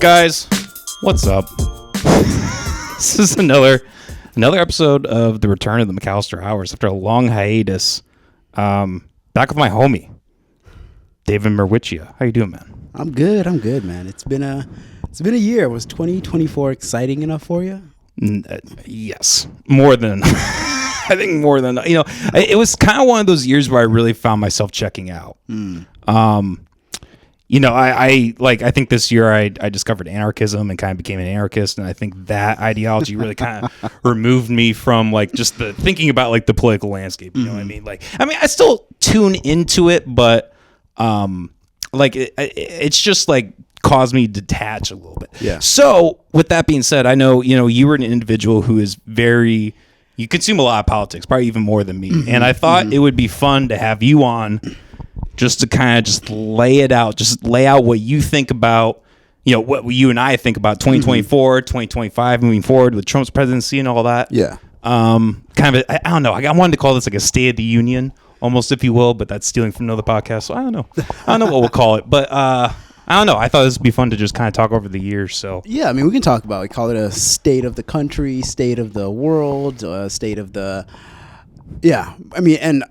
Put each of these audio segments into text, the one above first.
Guys, what's up? This is another episode of the Return of the McAllister Hours after a long hiatus. Back with my homie, David Mwirichia. How you doing, man? I'm good, man. It's been a year. Was 2024 exciting enough for you? Yes, more than I think more than it was kind of one of those years where I really found myself checking out. I think this year I discovered anarchism and kind of became an anarchist, and I think that ideology really kind of removed me from like just the thinking about like the political landscape. You know what I mean? I still tune into it, but it's just like caused me to detach a little bit. Yeah. So with that being said, I know you were an individual who is you consume a lot of politics, probably even more than me, and I thought it would be fun to have you on. Just to kind of just lay it out, just lay out what you think about, what you and I think about 2024, 2025, moving forward with Trump's presidency and all that. Yeah. Kind of, I don't know. I wanted to call this like a State of the Union, almost, if you will, but that's stealing from another podcast. So I don't know. I don't know what we'll call it, but I don't know. I thought this would be fun to just kind of talk over the years. So yeah, I mean, we can talk about. We call it a state of the country, state of the world, state of the. Yeah, I mean, and.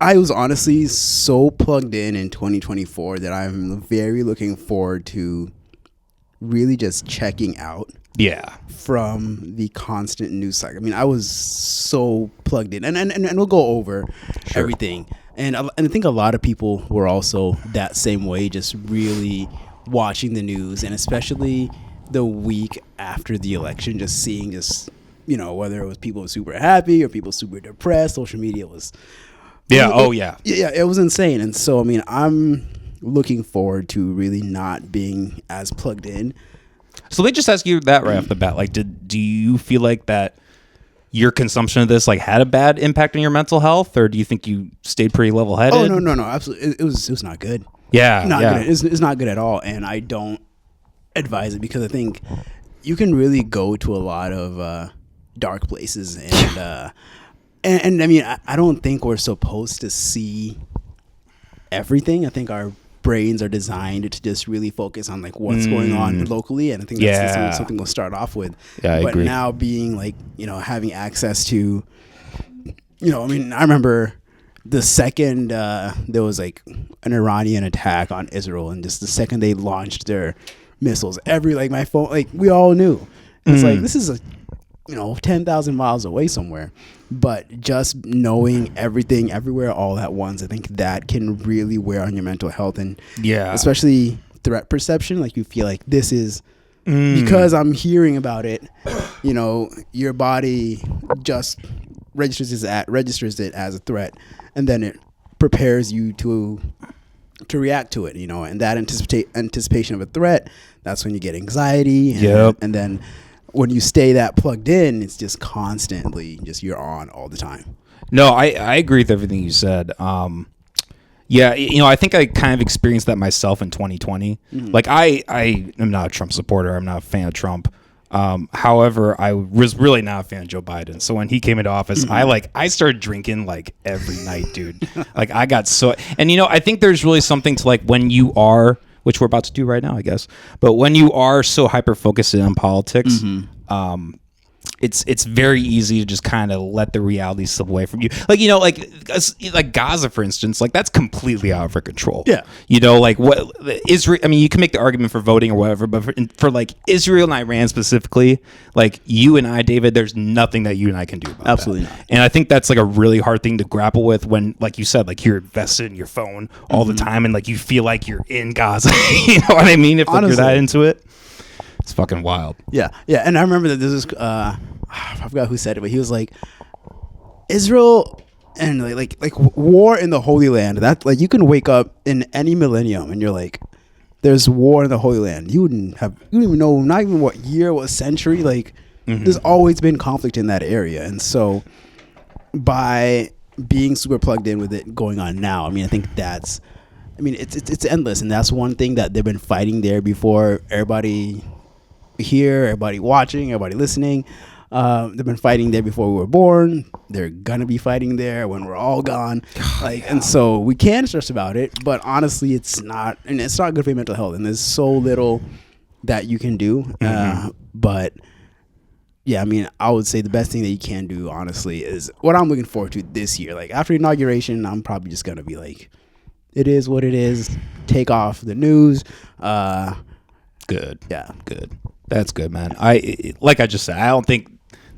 I was honestly so plugged in 2024 that I'm very looking forward to really just checking out. Yeah. From the constant news cycle. I mean, I was so plugged in, and we'll go over everything. And I think a lot of people were also that same way, just really watching the news, and especially the week after the election, just seeing whether it was people super happy or people super depressed. Social media was. Yeah. Yeah. It was insane. And so, I mean, I'm looking forward to really not being as plugged in. So let me just ask you that right off the bat. Like, do you feel like that your consumption of this like had a bad impact on your mental health, or do you think you stayed pretty level headed? Oh, no, absolutely. It was not good. Yeah. Good. It's not good at all. And I don't advise it because I think you can really go to a lot of dark places And I mean, I don't think we're supposed to see everything. I think our brains are designed to just really focus on like what's going on locally, and I think that's something we'll start off with. Yeah, but I agree. Now being like having access to, I mean, I remember the second there was like an Iranian attack on Israel, and just the second they launched their missiles, my phone, like we all knew. And it's like this is 10,000 miles away somewhere. But just knowing everything everywhere all at once, I think that can really wear on your mental health, and especially threat perception. Like you feel like this is because I'm hearing about it, your body just registers it as a threat, and then it prepares you to react to it, and that anticipation of a threat, that's when you get anxiety, and then when you stay that plugged in, it's just constantly you're on all the time. No, I agree with everything you said. I think I kind of experienced that myself in 2020. Like I am not a Trump supporter. I'm not a fan of Trump. However, I was really not a fan of Joe Biden. So when he came into office, I started drinking like every night, dude. Like I got so, and I think there's really something to like when you are, which we're about to do right now, I guess. But when you are so hyper-focused on politics, it's very easy to just kind of let the reality slip away from you. Like Gaza, for instance, like that's completely out of our control. Yeah. What Israel, I mean, you can make the argument for voting or whatever, but for like Israel and Iran specifically, like you and I, David, there's nothing that you and I can do about Absolutely that. not. And I think that's like a really hard thing to grapple with when, like you said, like you're invested in your phone all the time and like you feel like you're in Gaza. You know what I mean? If you're that into it. It's fucking wild. Yeah. And I remember that this is, I forgot who said it, but he was like, Israel and like war in the Holy Land. That like you can wake up in any millennium and you're like, there's war in the Holy Land. You wouldn't even know, not even what year, what century. Like there's always been conflict in that area, and so by being super plugged in with it going on now, I mean, I think it's endless, and that's one thing that they've been fighting there before everybody here, everybody watching, everybody listening. They've been fighting there before we were born. They're gonna be fighting there when we're all gone. And so we can stress about it, but honestly, it's not good for your mental health. And there's so little that you can do. But yeah, I mean, I would say the best thing that you can do, honestly, is what I'm looking forward to this year. Like after inauguration, I'm probably just gonna be like, it is what it is. Take off the news. Good. Yeah. Good. That's good, man. Like I just said, I don't think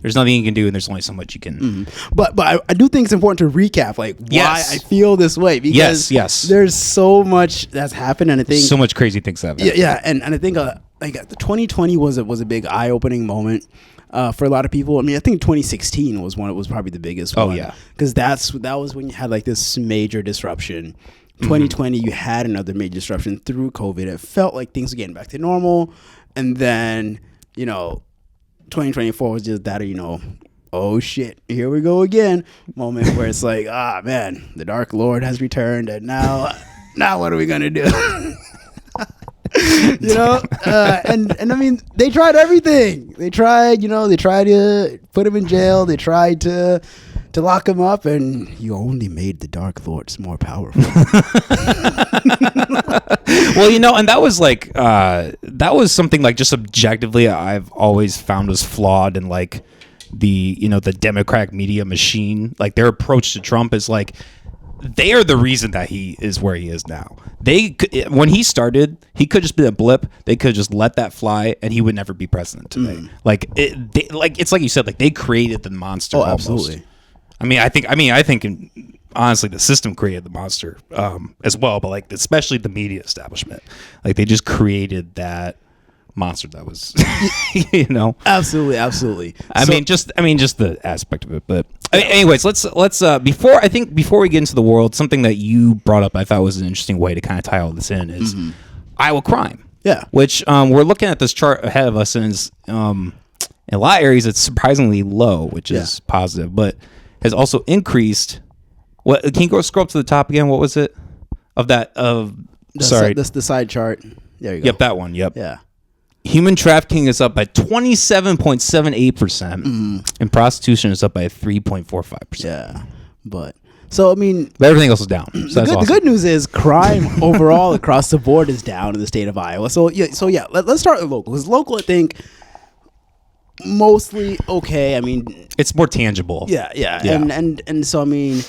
there's nothing you can do, and there's only so much you can. But I do think it's important to recap like why I feel this way, because there's so much that's happened, and I think so much crazy things have happened. Yeah, and I think like the 2020 was a big eye-opening moment for a lot of people. I mean, I think 2016 was probably the biggest one. Oh yeah, because that was when you had like this major disruption. 2020, you had another major disruption through COVID. It felt like things were getting back to normal, and then 2024 was just that, oh shit, here we go again moment where it's like, man, the Dark Lord has returned, and now what are we gonna do? And I mean, they tried everything. They tried to put him in jail. They tried to lock him up, and you only made the Dark Lords more powerful. Well, and that was like that was something like just objectively I've always found was flawed in like the the Democratic media machine. Like their approach to Trump is like they are the reason that he is where he is now. When he started, he could just be a blip. They could just let that fly, and he would never be president today. Like it's like you said, like they created the monster. Oh, almost. absolutely. I think honestly, the system created the monster as well, but like especially the media establishment, like they just created that monster that was, Absolutely. I mean, just the aspect of it. But anyways, let's before we get into the world, something that you brought up, I thought was an interesting way to kind of tie all this in is Iowa crime. Yeah, which we're looking at this chart ahead of us, and in a lot of areas it's surprisingly low, which is positive, but has also increased. What can you scroll up to the top again? What was it of that? The side chart. There you go. Yep, that one. Yep. Yeah. Human trafficking is up by 27.78%, and prostitution is up by 3.45%. Yeah, but so I mean, but everything else is down. So the good news is crime overall across the board is down in the state of Iowa. So let's start with local. Because local, I think, mostly okay. I mean, it's more tangible. Yeah. And so I mean,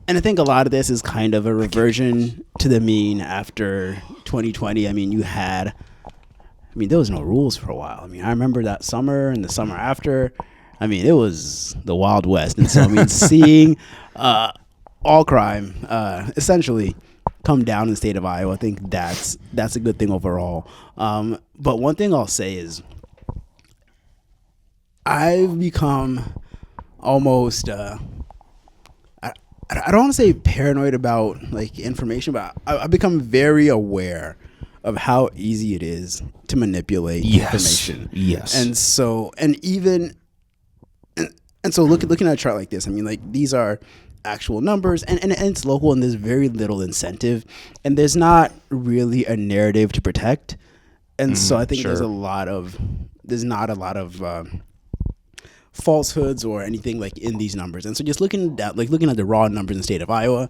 and I think a lot of this is kind of a reversion to the mean after 2020. I mean, there was no rules for a while. I mean, I remember that summer and the summer after. I mean, it was the Wild West. And so, I mean, seeing all crime essentially come down in the state of Iowa, I think that's a good thing overall. But one thing I'll say is I've become almost I don't want to say paranoid about like information, but I've become very aware of how easy it is to manipulate information. Yes. And so, looking at a chart like this, I mean, like these are actual numbers, and it's local, and there's very little incentive, and there's not really a narrative to protect, and so I think there's not a lot of falsehoods or anything like in these numbers. And so just looking at the raw numbers in the state of Iowa,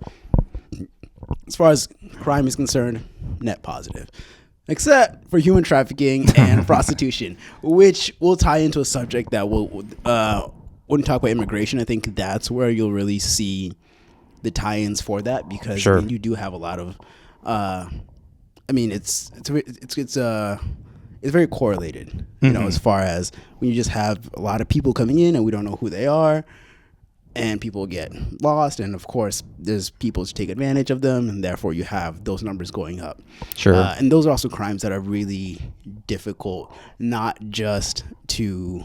as far as crime is concerned, net positive, except for human trafficking and prostitution, which will tie into a subject that when we talk about immigration, I think that's where you'll really see the tie-ins for that, because I mean, you do have a lot of it's very correlated, as far as when you just have a lot of people coming in and we don't know who they are, and people get lost, and of course there's people to take advantage of them, and therefore you have those numbers going up. And those are also crimes that are really difficult, not just to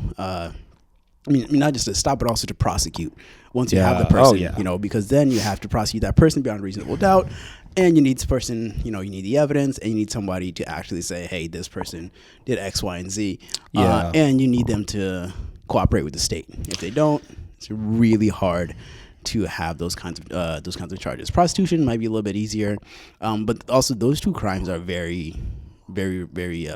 not just to stop, but also to prosecute once you have the person, because then you have to prosecute that person beyond reasonable doubt. And you need this person, you need the evidence, and you need somebody to actually say, hey, this person did X, Y, and Z. And you need them to cooperate with the state. If they don't, it's really hard to have those kinds of charges. Prostitution might be a little bit easier, but also those two crimes are very, very, very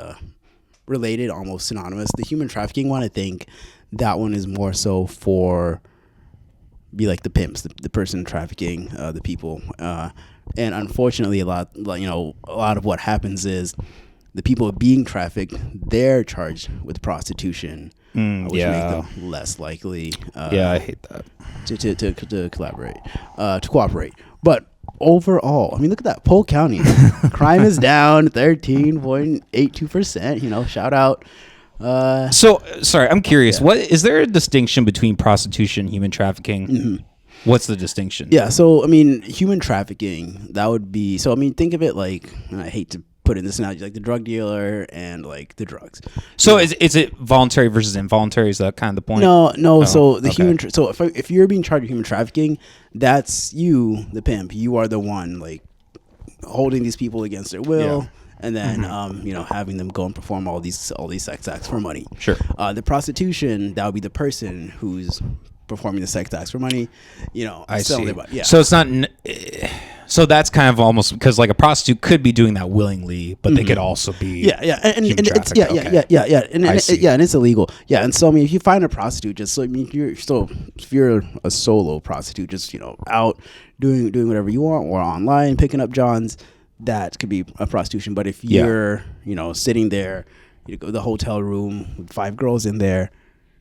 related, almost synonymous. The human trafficking one, I think that one is more so for like the pimps, the person trafficking the people. And unfortunately, a lot of what happens is the people being trafficked, they're charged with prostitution, which make them less likely. I hate that. To collaborate, to cooperate. But overall, I mean, look at that. Polk County, crime is down 13.82%. You know, shout out. So, sorry, I'm curious. What is there a distinction between prostitution and human trafficking? Mm-hmm. What's the distinction? Yeah, so I mean, human trafficking, that would be, so I mean, think of it like, and I hate to put in this analogy, like the drug dealer and like the drugs. So is it voluntary versus involuntary? Is that kind of the point? No. So the so if you're being charged with human trafficking, that's you, the pimp. You are the one like holding these people against their will. Yeah. And then, you know, having them go and perform all these sex acts for money. Sure. The prostitution, that would be the person who's performing the sex acts for money. You know, I see. Yeah. So it's not. So that's kind of almost because like a prostitute could be doing that willingly, but they could also be. And it's and it's illegal. Yeah, and so I mean, if you find a prostitute, just so I mean, if you're a solo prostitute, just out doing whatever you want or online picking up Johns. That could be a prostitution. But if you're, sitting there, you go to the hotel room with 5 girls in there,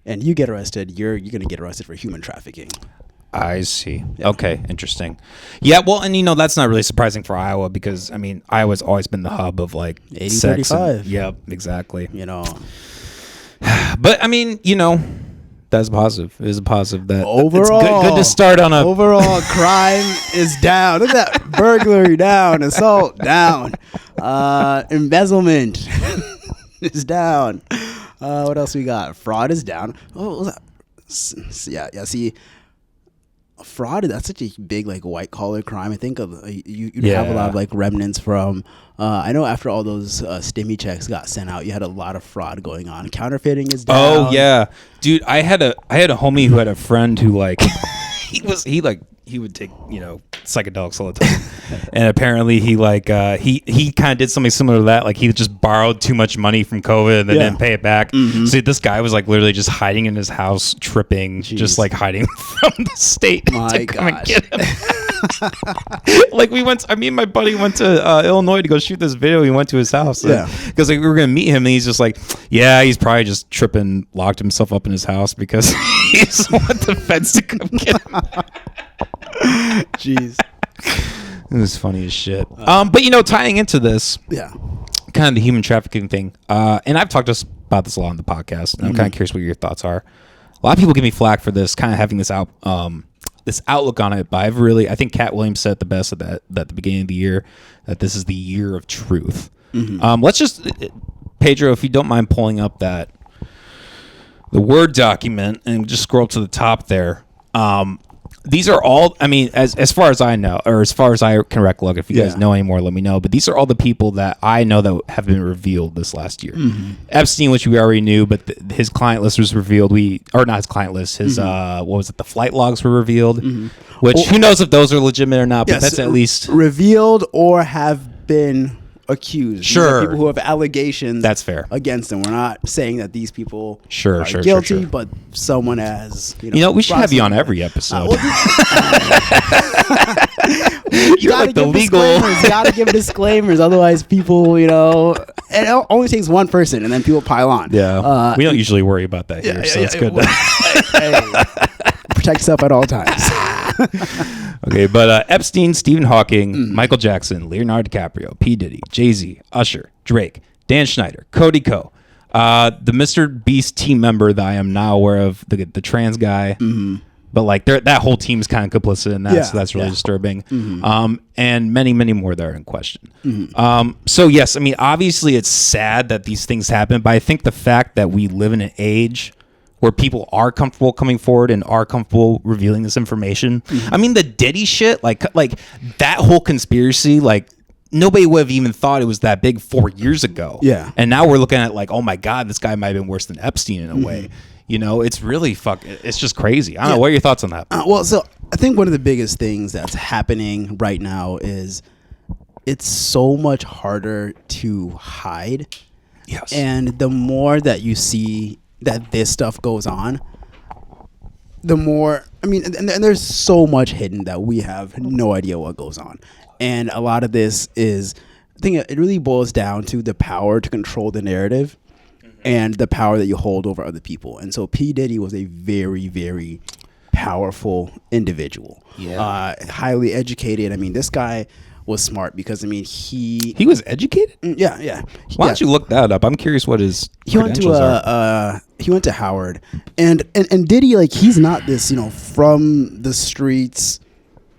and you get arrested, you're going to get arrested for human trafficking. I see. Yeah. Okay, interesting. Yeah, well, and that's not really surprising for Iowa because I mean, Iowa's always been the hub of like 80-35. Yep, exactly. But I mean, that's positive. It is a positive that overall it's good to start on a overall crime is down. Look at that. Burglary down, assault down, embezzlement is down. What else we got? Fraud is down. Oh, yeah. See, fraud, that's such a big like white collar crime. I think of you'd have a lot of like remnants from I know after all those stimmy checks got sent out, you had a lot of fraud going on. Counterfeiting is down. Oh yeah, dude. I had a homie who had a friend who like he would take psychedelics all the time, and apparently he kind of did something similar to that. Like he just borrowed too much money from COVID and then didn't pay it back. Mm-hmm. So this guy was like literally just hiding in his house, tripping, just like hiding from the state to come and get him. Like me and my buddy went to Illinois to go shoot this video. We went to his house because we were gonna meet him, and he's just like, he's probably just tripping, locked himself up in his house because he just want the feds to come get him. Jeez, it was funny as shit. But tying into this, kind of the human trafficking thing, and I've talked about this a lot on the podcast, and I'm kind of curious what your thoughts are. A lot of people give me flack for this, kind of having this this outlook on it, but I think Cat Williams said it the best at the beginning of the year, that this is the year of truth. Mm-hmm. Let's just, Pedro, if you don't mind pulling up the Word document and just scroll to the top there. These are all, I mean, as far as I know, or as far as I can recollect, if you guys know any more, let me know. But these are all the people that I know that have been revealed this last year. Mm-hmm. Epstein, which we already knew, but his client list was revealed. Not his client list, his, what was it, the flight logs were revealed, which who knows if those are legitimate or not, but that's at least. Revealed or have been accused. Sure. People who have allegations that's fair against them. We're not saying that these people are guilty, but someone has, we should have you on every episode. You're like the legal. You gotta give disclaimers, otherwise people, it only takes one person and then people pile on. Yeah. We don't usually worry about that here, so it's good. Protect yourself at all times. Okay, but Epstein, Stephen Hawking, Michael Jackson, Leonardo DiCaprio, P. Diddy, Jay-Z, Usher, Drake, Dan Schneider, Cody Ko, the Mr. Beast team member that I am now aware of, the trans guy, but like that whole team is kind of complicit in that, so that's really disturbing. And many, many more that are in question. So yes, I mean, obviously it's sad that these things happen, but I think the fact that we live in an age where people are comfortable coming forward and are comfortable revealing this information. I mean, the Diddy shit, like that whole conspiracy, like nobody would have even thought it was that big 4 years ago. Yeah. And now we're looking at like, oh my God, this guy might have been worse than Epstein in a way. It's really it's just crazy. I don't know. What are your thoughts on that? Well, so I think one of the biggest things that's happening right now is it's so much harder to hide. Yes. And the more that you see that this stuff goes on, the more, I mean, and there's so much hidden that we have no idea what goes on. And a lot of this is think it really boils down to the power to control the narrative and the power that you hold over other people. And so P. Diddy was a very, very powerful individual. Highly educated. I mean, this guy was smart because, I mean, he was educated? Yeah. Why don't you look that up? I'm curious what his credentials are. He went to Howard. And Diddy, like, he's not this, from the streets,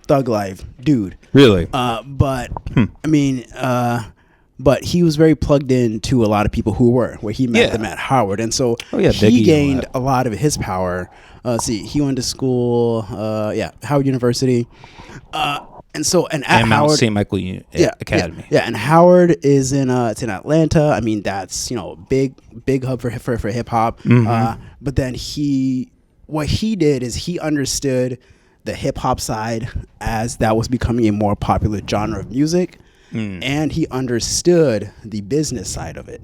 thug life dude. Really? But I mean, but he was very plugged in to a lot of people where he met them at Howard, and so he gained a lot of his power. He went to school, Howard University, and at Mount Howard, St. Michael Academy. And Howard is in it's in Atlanta. I mean, that's big hub for hip hop. But then what he did is he understood the hip hop side as that was becoming a more popular genre of music. And he understood the business side of it.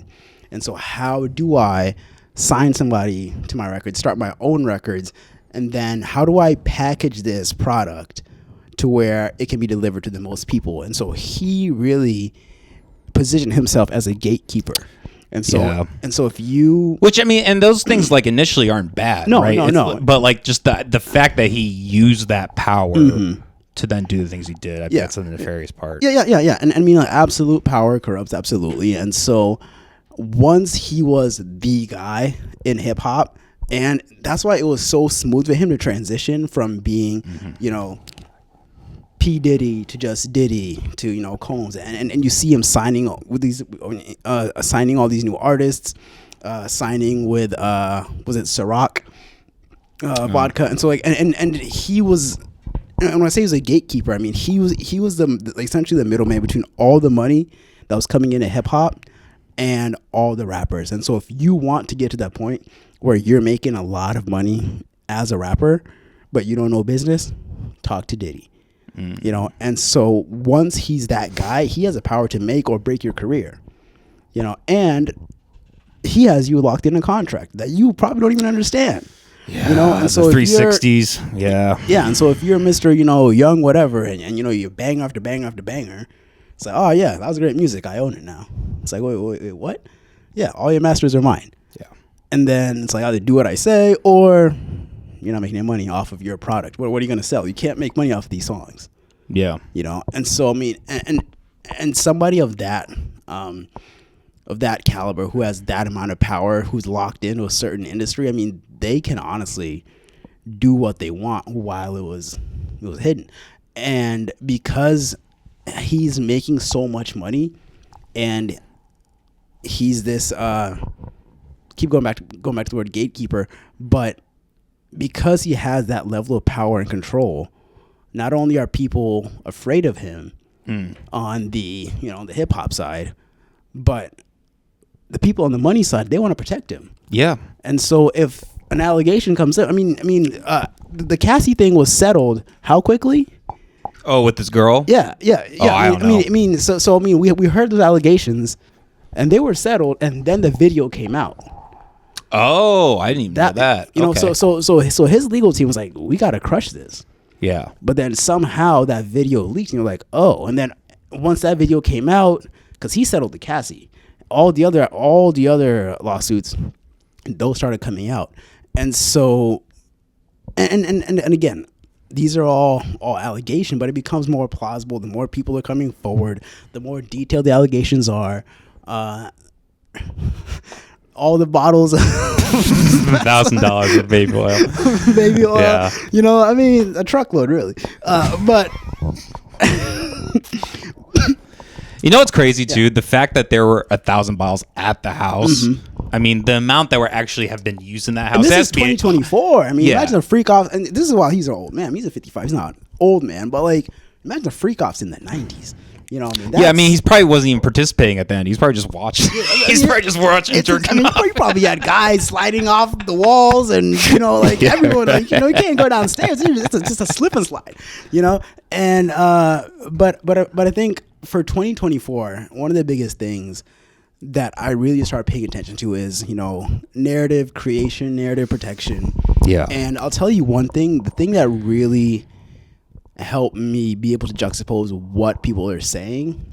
And so how do I sign somebody to my record, start my own records, and then how do I package this product to where it can be delivered to the most people? And so he really positioned himself as a gatekeeper. And so, if you, which I mean, and those things like initially aren't bad, right? No. But like just the fact that he used that power to then do the things he did, I think that's the nefarious part. Yeah. And I mean, like, absolute power corrupts absolutely. And so once he was the guy in hip hop, and that's why it was so smooth for him to transition from being, P. Diddy to just Diddy to Combs, and you see him signing with these signing all these new artists, signing with was it Ciroc vodka, and so like and he was, and when I say he was a gatekeeper, I mean he was essentially the middleman between all the money that was coming into hip hop and all the rappers. And so if you want to get to that point where you're making a lot of money as a rapper but you don't know business, talk to Diddy. And so once he's that guy, he has the power to make or break your career, and he has you locked in a contract that you probably don't even understand. And so the 360s. And so if you're Mr. Young whatever, and you bang after bang after banger, it's like, oh yeah, that was great music, I own it now. It's like, wait, what? Yeah, all your masters are mine. And then it's like, either do what I say or you're not making any money off of your product. What are you going to sell? You can't make money off of these songs. And so I mean, and somebody of that caliber who has that amount of power, who's locked into a certain industry, I mean, they can honestly do what they want while it was hidden. And because he's making so much money, and he's this keep going back to the word gatekeeper, but because he has that level of power and control, not only are people afraid of him on the the hip hop side, but the people on the money side, they want to protect him. And so if an allegation comes up, I mean, the Cassie thing was settled how quickly? Oh, with this girl? Yeah. I don't know. I mean, we heard those allegations, and they were settled, and then the video came out. Oh, I didn't even know that. Okay. So his legal team was like, we got to crush this. But then somehow that video leaked, and you're like, oh. And then once that video came out, because he settled the Cassie, all the other lawsuits, those started coming out. And so, and again, these are all allegations, but it becomes more plausible the more people are coming forward, the more detailed the allegations are. All the bottles, $1,000 of baby oil. Yeah. I mean, a truckload, really. But what's crazy too? The fact that there were 1,000 bottles at the house. I mean, the amount that were actually have been used in that house. And this is 2024. I mean, imagine a freak off. And this is why he's an old man. He's a 55. He's not an old man, but like, imagine the freak offs in the 90s. I mean, he probably wasn't even participating at the end. He's probably just watching. He's probably just watching. He probably had guys sliding off the walls, and everyone, you can't go downstairs. It's just a slip and slide, And but I think for 2024, one of the biggest things that I really start paying attention to is narrative creation, narrative protection. And I'll tell you one thing: the thing that really help me be able to juxtapose what people are saying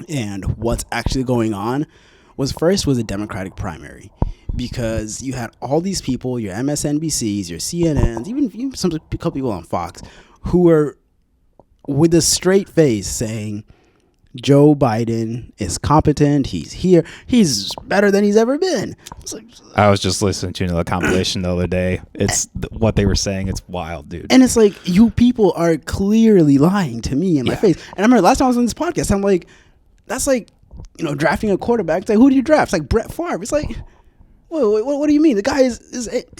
and what's actually going on was a Democratic primary, because you had all these people, your MSNBCs, your CNNs, even some couple people on Fox, who were with a straight face saying Joe Biden is competent. He's here. He's better than he's ever been. I was just listening to the compilation the other day. It's what they were saying. It's wild, dude. And it's like, you people are clearly lying to me in my face. And I remember last time I was on this podcast, I'm like, that's like, drafting a quarterback. It's like, who do you draft? It's like Brett Favre. It's like, what do you mean? The guy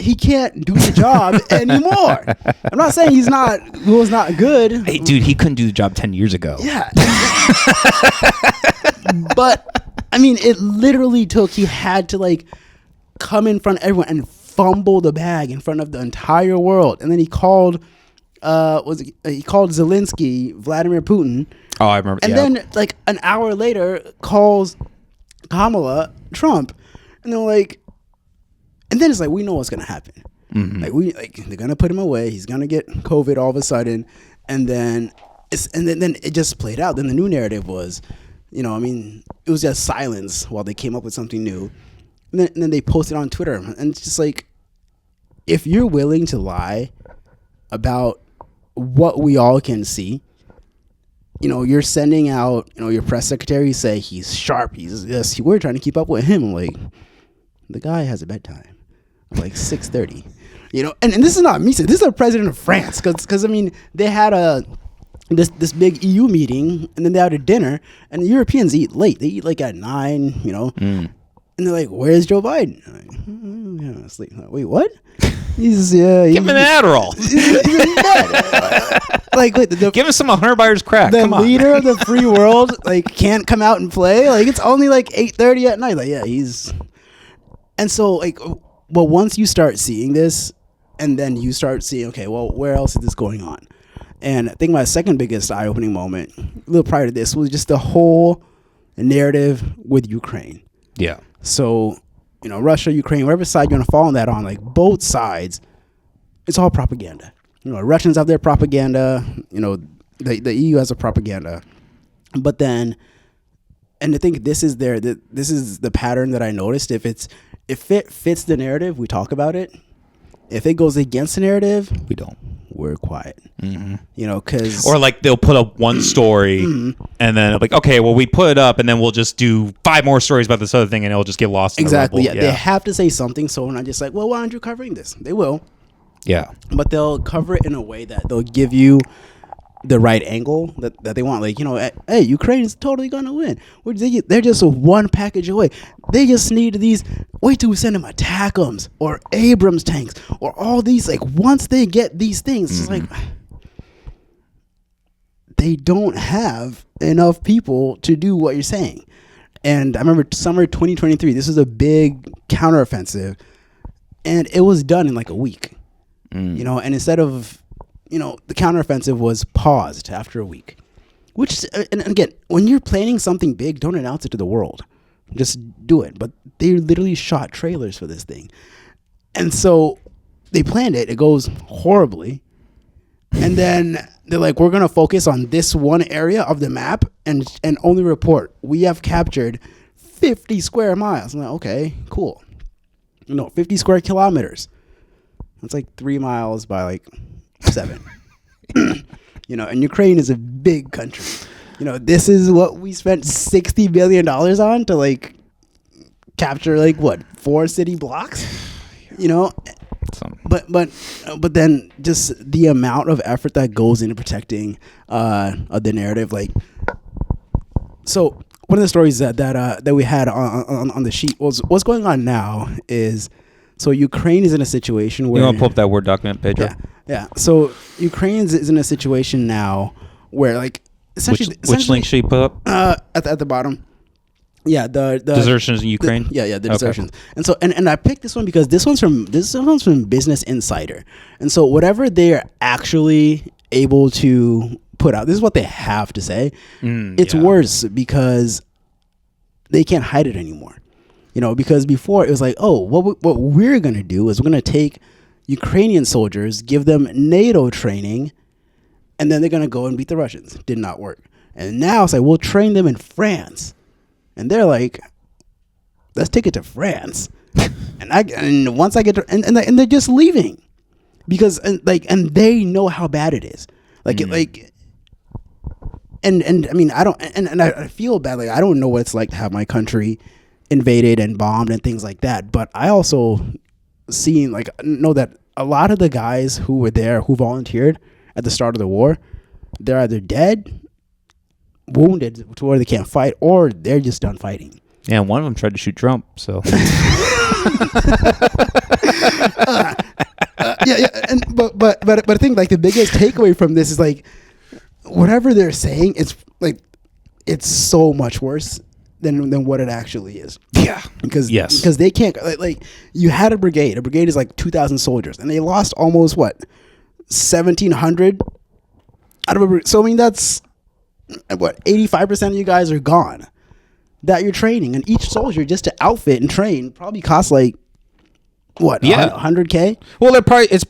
he can't do the job anymore. I'm not saying he was not good. Hey, dude, he couldn't do the job 10 years ago. Yeah. But I mean, it literally he had to like come in front of everyone and fumble the bag in front of the entire world. And then he called he called Zelensky Vladimir Putin. Oh, I remember. And then like an hour later calls Kamala Trump. And they're like, and then it's like, we know what's gonna happen. Mm-hmm. They're gonna put him away. He's gonna get COVID all of a sudden, and then then it just played out. Then the new narrative was, it was just silence while they came up with something new, and then they posted on Twitter, and it's just like, if you're willing to lie about what we all can see, you're sending out, your press secretary say he's sharp, he's this. We're trying to keep up with him. I'm like, the guy has a bedtime. Like 6:30, and this is not me saying, this is the president of France, because I mean, they had this big EU meeting, and then they had a dinner, and the Europeans eat late. They eat like at 9, and they're like, "Where's Joe Biden?" I'm like, yeah, asleep. Like, wait, what? Give him an Adderall. He's in bed. Like, wait, give him some 100 buyers crack. The leader of the free world can't come out and play. Like, it's only like 8:30 at night. Like, yeah, he's. And so, well, once you start seeing this, and then you start seeing, okay, well, where else is this going on? And I think my second biggest eye-opening moment, a little prior to this, was just the whole narrative with Ukraine. Yeah. So, Russia, Ukraine, whatever side you want to fall on that on, like both sides, it's all propaganda. Russians have their propaganda. The EU has a propaganda. But then, and I think this is the pattern that I noticed. If it fits the narrative, we talk about it. If it goes against the narrative, we don't. We're quiet. Mm-hmm. Because or like they'll put up one story and then like, okay, well, we put it up and then we'll just do 5 more stories about this other thing and it'll just get lost. Exactly. In the yeah. They have to say something. So we're not just like, well, why aren't you covering this? They will. Yeah. But they'll cover it in a way that they'll give you the right angle that they want. Like, hey, Ukraine is totally going to win. They're just one package away. They just need these. Wait till we send them ATACMS or Abrams tanks or all these. Like, once they get these things, it's like they don't have enough people to do what you're saying. And I remember summer 2023, this was a big counteroffensive, and it was done in like a week. And instead of, the counteroffensive was paused after a week. Which, and again, when you're planning something big, don't announce it to the world. Just do it. But they literally shot trailers for this thing. And so they planned it. It goes horribly. And then they're like, we're going to focus on this one area of the map and only report. We have captured 50 square miles. I'm like, okay, cool. 50 square kilometers. That's like 3 miles by like 7. And Ukraine is a big country. This is what we spent $60 billion on to like capture like what, 4 city blocks, but then just the amount of effort that goes into protecting the narrative. Like, so one of the stories that we had on the sheet was what's going on now is, so Ukraine is in a situation where... You want to pull up that Word document, Pedro? Yeah. So Ukraine is in a situation now where, like, essentially... Which link should you put up? At the bottom. Yeah, the desertions in Ukraine? The desertions. Okay. And so, and I picked this one because this one's from Business Insider. And so whatever they're actually able to put out, this is what they have to say. It's worse because they can't hide it anymore. Because before it was like, oh, what we're going to do is we're going to take Ukrainian soldiers, give them NATO training, and then they're going to go and beat the Russians. Did not work. And now it's like, we'll train them in France. And they're like, let's take it to France. and once I get to, and they're just leaving because and they know how bad it is. And I mean, I don't, and I feel bad. Like, I don't know what it's like to have my country invaded and bombed and things like that. But I also know that a lot of the guys who were there, who volunteered at the start of the war, they're either dead, wounded to where they can't fight, or they're just done fighting. Yeah, one of them tried to shoot Trump, so. But I think like the biggest takeaway from this is like, whatever they're saying, it's so much worse than what it actually is. Yeah. Because they can't, like you had a brigade. A brigade is like 2,000 soldiers, and they lost almost 1,700 out of a. So I mean, that's 85% of you guys are gone that you're training, and each soldier just to outfit and train probably costs like $100K. Well, they're probably just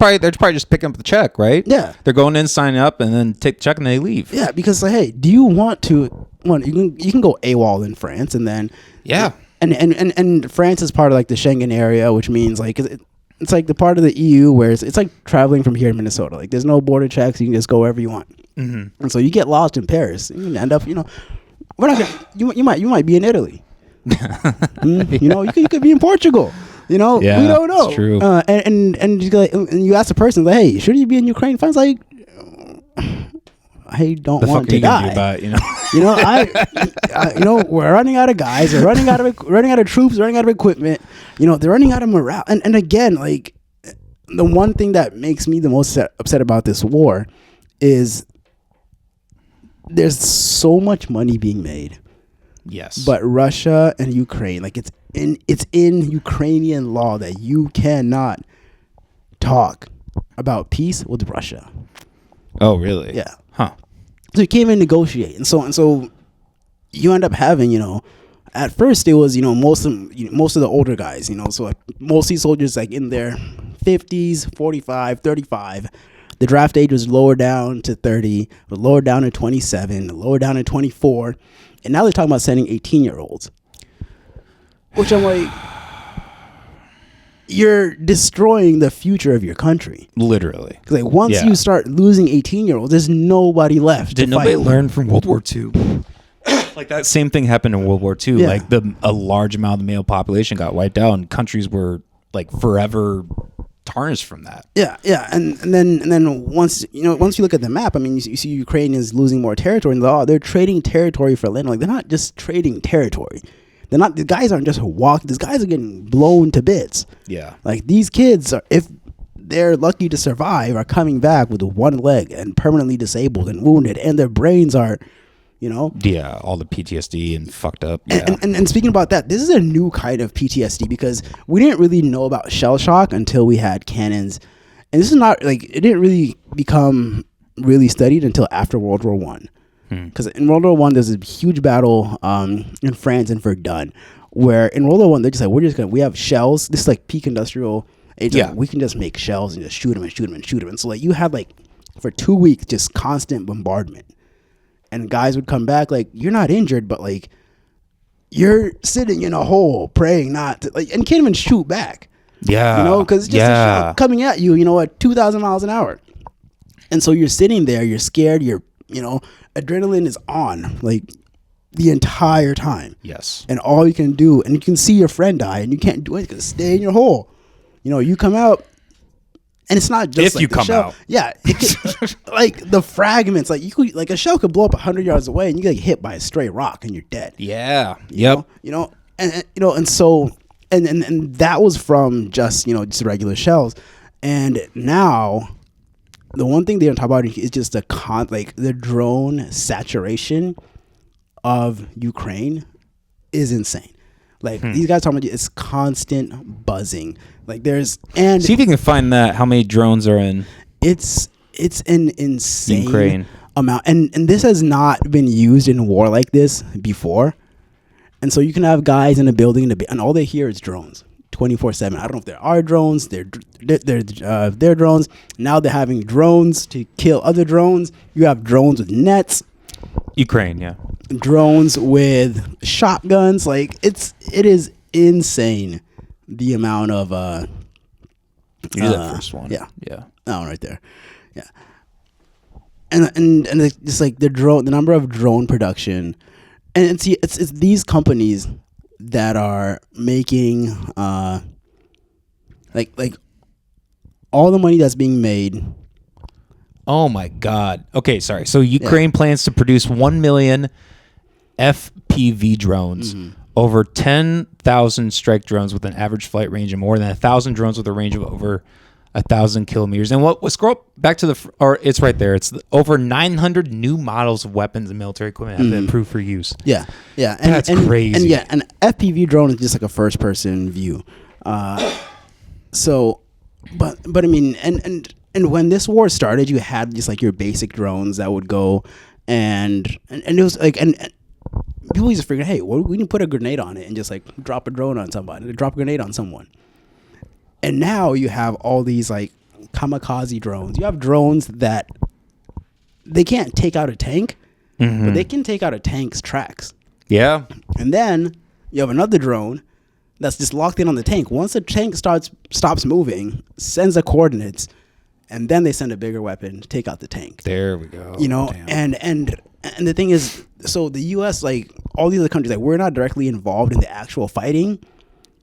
picking up the check, right? Yeah, they're going in, signing up, and then take the check and they leave. Yeah, because like, hey, do you want to? You can go AWOL in France, and then and France is part of like the Schengen area, which means like it's like the part of the EU where it's like traveling from here to Minnesota. Like, there's no border checks; you can just go wherever you want. Mm-hmm. And so you get lost in Paris, you can end up, we're not gonna, you might be in Italy. You could be in Portugal. We don't know. It's true. And you ask the person, like, hey, should you be in Ukraine? Finn's like, I don't want to die. We're running out of guys. We're running out of troops. Running out of equipment. They're running out of morale. And again, like, the one thing that makes me the most upset about this war is there's so much money being made. Yes. But Russia and Ukraine, like, it's in Ukrainian law that you cannot talk about peace with Russia. Oh, really? Yeah. Huh. So you can't even negotiate. And so you end up having, at first it was, most of the older guys, so like most of these soldiers like in their 50s, 45, 35. The draft age was lowered down to 30, but lowered down to 27, lowered down to 24. And now they're talking about sending 18-year-olds. Which I'm like, you're destroying the future of your country. Literally. Because like once you start losing 18-year-olds, there's nobody left. Did nobody learn from World War II? Like that same thing happened in World War II. Yeah. Like a large amount of the male population got wiped out, and countries were like forever tarnished from that. Yeah. And then once you look at the map, I mean, you see Ukraine is losing more territory, and they're trading territory for land. Like, they're not just trading territory. The guys aren't just walking. These guys are getting blown to bits. Yeah. Like, these kids are, if they're lucky to survive, are coming back with one leg and permanently disabled and wounded, and their brains are, Yeah, all the PTSD and fucked up. Yeah. And speaking about that, this is a new kind of PTSD because we didn't really know about shell shock until we had cannons. And this is not, like, it didn't really become really studied until after World War One. Because in World War One, there's a huge battle in France and Verdun, where in World War One, they're just like, we have shells. This is like peak industrial age. Yeah. Like, we can just make shells and just shoot them and shoot them and shoot them. And so like you had like for 2 weeks just constant bombardment, and guys would come back like, you're not injured, but like you're sitting in a hole praying not to, like, and can't even shoot back. Yeah, because it's just a shell coming at you, at 2,000 miles an hour. And so you're sitting there, you're scared, adrenaline is on like the entire time. Yes. And all you can do, and you can see your friend die, and you can't do anything, stay in your hole. You come out, and it's not just if like you come shell. out. Yeah. Like the fragments, like a shell could blow up 100 yards away, and you get hit by a stray rock, and you're dead. Yeah. Yep. And so that was from just regular shells, and now. The one thing they don't talk about is just the drone saturation of Ukraine is insane. Like these guys talking about it's constant buzzing. Like and see if you can find that how many drones are in. It's an insane Ukraine amount, and this has not been used in war like this before. And so you can have guys in a building and all they hear is drones. 24/7. I don't know if there are drones. They're drones. Now they're having drones to kill other drones. You have drones with nets. Ukraine, yeah. drones with shotguns. Like it is insane the amount of You did that first one. Yeah. Yeah. That one right there. Yeah. And it's just like the number of drone production, and it's these companies that are making like all the money that's being made. Oh my God. Okay, sorry. So Ukraine plans to produce 1 million FPV drones, over 10,000 strike drones with an average flight range of more than 1,000 drones with a range of over 1,000 kilometers. And what scroll back to it's right there. It's over 900 new models of weapons and military equipment have been approved for use. Yeah, and that's crazy. And an FPV drone is just like a first person view. So, but I mean, and when this war started, you had just like your basic drones that would go, and it was like and people used to figure, hey, we can put a grenade on it and just like drop a drone on somebody, drop a grenade on someone. And now you have all these like kamikaze drones. You have drones that they can't take out a tank, but they can take out a tank's tracks. Yeah. And then you have another drone that's just locked in on the tank. Once the tank stops moving, sends the coordinates, and then they send a bigger weapon to take out the tank. There we go. You know, Damn. and the thing is, so the U.S., like all these other countries, like we're not directly involved in the actual fighting,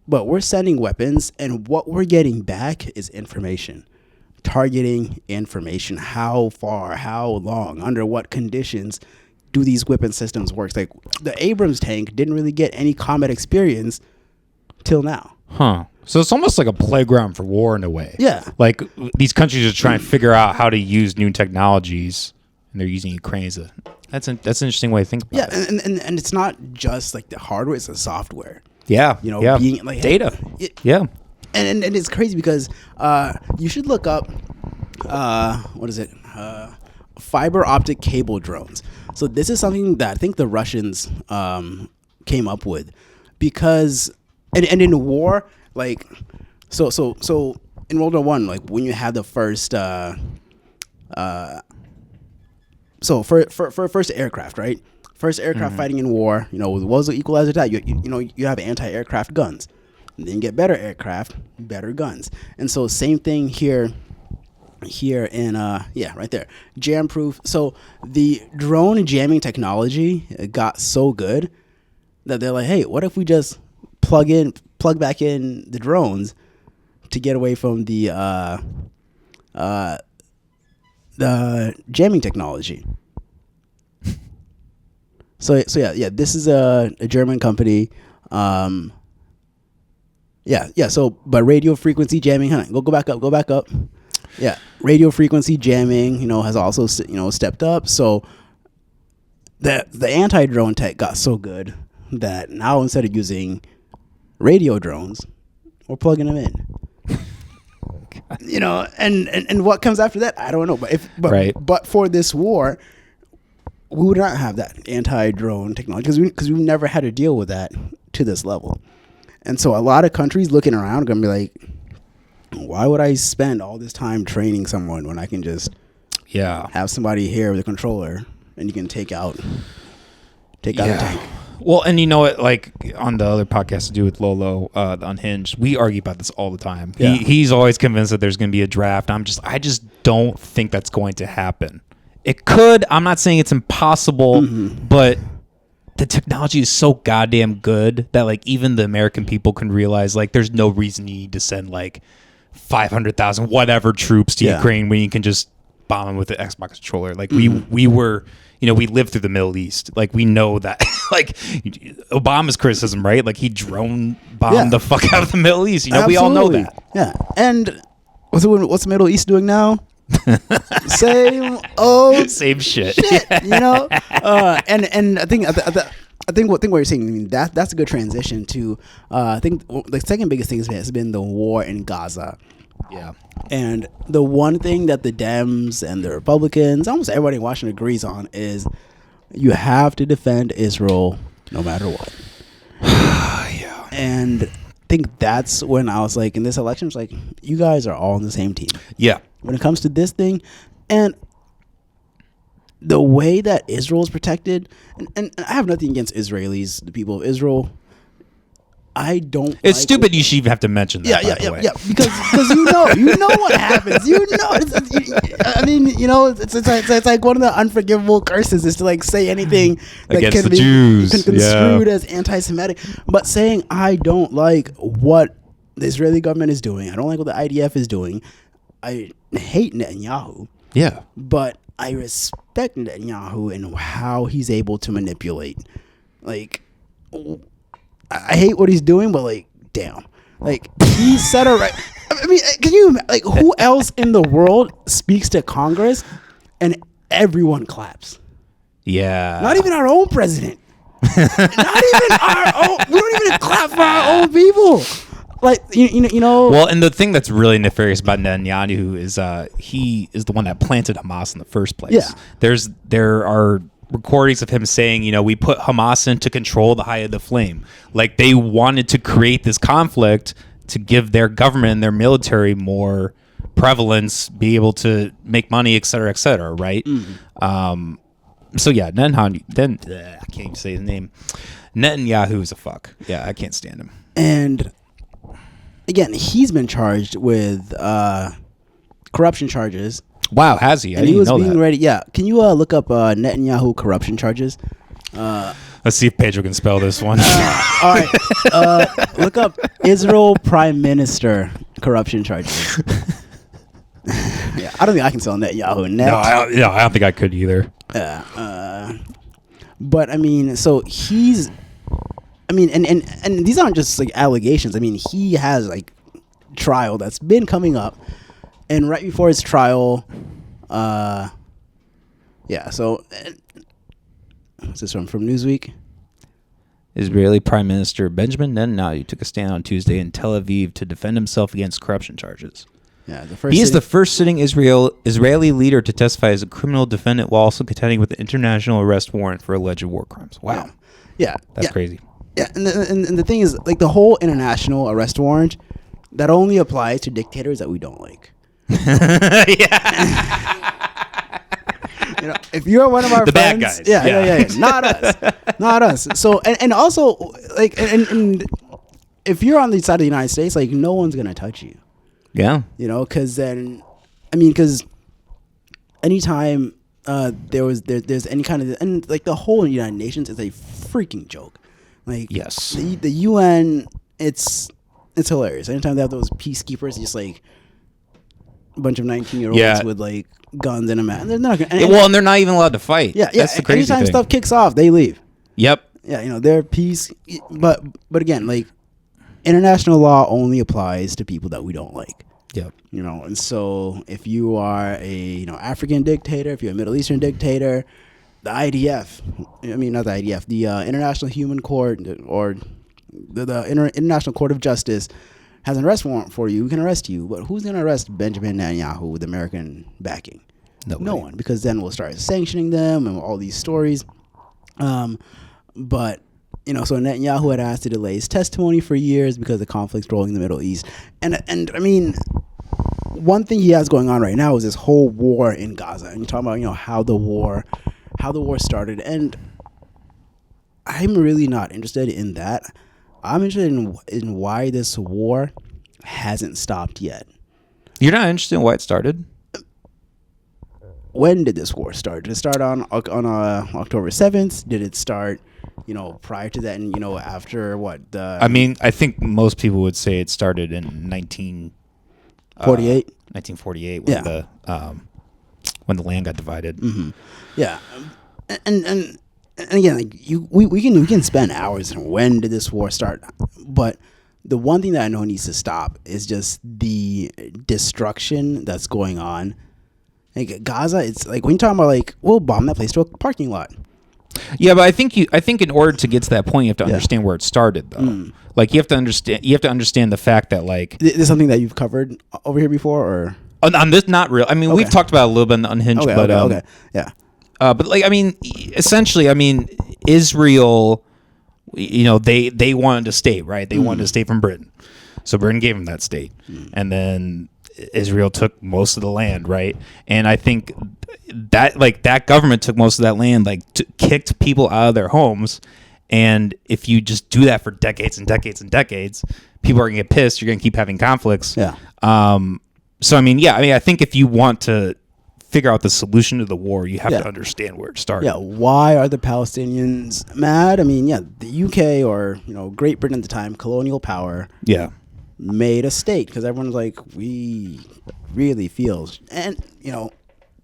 but we're sending weapons, and what we're getting back is information, targeting information. How far, how long, under what conditions do these weapon systems work? Like the Abrams tank didn't really get any combat experience till now. Huh. So it's almost like a playground for war in a way. Yeah. Like these countries are trying to figure out how to use new technologies, and they're using Ukraine as that's an interesting way to think about it. Yeah, and it's not just like the hardware; it's the software. Yeah. You know, yeah. being like data. Yeah. And it's crazy because you should look up what is it? Fiber optic cable drones. So this is something that I think the Russians came up with, because and in war, like so in World War I, like when you had the first so for first aircraft, right? First aircraft fighting in war, you know, was the equalizer that you have anti-aircraft guns. And then you get better aircraft, better guns. And so same thing here in right there, jam proof. So the drone jamming technology got so good that they're like, hey, what if we just plug back in the drones to get away from the jamming technology. So this is a German company. So but radio frequency jamming, go back up. Yeah, radio frequency jamming, has also stepped up. So the anti-drone tech got so good that now instead of using radio drones, we're plugging them in. And what comes after that, I don't know. But for this war, we would not have that anti-drone technology because we've never had to deal with that to this level. And so a lot of countries looking around are going to be like, why would I spend all this time training someone when I can just have somebody here with a controller and you can take out a tank? Well, and you know what, like on the other podcast to do with Lolo, the Unhinged, we argue about this all the time. Yeah. He's always convinced that there's going to be a draft. I just don't think that's going to happen. It could. I'm not saying it's impossible, but the technology is so goddamn good that like even the American people can realize like there's no reason you need to send like 500,000 whatever troops to Ukraine when you can just bomb them with the Xbox controller. Like we were, we lived through the Middle East. Like we know that. Like Obama's criticism, right? Like he drone bombed the fuck out of the Middle East. Absolutely. We all know that. Yeah. And what's the Middle East doing now? Same shit. And I think what you're saying, I mean, that's a good transition to I think the second biggest thing has been the war in Gaza. Yeah. And the one thing that the Dems and the Republicans, almost everybody in Washington agrees on, is you have to defend Israel no matter what. Yeah. And I think that's when I was like, in this election, it's like, you guys are all on the same team. Yeah. When it comes to this thing, and the way that Israel is protected, and I have nothing against Israelis, the people of Israel. I don't. It's stupid. You should even have to mention that. Yeah. Because you know what happens. I mean, it's like one of the unforgivable curses is to like say anything that against can the be Jews. construed as anti-Semitic. But saying I don't like what the Israeli government is doing, I don't like what the IDF is doing. I hate Netanyahu. Yeah. But I respect Netanyahu and how he's able to manipulate. Like, I hate what he's doing, but like, damn, like he said it right. I mean, can you like who else in the world speaks to Congress and everyone claps? Yeah. Not even our own president. Not even our own. We don't even clap for our own people. Like you know. Well, and the thing that's really nefarious about Netanyahu is he is the one that planted Hamas in the first place. Yeah. There are recordings of him saying, we put Hamas in to control the height of the flame. Like they wanted to create this conflict to give their government and their military more prevalence, be able to make money, et cetera, right? So yeah, I can't even say his name. Netanyahu is a fuck. Yeah, I can't stand him. And again, he's been charged with corruption charges. Wow, has he? I didn't know that. Ready. Yeah, can you look up Netanyahu corruption charges? Let's see if Pedro can spell this one. All right, look up Israel Prime Minister corruption charges. Yeah, I don't think I can spell Netanyahu. No, I don't think I could either. But I mean, so he's. I mean, and these aren't just like allegations. I mean, he has like trial that's been coming up. And right before his trial, so what's this one from Newsweek? Israeli Prime Minister Benjamin Netanyahu took a stand on Tuesday in Tel Aviv to defend himself against corruption charges. Yeah, he is the first sitting Israeli leader to testify as a criminal defendant while also contending with an international arrest warrant for alleged war crimes. Wow. Yeah. That's crazy. Yeah, and the thing is, like, the whole international arrest warrant, that only applies to dictators that we don't like. If you're one of our friends, bad guys, yeah, not us. So and also like and if you're on the side of the United States, like no one's gonna touch you. Yeah, because then, because anytime there's any kind of and like the whole United Nations is a freaking joke. Like yes, the UN, it's hilarious. Anytime they have those peacekeepers, just like a bunch of 19-year-olds with like guns and a mat. And they're not gonna, and they're not even allowed to fight. Yeah. That's the crazy anytime thing. stuff kicks off, they leave. Yep. Yeah, they're peace. But again, like international law only applies to people that we don't like. Yep. And so if you are a African dictator, if you're a Middle Eastern dictator, the IDF, not the IDF, the International Human Court or the International Court of Justice has an arrest warrant for you. We can arrest you, but who's going to arrest Benjamin Netanyahu with American backing? Nobody. No one, because then we'll start sanctioning them and all these stories. But so Netanyahu had asked to delay his testimony for years because the conflict's rolling in the Middle East, and I mean, one thing he has going on right now is this whole war in Gaza, and you're talking about how the war started, and I'm really not interested in that. I'm interested in why this war hasn't stopped yet. You're not interested in why it started? When did this war start? Did it start on October 7th? Did it start, prior to that, and after what? I think most people would say it started in 1948. 1948 when when the land got divided. Mm-hmm. Yeah, and again, like we can spend hours on when did this war start, but the one thing that I know needs to stop is just the destruction that's going on. Like Gaza, it's like when you're talking about like we'll bomb that place to a parking lot. Yeah, but I think in order to get to that point, you have to understand where it started, though. Like you have to understand the fact that like is this something that you've covered over here before, or on this? Not real. I mean, we've talked about it a little bit on the Unhinged, yeah. But like, essentially, Israel, they wanted a state, right? They wanted a state from Britain, so Britain gave them that state, and then Israel took most of the land, right? And I think that like that government took most of that land, like kicked people out of their homes. And if you just do that for decades and decades and decades, people are gonna get pissed. You're gonna keep having conflicts. Yeah. So I think if you want to figure out the solution to the war, you have to understand where it started. Yeah. Why are the Palestinians mad? I mean, the UK or Great Britain at the time, colonial power. Yeah. Made a state because everyone's like, we really feel, and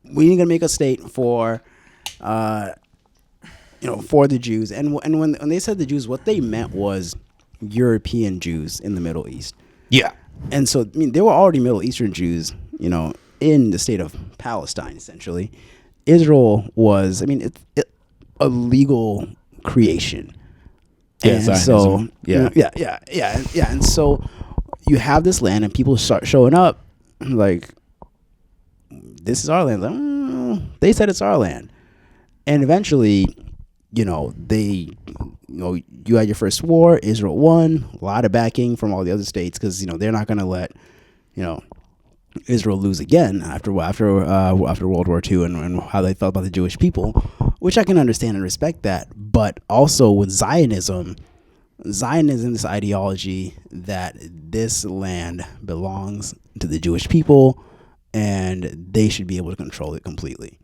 we need to make a state for the Jews, and when they said the Jews, what they meant was European Jews in the Middle East. Yeah. And so there were already Middle Eastern Jews in the state of Palestine. Essentially, Israel was a legal creation. Yeah, and Zionism. so and so you have this land and people start showing up like, this is our land. Like, they said it's our land. And eventually, you had your first war. Israel won. A lot of backing from all the other states because they're not going to let Israel lose again after World War II and how they felt about the Jewish people, which I can understand and respect that. But also with Zionism, this ideology that this land belongs to the Jewish people and they should be able to control it completely.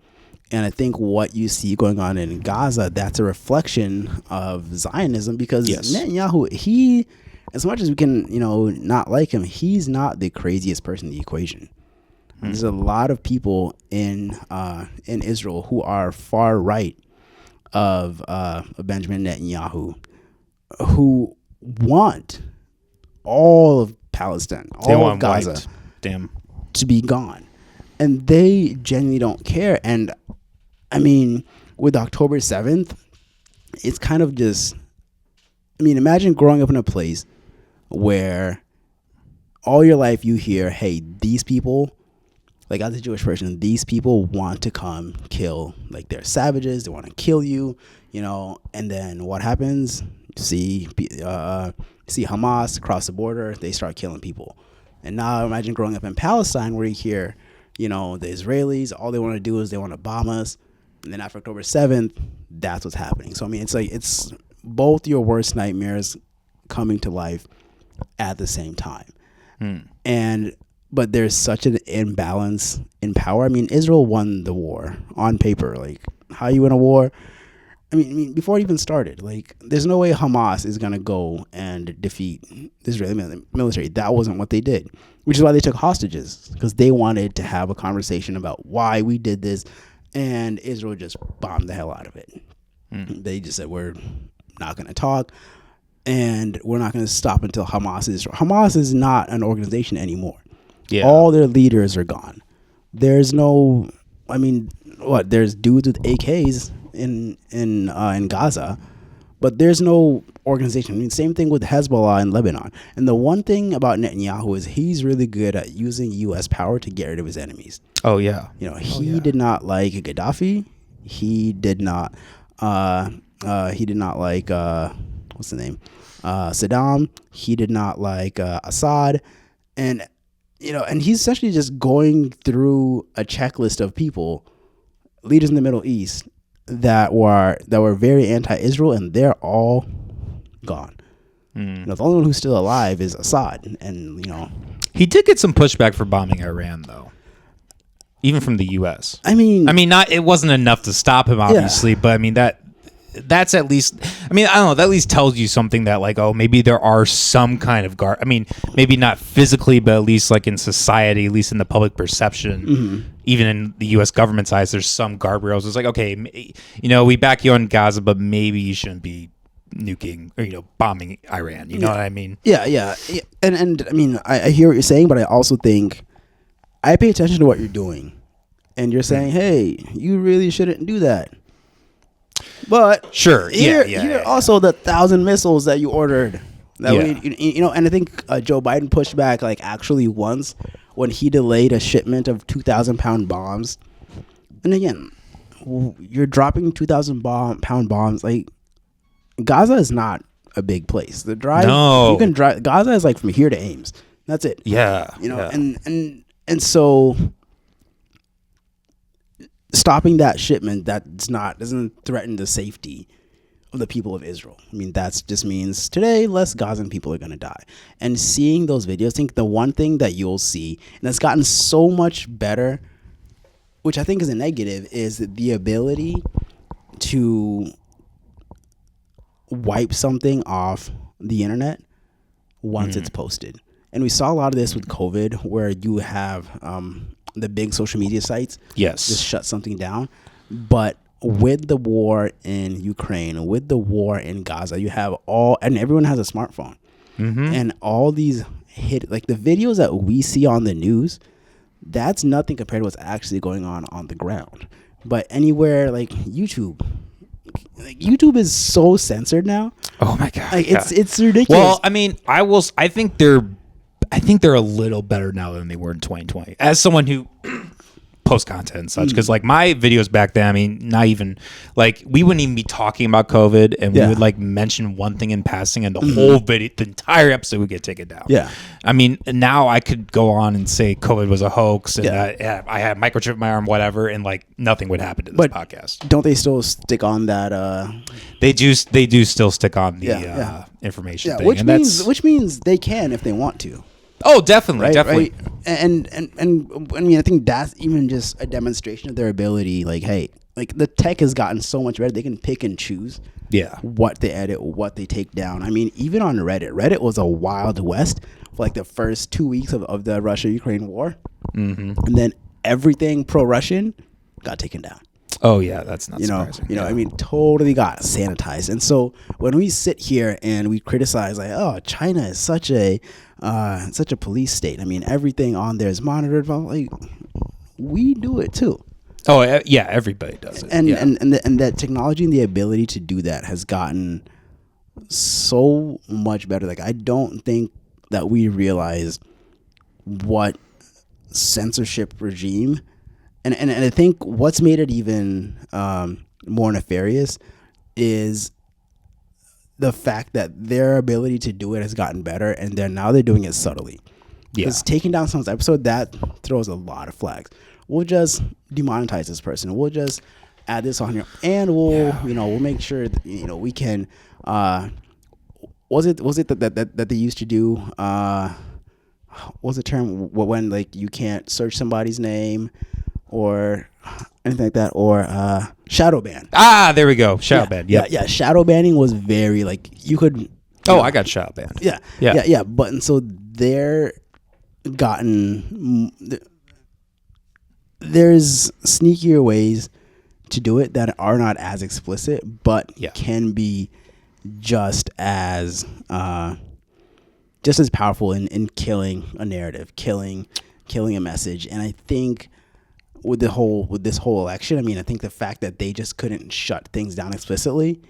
And I think what you see going on in Gaza, that's a reflection of Zionism because Netanyahu, he, as much as we can, not like him, he's not the craziest person in the equation. There's a lot of people in Israel who are far right of Benjamin Netanyahu, who want all of Palestine, all of Gaza, to be gone, and they genuinely don't care. And with October 7th, it's kind of just, imagine growing up in a place where all your life you hear, hey, these people, like as a Jewish person, these people want to come kill, like they're savages, they want to kill you, and then what happens? See Hamas cross the border, they start killing people. And now imagine growing up in Palestine where you hear, the Israelis, all they want to do is they want to bomb us. And then after October 7th, that's what's happening. So, it's both your worst nightmares coming to life at the same time. But there's such an imbalance in power. Israel won the war on paper. Like, how you win a war? Before it even started, like, there's no way Hamas is going to go and defeat the Israeli military. That wasn't what they did, which is why they took hostages, because they wanted to have a conversation about why we did this, and Israel just bombed the hell out of it. They just said, we're not going to talk, and we're not going to stop until Hamas is not an organization anymore. Yeah. All their leaders are gone. There's no, there's dudes with AKs in Gaza, but there's no organization. Same thing with Hezbollah in Lebanon. And the one thing about Netanyahu is he's really good at using U.S. power to get rid of his enemies. Oh yeah, he did not like Gaddafi. He did not. He did not like what's the name? Saddam. He did not like Assad, and he's essentially just going through a checklist of people, leaders in the Middle East that were very anti-Israel, and they're all gone. The only one who's still alive is Assad, and he did get some pushback for bombing Iran, though, even from the U.S. It wasn't enough to stop him, obviously, but that's at least, I don't know, that at least tells you something that, like, oh, maybe there are some kind of maybe not physically, but at least like in society, at least in the public perception, even in the U.S. government's eyes, there's some guardrails. It's like, okay, we back you on Gaza, but maybe you shouldn't be nuking or bombing Iran. You know what I mean? Yeah. And I hear what you're saying, but I also think I pay attention to what you're doing, and you're saying, hey, you really shouldn't do that. But sure, here also the 1,000 missiles that you ordered. And I think Joe Biden pushed back like actually once when he delayed a shipment of 2,000-pound bombs. And again, you're dropping 2,000-pound bombs. Like, Gaza is not a big place. The drive, you can drive. Gaza is like from here to Ames. That's it. Yeah, and And so stopping that shipment doesn't threaten the safety of the people of Israel. I mean, that just means today less Gazan people are going to die. And seeing those videos, I think the one thing that you'll see, and it's gotten so much better, which I think is a negative, is the ability to wipe something off the internet once it's posted. And we saw a lot of this with COVID, where you have the big social media sites just shut something down. But with the war in Ukraine, with the war in Gaza, you have and everyone has a smartphone. And all these like the videos that we see on the news, that's nothing compared to what's actually going on the ground. But anywhere like YouTube is so censored now. Oh my God. Like it's ridiculous. Well, I mean, I think they're a little better now than they were in 2020. As someone who post content and such, because like my videos back then, I mean, not even like we wouldn't even be talking about COVID, and we would like mention one thing in passing, and the whole video, the entire episode would get taken down. I mean, now I could go on and say COVID was a hoax, and I had microchip in my arm, whatever, and like nothing would happen to this podcast. Don't they still stick on that? They do still stick on the information thing, which means they can if they want to. Oh, definitely, definitely. Right? And I mean, I think that's even just a demonstration of their ability. Like, hey, like the tech has gotten so much better; they can pick and choose. What they edit, what they take down. I mean, even on Reddit was a wild west for like the first 2 weeks of the Russia-Ukraine war, and then everything pro-Russian got taken down. Oh yeah, that's not surprising. I mean, totally got sanitized. And so when we sit here and we criticize, like, oh, China is such a police state. I mean, everything on there is monitored. But like, we do it too. Oh yeah, everybody does it. And that technology and the ability to do that has gotten so much better. Like, I don't think that we realize what censorship regime. And I think what's made it even more nefarious is the fact that their ability to do it has gotten better, and they're doing it subtly. Because taking down someone's episode, that throws a lot of flags. We'll just demonetize this person. We'll just add this on here, and we'll make sure that, we can. Was it that they used to do? What's the term when like you can't search somebody's name or anything like that, or shadow ban? There we go. Shadow ban. Yeah. Shadow banning was very like you could. I got shadow banned. Yeah. But and so there's sneakier ways to do it that are not as explicit, but can be just as powerful in killing a narrative, killing a message. And I think with this whole election, I mean, I think the fact that they just couldn't shut things down explicitly,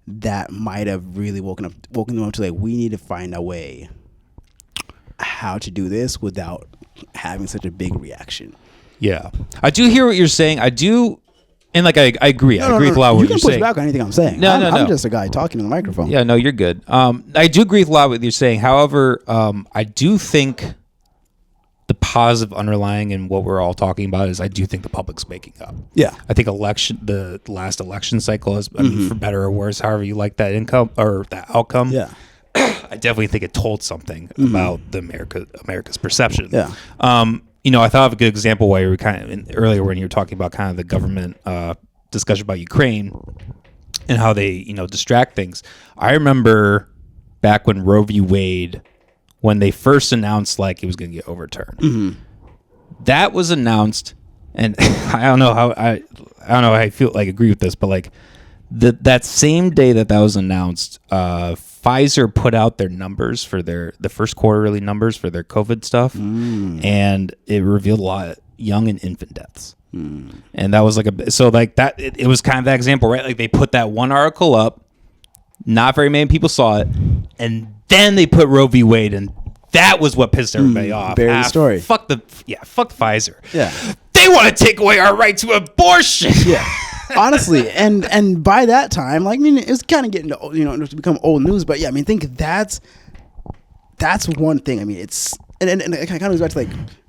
that might have really woken them up to like, we need to find a way how to do this without having such a big reaction. Yeah, I do hear what you're saying. I do, and like I agree. I agree with a lot of what you're saying. You can push back on anything I'm saying. I'm just a guy talking to the microphone. Yeah, no, you're good. I do agree with a lot of what you're saying. However, I do think the positive underlying in what we're all talking about is I do think the public's waking up. Yeah, I think the last election cycle is, I mean, for better or worse, however you like that income or that outcome. Yeah, I definitely think it told something about the America's perception. Yeah. I thought of a good example where you were earlier when you were talking about kind of the government discussion about Ukraine and how they, distract things. I remember back when Roe v. Wade, when they first announced like it was going to get overturned, that was announced, and I don't know how I feel like agree with this, but like that same day that was announced, Pfizer put out their numbers for the first quarterly numbers for their COVID stuff, and it revealed a lot of young and infant deaths. And that was like it was kind of that example, right? Like they put that one article up, not very many people saw it, and then they put Roe v. Wade, and that was what pissed everybody off. Buried the story. Fuck Pfizer. Yeah, they want to take away our right to abortion. Yeah. Honestly, and by that time, like, I mean, it was kind of getting to, to become old news. But yeah, I mean, I think that's one thing. I mean, it's and it kind of goes back to like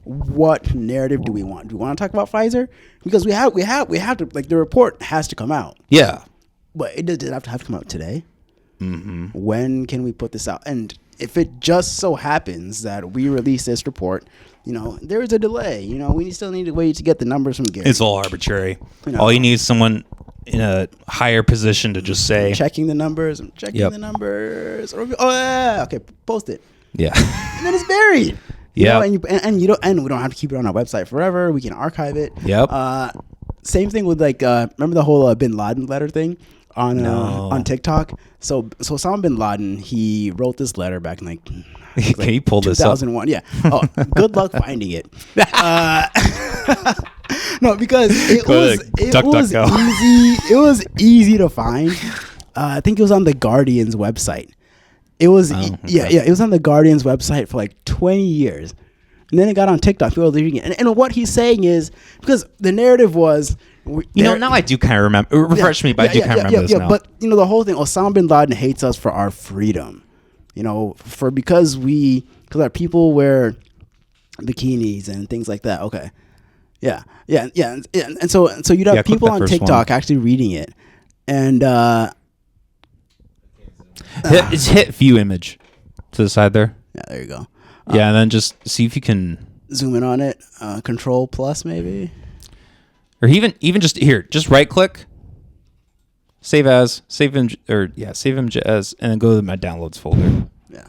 what narrative do we want? Do we want to talk about Pfizer? Because we have to, like, the report has to come out. Yeah. But it doesn't have to come out today. Mm-hmm. When can we put this out? And if it just so happens that we release this report, there is a delay. We still need to wait to get the numbers from Gary. It's all arbitrary. All you need is someone in a higher position to just say, checking the numbers. I'm checking the numbers. Oh yeah, okay, post it. Yeah. And then it's buried. Yeah. And we don't have to keep it on our website forever. We can archive it. Yep. Same thing with remember the whole Bin Laden letter thing on TikTok. So Osama bin Laden, he wrote this letter back in Can you pull this up? 2001. Yeah. Oh, good luck finding it. No, because it was easy to find. I think it was on the Guardian's website. It was it was on the Guardian's website for like 20 years. And then it got on TikTok. People were reading it. And what he's saying is, because the narrative was, now I do kind of remember. Refresh me, but I do kind of remember this now. But the whole thing, Osama bin Laden hates us for our freedom. Because our people wear bikinis and things like that. Okay. Yeah. And so you'd have people on TikTok actually reading it. And hit view image to the side there. Yeah, there you go. And then just see if you can zoom in on it. Control plus maybe. Or even just right click, save as, save image as, and then go to my downloads folder. Yeah.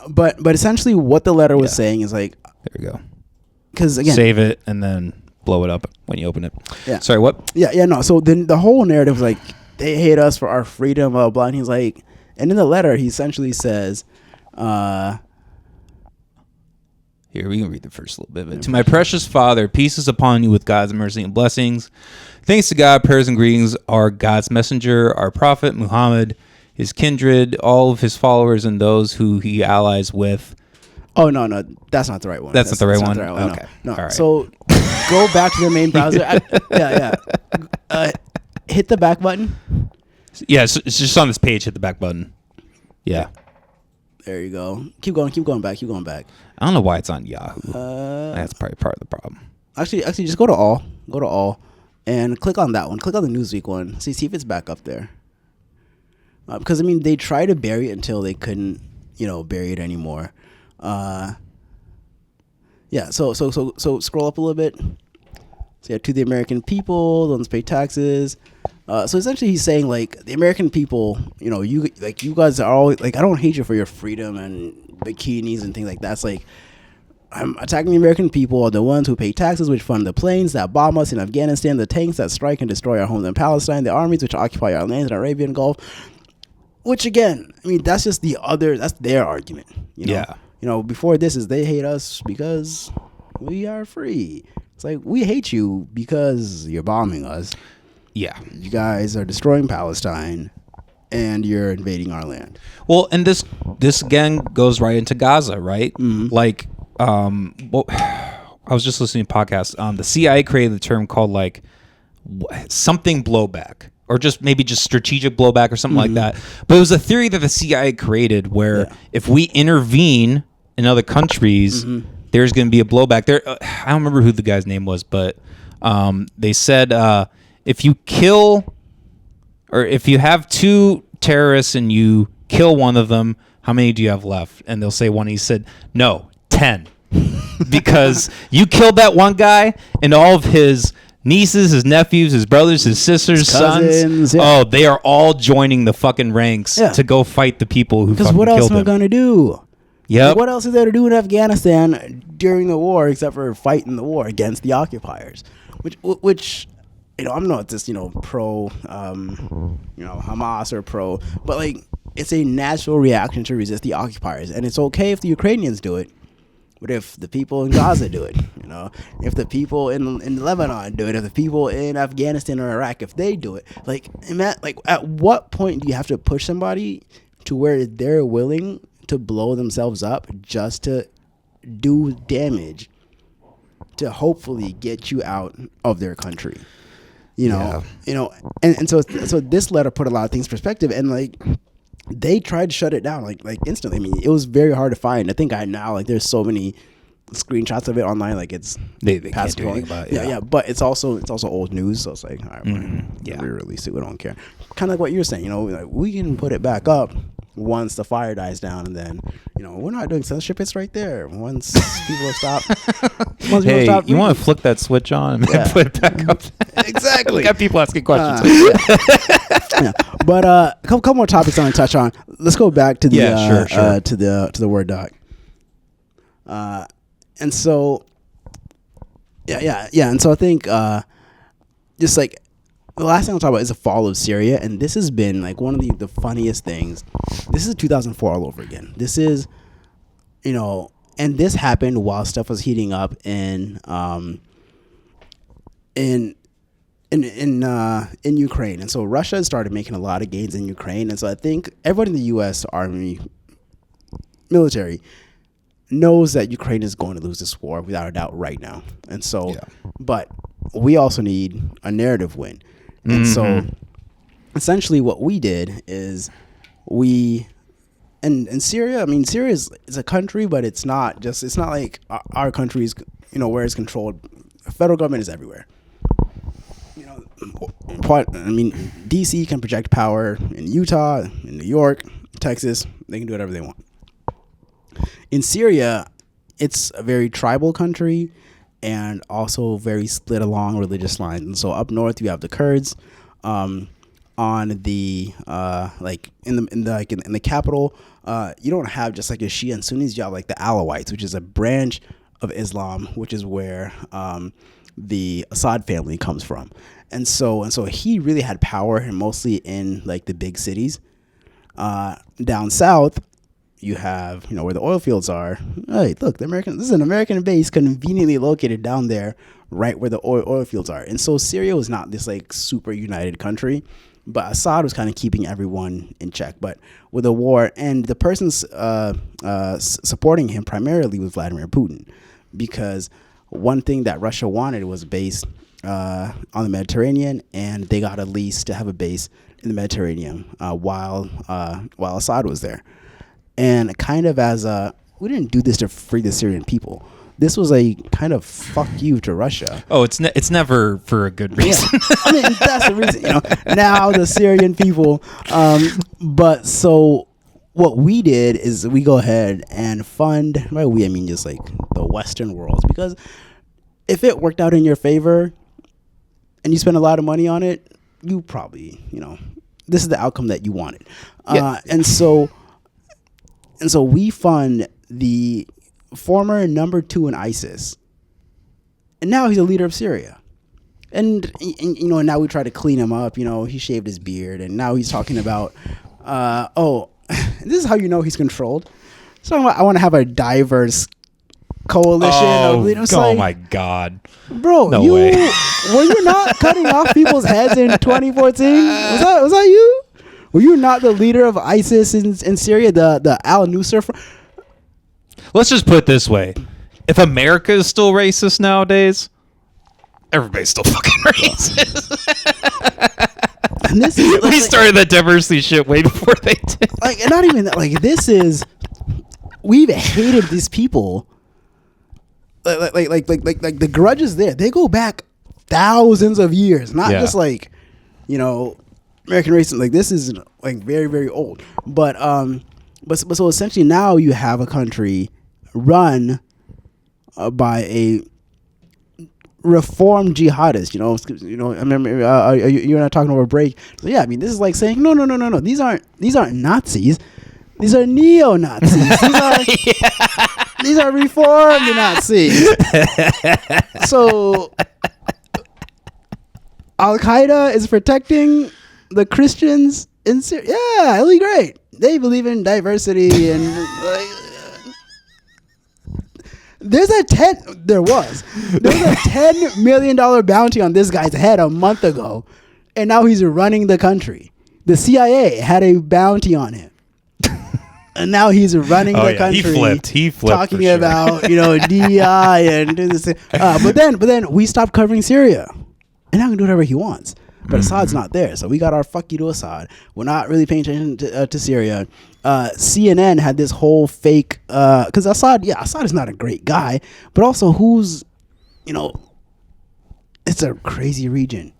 But essentially what the letter was saying is like, there we go. Because again, save it and then blow it up when you open it. Yeah. Sorry, what? Yeah. No. So then the whole narrative was like, they hate us for our freedom, blah, blah. And he's like, and in the letter, he essentially says, here, we can read the first little bit of it. To my precious Father, peace is upon you with God's mercy and blessings. Thanks to God, prayers and greetings are God's messenger, our prophet, Muhammad, his kindred, all of his followers, and those who he allies with. Oh, no, that's not the right one. That's not the right one? Okay. No. All right. So go back to the main browser. Hit the back button. Yeah, it's just on this page. Hit the back button. Yeah. There you go. Keep going back. I don't know why it's on Yahoo. That's probably part of the problem. Actually, just go to all. Go to all, and click on that one. Click on the Newsweek one. See if it's back up there. Because they tried to bury it until they couldn't, bury it anymore. So scroll up a little bit. So to the American people, don't pay taxes. So essentially, he's saying like the American people, you guys are all like, I don't hate you for your freedom and bikinis and things like that. It's like, I'm attacking the American people, the ones who pay taxes, which fund the planes that bomb us in Afghanistan, the tanks that strike and destroy our homes in Palestine, the armies which occupy our lands in the Arabian Gulf. Which again, that's just that's their argument. Yeah. Before this is they hate us because we are free. It's like, we hate you because you're bombing us. Yeah. You guys are destroying Palestine and you're invading our land. Well, and this again goes right into Gaza, right? Mm-hmm. Like, I was just listening to a podcast. The CIA created the term called like something blowback, or just strategic blowback or something like that. But it was a theory that the CIA created where if we intervene in other countries, there's going to be a blowback. There, I don't remember who the guy's name was, but they said if you kill, or if you have two terrorists and you kill one of them, how many do you have left? And they'll say one. He said, no, 10. Because you killed that one guy and all of his nieces, his nephews, his brothers, his sisters, his cousins, sons. Yeah. Oh, they are all joining the fucking ranks to go fight the people who fucking killed him. Because what else am I going to do? Yep. Like, what else is there to do in Afghanistan during the war except for fighting the war against the occupiers? Which I'm not just, pro, Hamas or pro, but like, it's a natural reaction to resist the occupiers. And it's okay if the Ukrainians do it. But if the people in Gaza do it, if the people in Lebanon do it, if the people in Afghanistan or Iraq, if they do it, at what point do you have to push somebody to where they're willing to blow themselves up just to do damage to hopefully get you out of their country? And so this letter put a lot of things in perspective, and like, they tried to shut it down like instantly. It was very hard to find. I think there's so many screenshots of it online, like it's they can't do anything about it. Yeah, but it's also old news, so it's like, all right, we release it, we don't care. Kind of like what you're saying, like we can put it back up once the fire dies down, and then we're not doing censorship. It's right there. Once people have stopped. Hey, you want to flick that switch on and put it back up? Exactly. We got people asking questions. But a couple more topics I want to touch on. Let's go back to the sure. to the Word doc. And so and so I think just like the last thing I'll talk about is the fall of Syria, and this has been like one of the funniest things. This is 2004 all over again. This is, and this happened while stuff was heating up in Ukraine, and so Russia started making a lot of gains in Ukraine, and so I think everyone in the U.S. Army military knows that Ukraine is going to lose this war without a doubt right now, and so, but we also need a narrative win. And so essentially what we did is and Syria, I mean, Syria is a country, but it's not like our country's, where it's controlled. The federal government is everywhere. DC can project power in Utah, in New York, Texas. They can do whatever they want. In Syria, it's a very tribal country, and also very split along religious lines. And so up north you have the Kurds, on the in the capital, you don't have just like a Shia and Sunnis. You have like the Alawites, which is a branch of Islam, which is where the Assad family comes from. And so he really had power, and mostly in like the big cities. Down south, you have, where the oil fields are. Hey, look, this is an American base conveniently located down there, right where the oil fields are. And so Syria was not this like super united country, but Assad was kind of keeping everyone in check. But with the war, and the persons supporting him primarily was Vladimir Putin, because one thing that Russia wanted was a base on the Mediterranean, and they got a lease to have a base in the Mediterranean while Assad was there. And kind of we didn't do this to free the Syrian people. This was a kind of fuck you to Russia. Oh, it's never for a good reason. Yeah. I mean, that's the reason, now the Syrian people. But so what we did is we go ahead and fund, by we, I mean just like the Western world, because if it worked out in your favor and you spend a lot of money on it, you probably, this is the outcome that you wanted. And so we fund the former number 2 in ISIS, and now he's a leader of Syria. And now we try to clean him up. He shaved his beard, and now he's talking about, this is how he's controlled. So I want to have a diverse coalition of leaders. My God, bro! No way. Were you not cutting off people's heads in 2014? Was that you? Were you not the leader of ISIS in Syria, the al-Nusra? Let's just put it this way. If America is still racist nowadays, everybody's still fucking racist. And this is, we started that diversity shit way before they did. Like, not even that. Like, we've hated these people. Like the grudge is there. They go back thousands of years, not just like, American racism. Like, this is like very, very old. But so essentially now you have a country run by a reformed jihadist. I remember you and I talking over break. So yeah, I mean, this is like saying no. These aren't Nazis. These are neo-Nazis. These are reformed Nazis. So Al-Qaeda is protecting the Christians in Syria. Yeah, it'll be great. They believe in diversity and there's a $10 million bounty on this guy's head a month ago, and now he's running the country. The CIA had a bounty on him, and now he's running the country. He flipped. Talking about DEI and this. But then we stopped covering Syria, and now he can do whatever he wants. but Assad's not there. So we got our fuck you to Assad. We're not really paying attention to Syria. CNN had this whole fake, because Assad is not a great guy, but also it's a crazy region,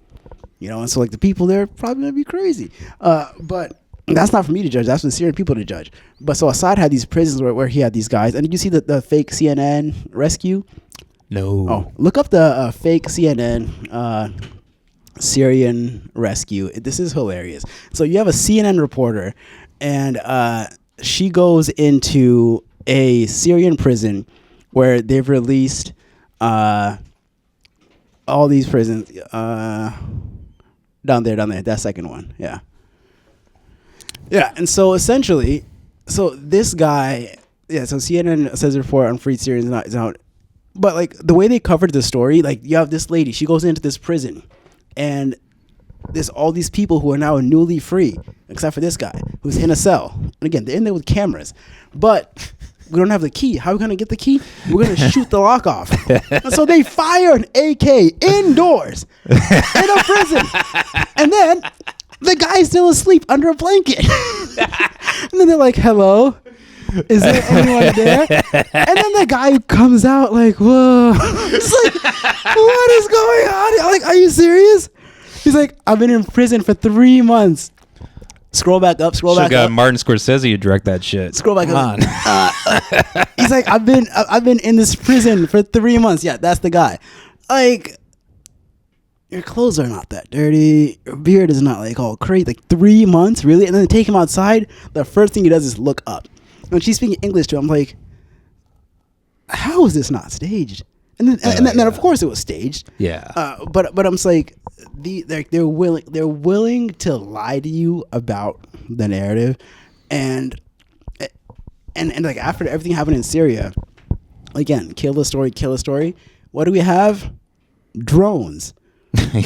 and so like the people there are probably gonna be crazy. But that's not for me to judge. That's for the Syrian people to judge. But so Assad had these prisons where he had these guys. And did you see the fake CNN rescue? No. Oh, look up the fake CNN Syrian rescue. This is hilarious. So you have a CNN reporter, and she goes into a Syrian prison where they've released all these prisons. Down there, that second one. Yeah. Yeah, and so essentially, this guy, so CNN says a report on freed Syrians is out, but like the way they covered the story, like you have this lady, she goes into this prison, and there's all these people who are now newly free, except for this guy who's in a cell. And again, they're in there with cameras, but we don't have the key. How are we gonna get the key? We're gonna shoot the lock off. And so they fire an AK indoors in a prison, and then the guy's still asleep under a blanket. And then they're like, hello? Is there anyone there? And then the guy comes out like, whoa. It's like, what is going on? I'm like, are you serious? He's like, I've been in prison for 3 months. Scroll back up. Martin Scorsese to direct that shit. Scroll back up. He's like, I've been in this prison for 3 months. Yeah, that's the guy. Like, your clothes are not that dirty. Your beard is not like all crazy. Like 3 months, really? And then they take him outside. The first thing he does is look up. When she's speaking English to him, I'm like, how is this not staged? And then of course it was staged. Yeah. But I'm just like, they're willing to lie to you about the narrative, and like after everything happened in Syria, again, kill the story. What do we have? Drones.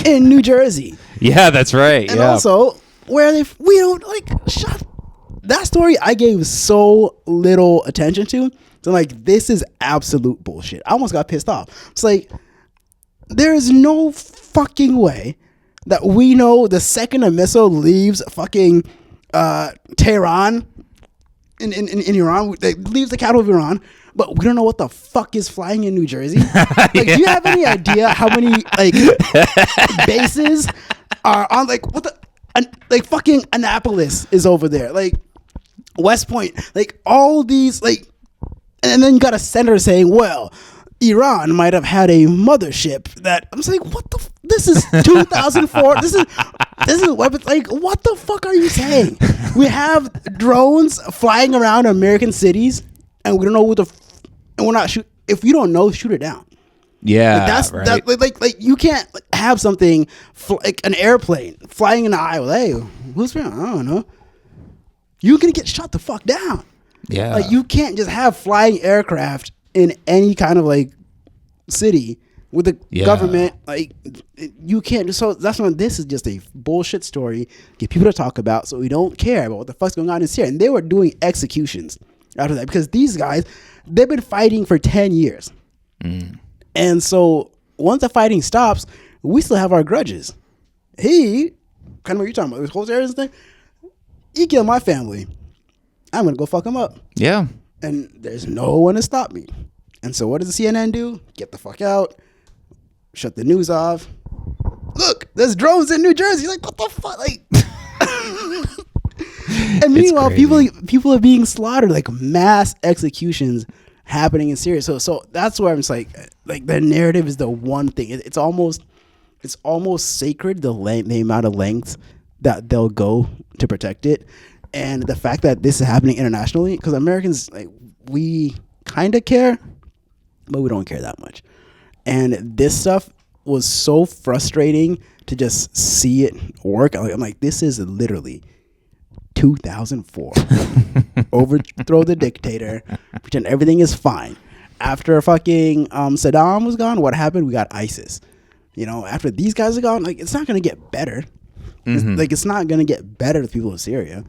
In New Jersey. Yeah, that's right. And also, we don't like shut that story. I gave so little attention to. So like, this is absolute bullshit. I almost got pissed off. It's like, there is no fucking way that we know the second a missile leaves fucking Tehran in Iran, leaves the capital of Iran, but we don't know what the fuck is flying in New Jersey. Like, do you have any idea how many like bases are on like like fucking Annapolis is over there, like West Point, like all these like, and then you got a senator saying, well, Iran might have had a mothership that I'm just like, what the this is 2004. This is weapons. Like, what the fuck are you saying? We have drones flying around American cities, and we don't know what and we're not shoot. If you don't know, shoot it down. Yeah, like that's right. like you can't have something like an airplane flying in the aisle. Hey, who's flying? I don't know. You're gonna get shot the fuck down. Yeah, like you can't just have flying aircraft in any kind of like city with the government. Like, you can't. So that's why this is just a bullshit story. Get people to talk about, so we don't care about what the fuck's going on in Syria. And they were doing executions after that, because these guys, they've been fighting for 10 years. And so once the fighting stops, we still have our grudges. He, kind of what you're talking about, this whole terrorism thing, he killed my family. I'm going to go fuck him up. Yeah. And there's no one to stop me. And so what does the CNN do? Get the fuck out. Shut the news off. Look, there's drones in New Jersey. Like, what the fuck? Like, and meanwhile, people are being slaughtered, like mass executions happening in Syria. So that's where I'm just like the narrative is the one thing. It's almost sacred, the amount of lengths that they'll go to protect it. And the fact that this is happening internationally, because Americans, like, we kind of care, but we don't care that much. And this stuff was so frustrating to just see it work. I'm like, this is literally 2004. Overthrow the dictator, pretend everything is fine. After fucking Saddam was gone, what happened? We got ISIS. After these guys are gone, like, it's not going to get better. It's not going to get better to the people of Syria.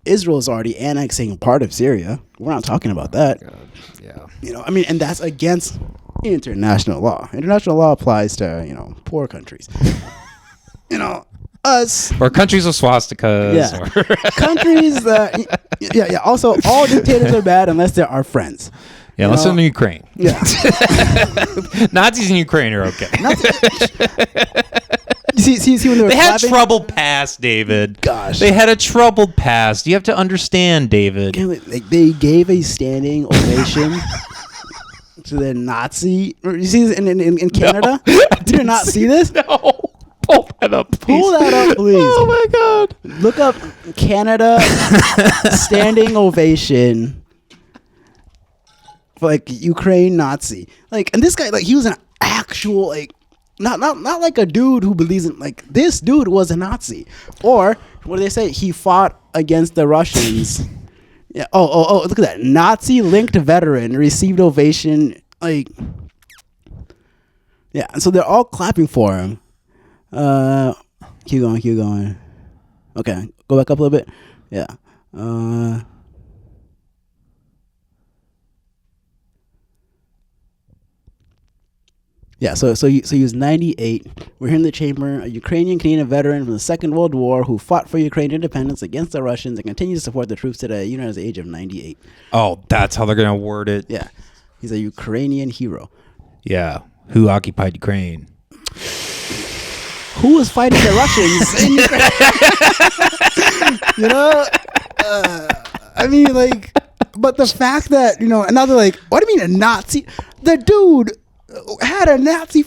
Israel is already annexing part of Syria. We're not talking about that. Yeah. And that's against international law. International law applies to, poor countries. us or countries with swastikas, or countries that also all dictators are bad unless they're our friends. Yeah, unless they're in Ukraine. Yeah. Nazis in Ukraine are okay. See when they had troubled past, David. Gosh, they had a troubled past. You have to understand, David. They gave a standing ovation to the Nazi. You see this in Canada? No, Did you not see this? No. Pull that up, please. Oh my God. Look up Canada standing ovation for like Ukraine Nazi. Like, and this guy, like, he was an actual, like, not like a dude who believes in, like, this dude was a Nazi. Or what do they say? He fought against the Russians. Yeah. Oh, look at that. Nazi linked veteran received ovation. Like, yeah. And so they're all clapping for him. Keep going. Okay. Go back up a little bit. Yeah. Yeah, so he was 98. We're here in the chamber, a Ukrainian-Canadian veteran from the Second World War who fought for Ukraine independence against the Russians and continues to support the troops today, even at the age of 98. Oh, that's how they're going to word it? Yeah. He's a Ukrainian hero. Yeah. Who occupied Ukraine? Who was fighting the Russians in Ukraine? I mean, like, but the fact that, and now they're like, what do you mean a Nazi? The dude had a Nazi.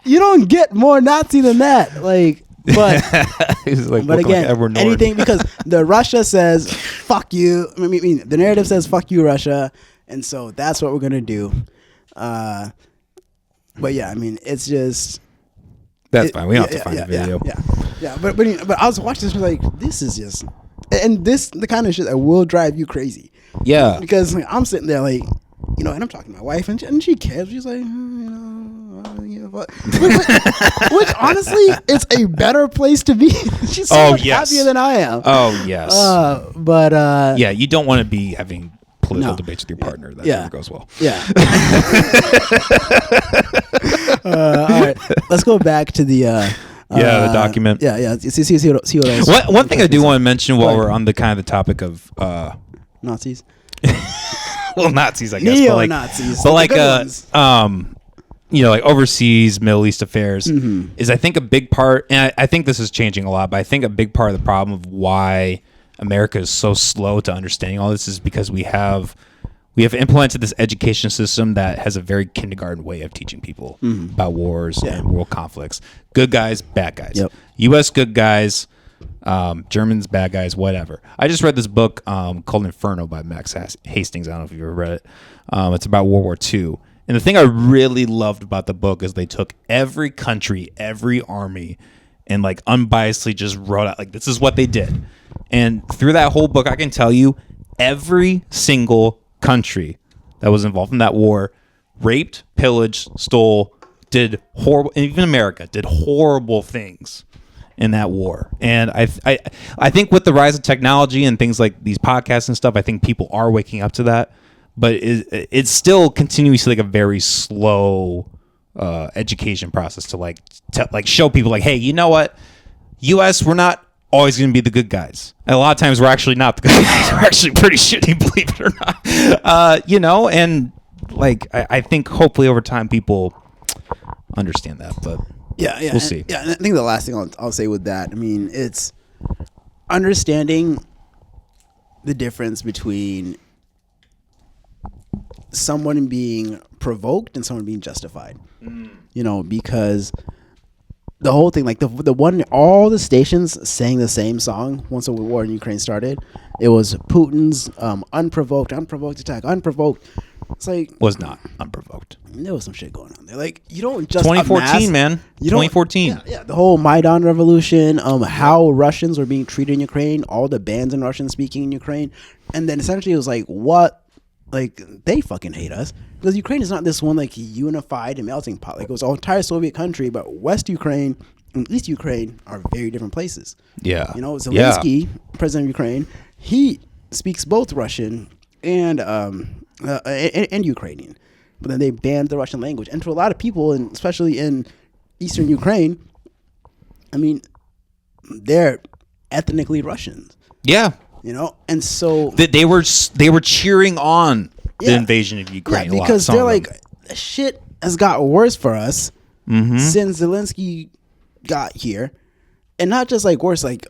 You don't get more Nazi than that. Like, but again, anything, because the Russia says fuck you. I mean, the narrative says fuck you, Russia, and so that's what we're gonna do. But yeah, I mean, it's just that's fine. We don't have to find a video. Yeah. But I was watching this, like, this is just, and this the kind of shit that will drive you crazy. Yeah, because like, I'm sitting there like, and I'm talking to my wife, and she cares. She's like, which honestly, it's a better place to be. She's so much happier than I am. Oh yes. But yeah, you don't want to be having political debates with your partner. That never goes well. Yeah. All right, let's go back to the. The document. Yeah. See what else. One thing I do want to mention while we're on the kind of the topic of Nazis. Well, Nazis, I guess. Neo-Nazis. But like like overseas Middle East affairs is, I think, a big part, and I think this is changing a lot, but I think a big part of the problem of why America is so slow to understanding all this is because we have implemented this education system that has a very kindergarten way of teaching people about wars and world conflicts. Good guys, bad guys. Yep. U.S. good guys, Germans bad guys, whatever. I just read this book called Inferno by Max Hastings. I don't know if you've ever read it. It's about World War II. And the thing I really loved about the book is they took every country, every army, and like unbiasedly just wrote out, like, this is what they did. And through that whole book, I can tell you every single country that was involved in that war raped, pillaged, stole, did horrible, and even America did horrible things in that war. And I think with the rise of technology and things like these podcasts and stuff, I think people are waking up to that. But it's still continuously like a very slow education process to show people like, hey, you know what? U.S., we're not always going to be the good guys. And a lot of times we're actually not the good guys. We're actually pretty shitty, believe it or not. And like I think hopefully over time people understand that. But we'll see. Yeah, and I think the last thing I'll say with that, I mean, it's understanding the difference between someone being provoked and someone being justified. Because the whole thing, like the one, all the stations sang the same song once the war in Ukraine started. It was Putin's unprovoked attack, unprovoked. It's like, was not unprovoked. There was some shit going on there. Like, you don't just 2014, man. 2014. Yeah, the whole Maidan revolution, how Russians were being treated in Ukraine, all the bans in Russian speaking in Ukraine, and then essentially it was like, what? Like, they fucking hate us because Ukraine is not this one like unified and melting pot. Like, it was an entire Soviet country, but West Ukraine and East Ukraine are very different places. Yeah, Zelensky, president of Ukraine, he speaks both Russian and Ukrainian. but then they banned the Russian language. And to a lot of people, and especially in Eastern Ukraine, I mean, they're ethnically Russians. Yeah. You know, and so they were cheering on the invasion of Ukraine. Yeah, because they're like, shit has got worse for us since Zelensky got here, and not just like worse, like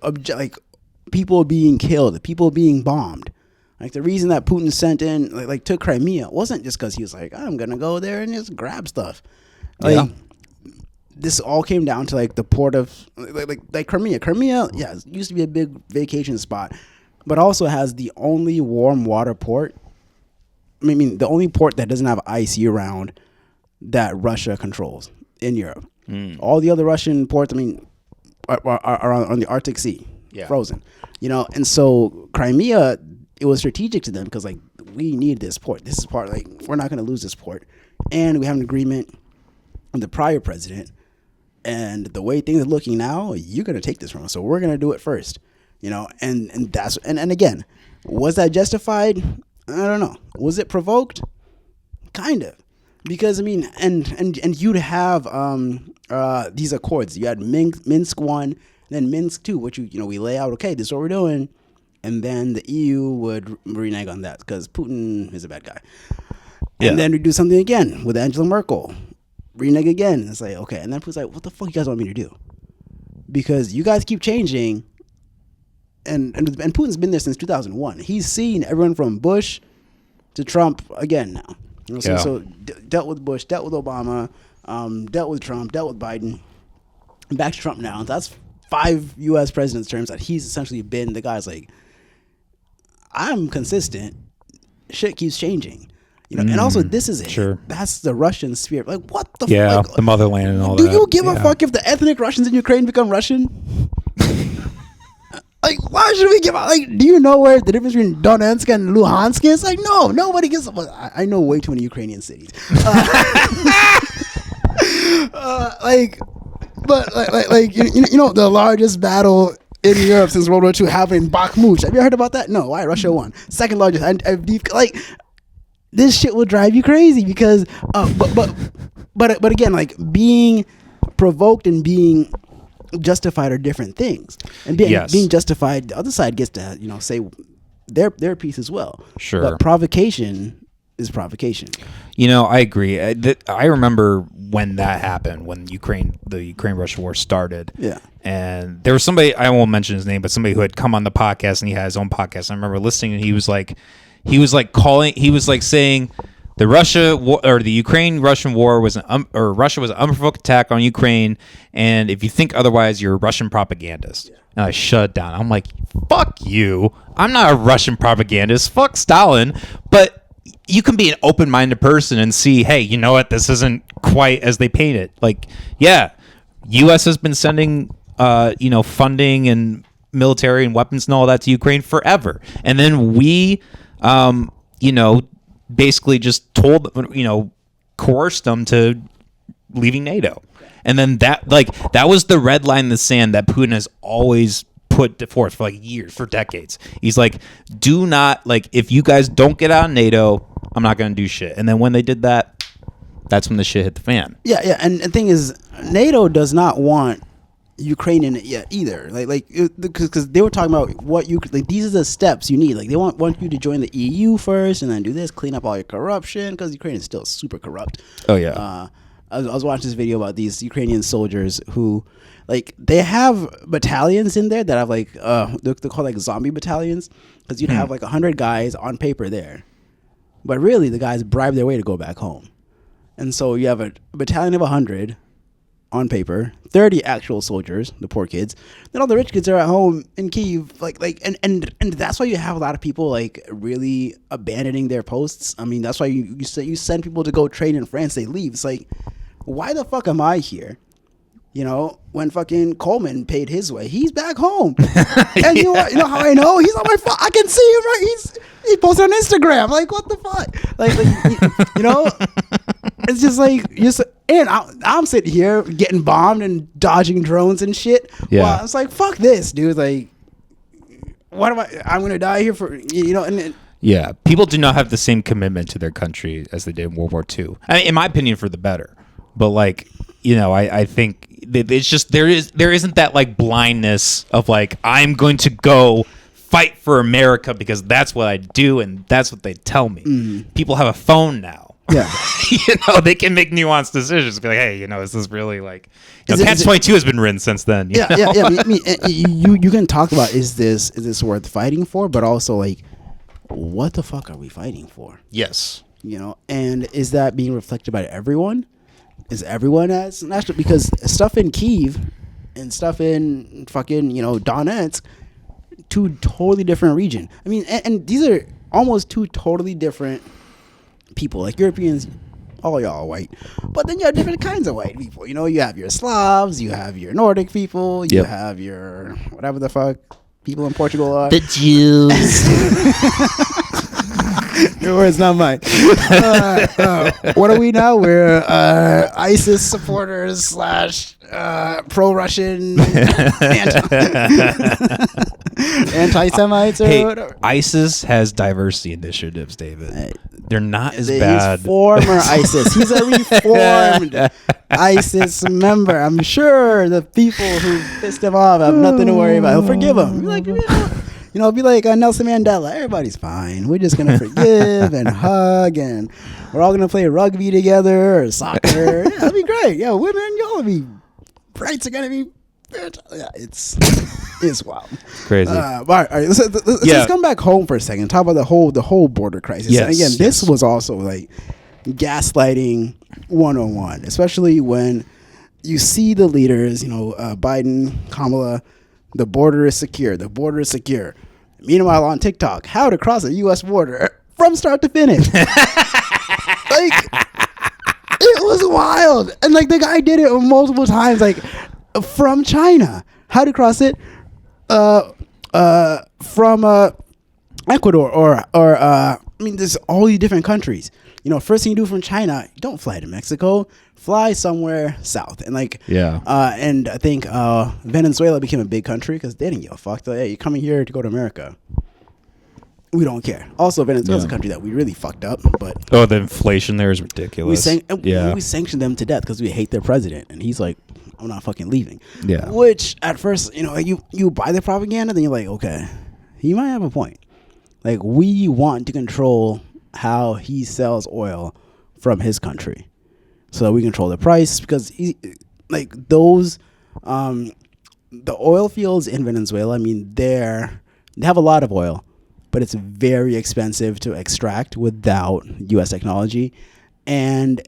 people being killed, people being bombed. Like the reason that Putin sent in like took Crimea wasn't just because he was like, I'm gonna go there and just grab stuff. Like this all came down to like the port of like Crimea. Crimea, yeah, it used to be a big vacation spot, but also has the only warm water port. I mean, the only port that doesn't have ice year round that Russia controls in Europe. All the other Russian ports, I mean, are on the Arctic Sea, frozen. You know, and so Crimea, it was strategic to them because like we need this port. This is part like we're not going to lose this port, and we have an agreement with the prior president. And the way things are looking now, you're going to take this from us, so we're going to do it first. You know, and that's and again, was that justified? I don't know. Was it provoked? Kind of. Because I mean, and you'd have these accords. You had Minsk 1, then Minsk 2, which we lay out. Okay, this is what we're doing, and then the EU would renege on that because Putin is a bad guy. And then we do something again with Angela Merkel, renege again. It's like okay, and then Putin's like, what the fuck you guys want me to do? Because you guys keep changing, and Putin's been there since 2001. He's seen everyone from Bush to Trump again now. So dealt with Bush, dealt with Obama, dealt with Trump, dealt with Biden, back to Trump now. That's 5 U.S. presidents' terms that he's essentially been the guy's like, I'm consistent. Shit keeps changing. You know, and also this is it. Sure. That's the Russian spirit. Like, what the fuck? Yeah, the motherland and all that. Do you give a fuck if the ethnic Russians in Ukraine become Russian? Like, why should we give out? Like, do you know where the difference between Donetsk and Luhansk is? Like, no, nobody gives a fuck. I know way too many Ukrainian cities. Like, you know, the largest battle in Europe since World War II happened in Bakhmut. Have you heard about that? No. Why? Russia won. Second largest. Like, this shit will drive you crazy because, but again, like being provoked and being justified are different things, and being justified, the other side gets to say their piece as well. Sure, but provocation is provocation. I agree. I remember when that happened, when the Ukraine-Russia war started. Yeah, and there was somebody, I won't mention his name, but somebody who had come on the podcast, and he had his own podcast. I remember listening, and he was saying the the Ukraine-Russian war was Russia was an unprovoked attack on Ukraine, and if you think otherwise, you're a Russian propagandist. Yeah. And I shut down. I'm like, fuck you. I'm not a Russian propagandist. Fuck Stalin. But you can be an open-minded person and see, hey, you know what? This isn't quite as they paint it. Like, yeah, U.S. has been sending, funding and military and weapons and all that to Ukraine forever, and then we, basically just coerced them to leaving NATO. And then that was the red line in the sand that Putin has always put forth for years, for decades. He's like, do not, if you guys don't get out of NATO, I'm not going to do shit. And then when they did that, that's when the shit hit the fan. Yeah. And the thing is, NATO does not want Ukraine in it yet either, because they were talking about what you these are the steps you need. Like, they want you to join the EU first, and then do this, clean up all your corruption, because Ukraine is still super corrupt. Oh yeah. I was watching this video about these Ukrainian soldiers who, they have battalions in there that have they're called zombie battalions, because you'd have 100 guys on paper there, but really the guys bribe their way to go back home, and so you have a battalion of 100. On paper, 30 actual soldiers, the poor kids. Then all the rich kids are at home in Kyiv, and that's why you have a lot of people really abandoning their posts. I mean, that's why you send people to go train in France. They leave. It's like, why the fuck am I here? When fucking Coleman paid his way, he's back home. And you know how I know? He's on my phone. I can see him right. He posted on Instagram. Like, what the fuck? It's just and I'm sitting here getting bombed and dodging drones and shit. Yeah. Well, it's like, fuck this, dude. Like, what am I'm gonna die here for? And Yeah, people do not have the same commitment to their country as they did in World War II. I mean, in my opinion, for the better. But like, I think it's just there isn't that like blindness of like I'm going to go fight for America because that's what I do and that's what they tell me. People have a phone now. Yeah. They can make nuanced decisions. Be like, hey, is this really like? Catch-22 has been written since then. Yeah. I mean, you can talk about is this worth fighting for, but also like, what the fuck are we fighting for? Yes. And is that being reflected by everyone? Is everyone as national? Because stuff in Kyiv and stuff in fucking Donetsk, two totally different region. I mean, and these are almost two totally different people. Like Europeans, all y'all are white, but then you have different kinds of white people. You have your Slavs, you have your Nordic people, you have your whatever the fuck people in Portugal are. The Jews. Your words, not mine. What are we now? We're ISIS supporters / pro-Russian anti-Semites or whatever. ISIS has diversity initiatives, David. They're not as bad. He's former ISIS. He's a reformed ISIS member. I'm sure the people who pissed him off have nothing to worry about. He'll forgive him. Be like Nelson Mandela. Everybody's fine. We're just gonna forgive and hug, and we're all gonna play rugby together or soccer. Yeah, that'll be great. Yeah, women, y'all be rights are gonna be. Yeah, it's wild. Crazy. All right. Let's come back home for a second. Talk about the whole border crisis. Yes, and again, this was also like gaslighting 101, especially when you see the leaders. Biden, Kamala. The border is secure. The border is secure. Meanwhile, on TikTok, how to cross a U.S. border from start to finish. Like, it was wild. And like the guy did it multiple times, like from China. How to cross it from Ecuador or there's all these different countries. First thing you do from China, don't fly to Mexico. Fly somewhere south. And and I think Venezuela became a big country because they didn't give a fuck. Hey, you're coming here to go to America. We don't care. Also, Venezuela's a country that we really fucked up. But the inflation there is ridiculous. We sanctioned them to death because we hate their president. And he's like, I'm not fucking leaving. Yeah. Which at first, you buy the propaganda, then you're like, okay, he might have a point. Like, we want to control how he sells oil from his country. So we control the price because the oil fields in Venezuela, they have a lot of oil, but it's very expensive to extract without U.S. technology. And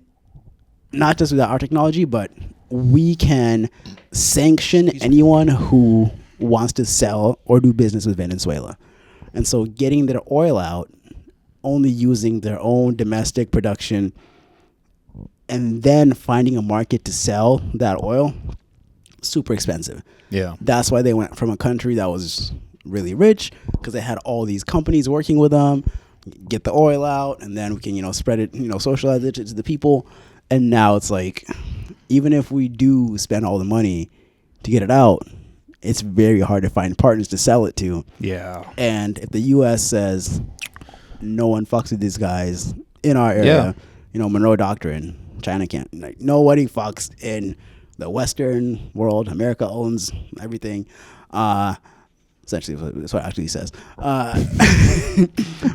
not just without our technology, but we can sanction anyone who wants to sell or do business with Venezuela. And so getting their oil out, only using their own domestic production, and then finding a market to sell that oil, super expensive. Yeah. That's why they went from a country that was really rich, because they had all these companies working with them, get the oil out, and then we can, spread it, socialize it to the people. And now it's like, even if we do spend all the money to get it out, it's very hard to find partners to sell it to. Yeah. And if the U.S. says no one fucks with these guys in our area, Monroe Doctrine, China can't. Like, nobody fucks in the Western world. America owns everything. Essentially, that's what it actually says.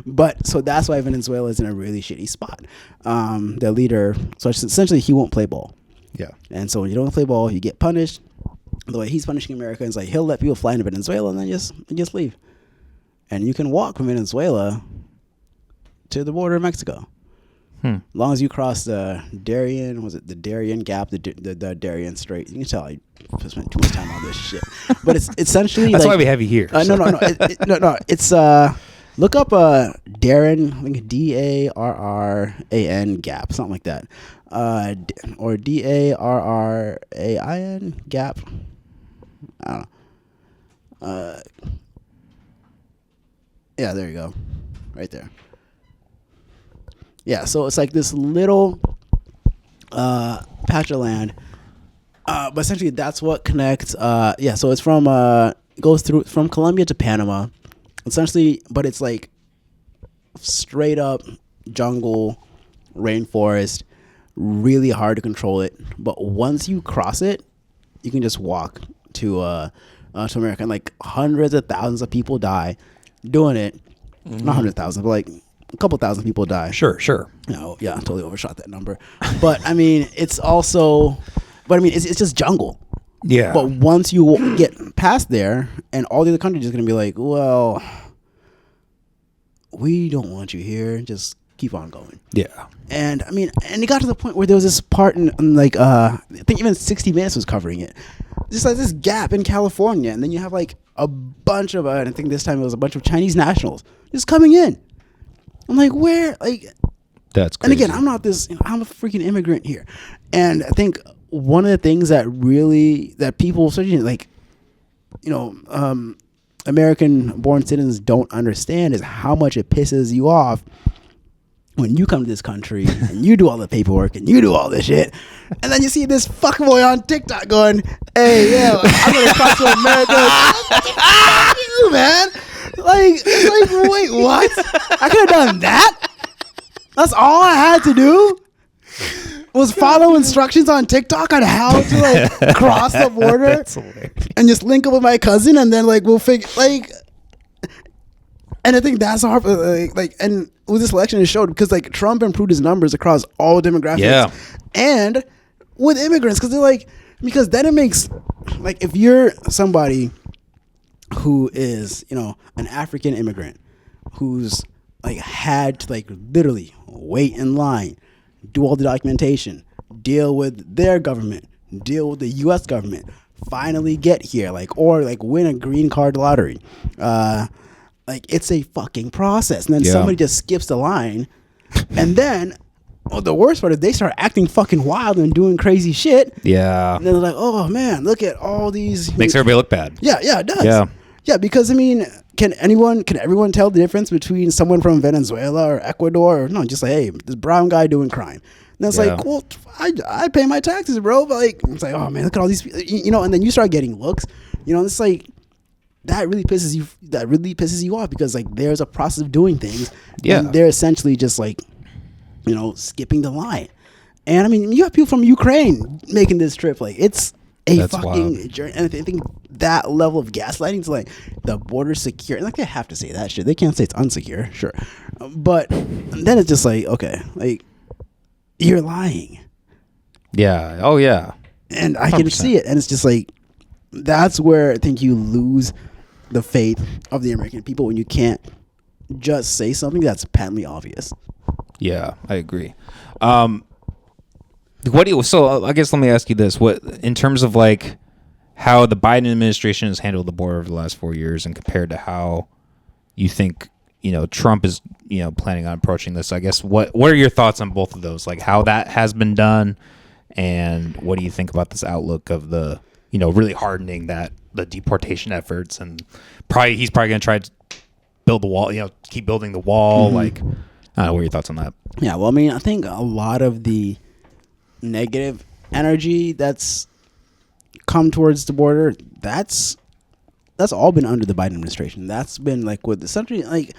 But so that's why Venezuela is in a really shitty spot. The leader, so essentially, he won't play ball. Yeah. And so when you don't play ball, you get punished. The way he's punishing America is like he'll let people fly into Venezuela and then just leave. And you can walk from Venezuela to the border of Mexico. As long as you cross the Darien, the Darien Gap, the Darien Strait. You can tell I spent too much time on this shit. But it's essentially that's why we have you here. No. It's look up Darien, I think Darran Gap, something like that, or Darrain Gap. I don't know. Yeah, there you go, right there. Yeah, so it's like this little patch of land, but essentially that's what connects. So it's from goes through from Colombia to Panama, essentially. But it's like straight up jungle, rainforest, really hard to control it. But once you cross it, you can just walk to America, and like hundreds of thousands of people die doing it. Not 100,000, but like a couple thousand people die. Sure. Yeah, I totally overshot that number. But I mean, it's just jungle. Yeah. But once you get past there, and all the other countries are going to be like, well, we don't want you here. Just keep on going. Yeah. And I mean, and it got to the point where there was this part in like, I think even 60 Minutes was covering it. Just like this gap in California. And then you have like a bunch of, I think this time it was a bunch of Chinese nationals just coming in. I'm like, where? Like, that's crazy. And again, I'm a freaking immigrant here. And I think one of the things that people, especially like, American-born citizens don't understand is how much it pisses you off when you come to this country and you do all the paperwork and you do all this shit, and then you see this fuckboy on TikTok going, "Hey, yeah, I'm gonna cross to America." Fuck you, man. Like, it's like, wait, what? I could have done that. That's all I had to do. Was follow instructions on TikTok on how to like cross the border and just link up with my cousin, and then like we'll figure like. And I think that's hard. Like, and with this election, it showed because like Trump improved his numbers across all demographics, and with immigrants, because they're like, because then it makes like if you're somebody who is an African immigrant who's like had to like literally wait in line, do all the documentation, deal with their government, deal with the U.S. government, finally get here, like, or like win a green card lottery. Like, it's a fucking process. And then somebody just skips the line. And then, the worst part is they start acting fucking wild and doing crazy shit. Yeah. And then they're like, oh, man, look at all these. Makes everybody look bad. Yeah, it does. Yeah, because, I mean, can everyone tell the difference between someone from Venezuela or Ecuador? Or no, just like, hey, this brown guy doing crime. And it's like, well, I pay my taxes, bro. But like, it's like, oh, man, look at all these people. And then you start getting looks. And it's like, that really pisses you off because like there's a process of doing things. And they're essentially just like, skipping the line. And I mean, you have people from Ukraine making this trip. Like, it's a fucking journey. And I think that level of gaslighting is like the border's secure. And like they have to say that shit. They can't say it's unsecure, sure. But then it's just like, okay, like you're lying. Yeah. Oh yeah. And I 100%. Can see it. And it's just like, that's where I think you lose the faith of the American people when you can't just say something that's patently obvious. Yeah, I agree. So I guess let me ask you this: what, in terms of like how the Biden administration has handled the border over the last 4 years, and compared to how you think Trump is planning on approaching this? I guess what are your thoughts on both of those? Like how that has been done, and what do you think about this outlook of the really hardening the deportation efforts, and he's probably going to try to build the wall, keep building the wall. Mm-hmm. Like, I don't know, what are your thoughts on that? Yeah, well, I mean, I think a lot of the negative energy that's come towards the border, that's all been under the Biden administration. That's been like with essentially like,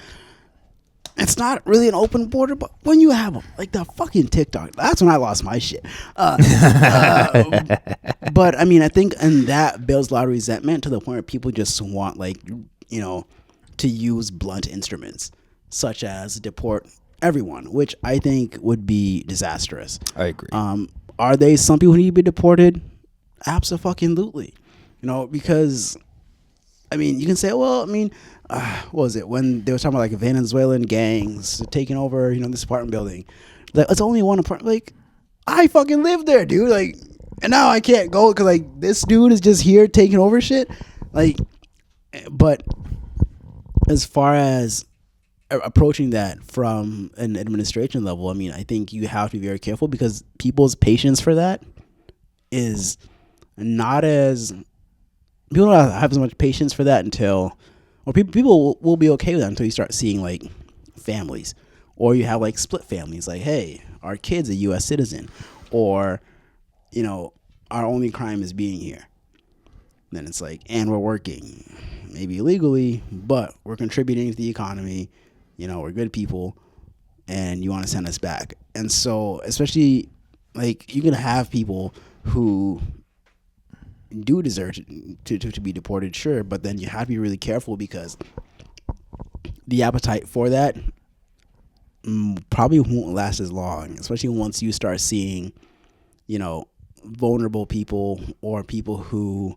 it's not really an open border, but when you have them, like the fucking TikTok, that's when I lost my shit. But I mean, I think, and that builds a lot of resentment to the point where people just want like, to use blunt instruments, such as deport everyone, which I think would be disastrous. I agree. Are they some people who need to be deported? Abso-fucking-lutely. Because, I mean, you can say, well, I mean, what was it when they were talking about like Venezuelan gangs taking over this apartment building? Like, it's only one apartment. Like, I fucking live there, dude. Like, and now I can't go because like this dude is just here taking over shit. Like, but as far as approaching that from an administration level, I mean, I think you have to be very careful because people's patience for that is not as. People don't have as much patience for that until, or people will be okay with that until you start seeing like families, or you have like split families. Like, hey, our kid's a U.S. citizen, or our only crime is being here. Then it's like, and we're working, maybe illegally, but we're contributing to the economy, we're good people, and you want to send us back. And so, especially, like, you're gonna have people who do deserve to be deported, sure, but then you have to be really careful, because the appetite for that probably won't last as long, especially once you start seeing, vulnerable people, or people who,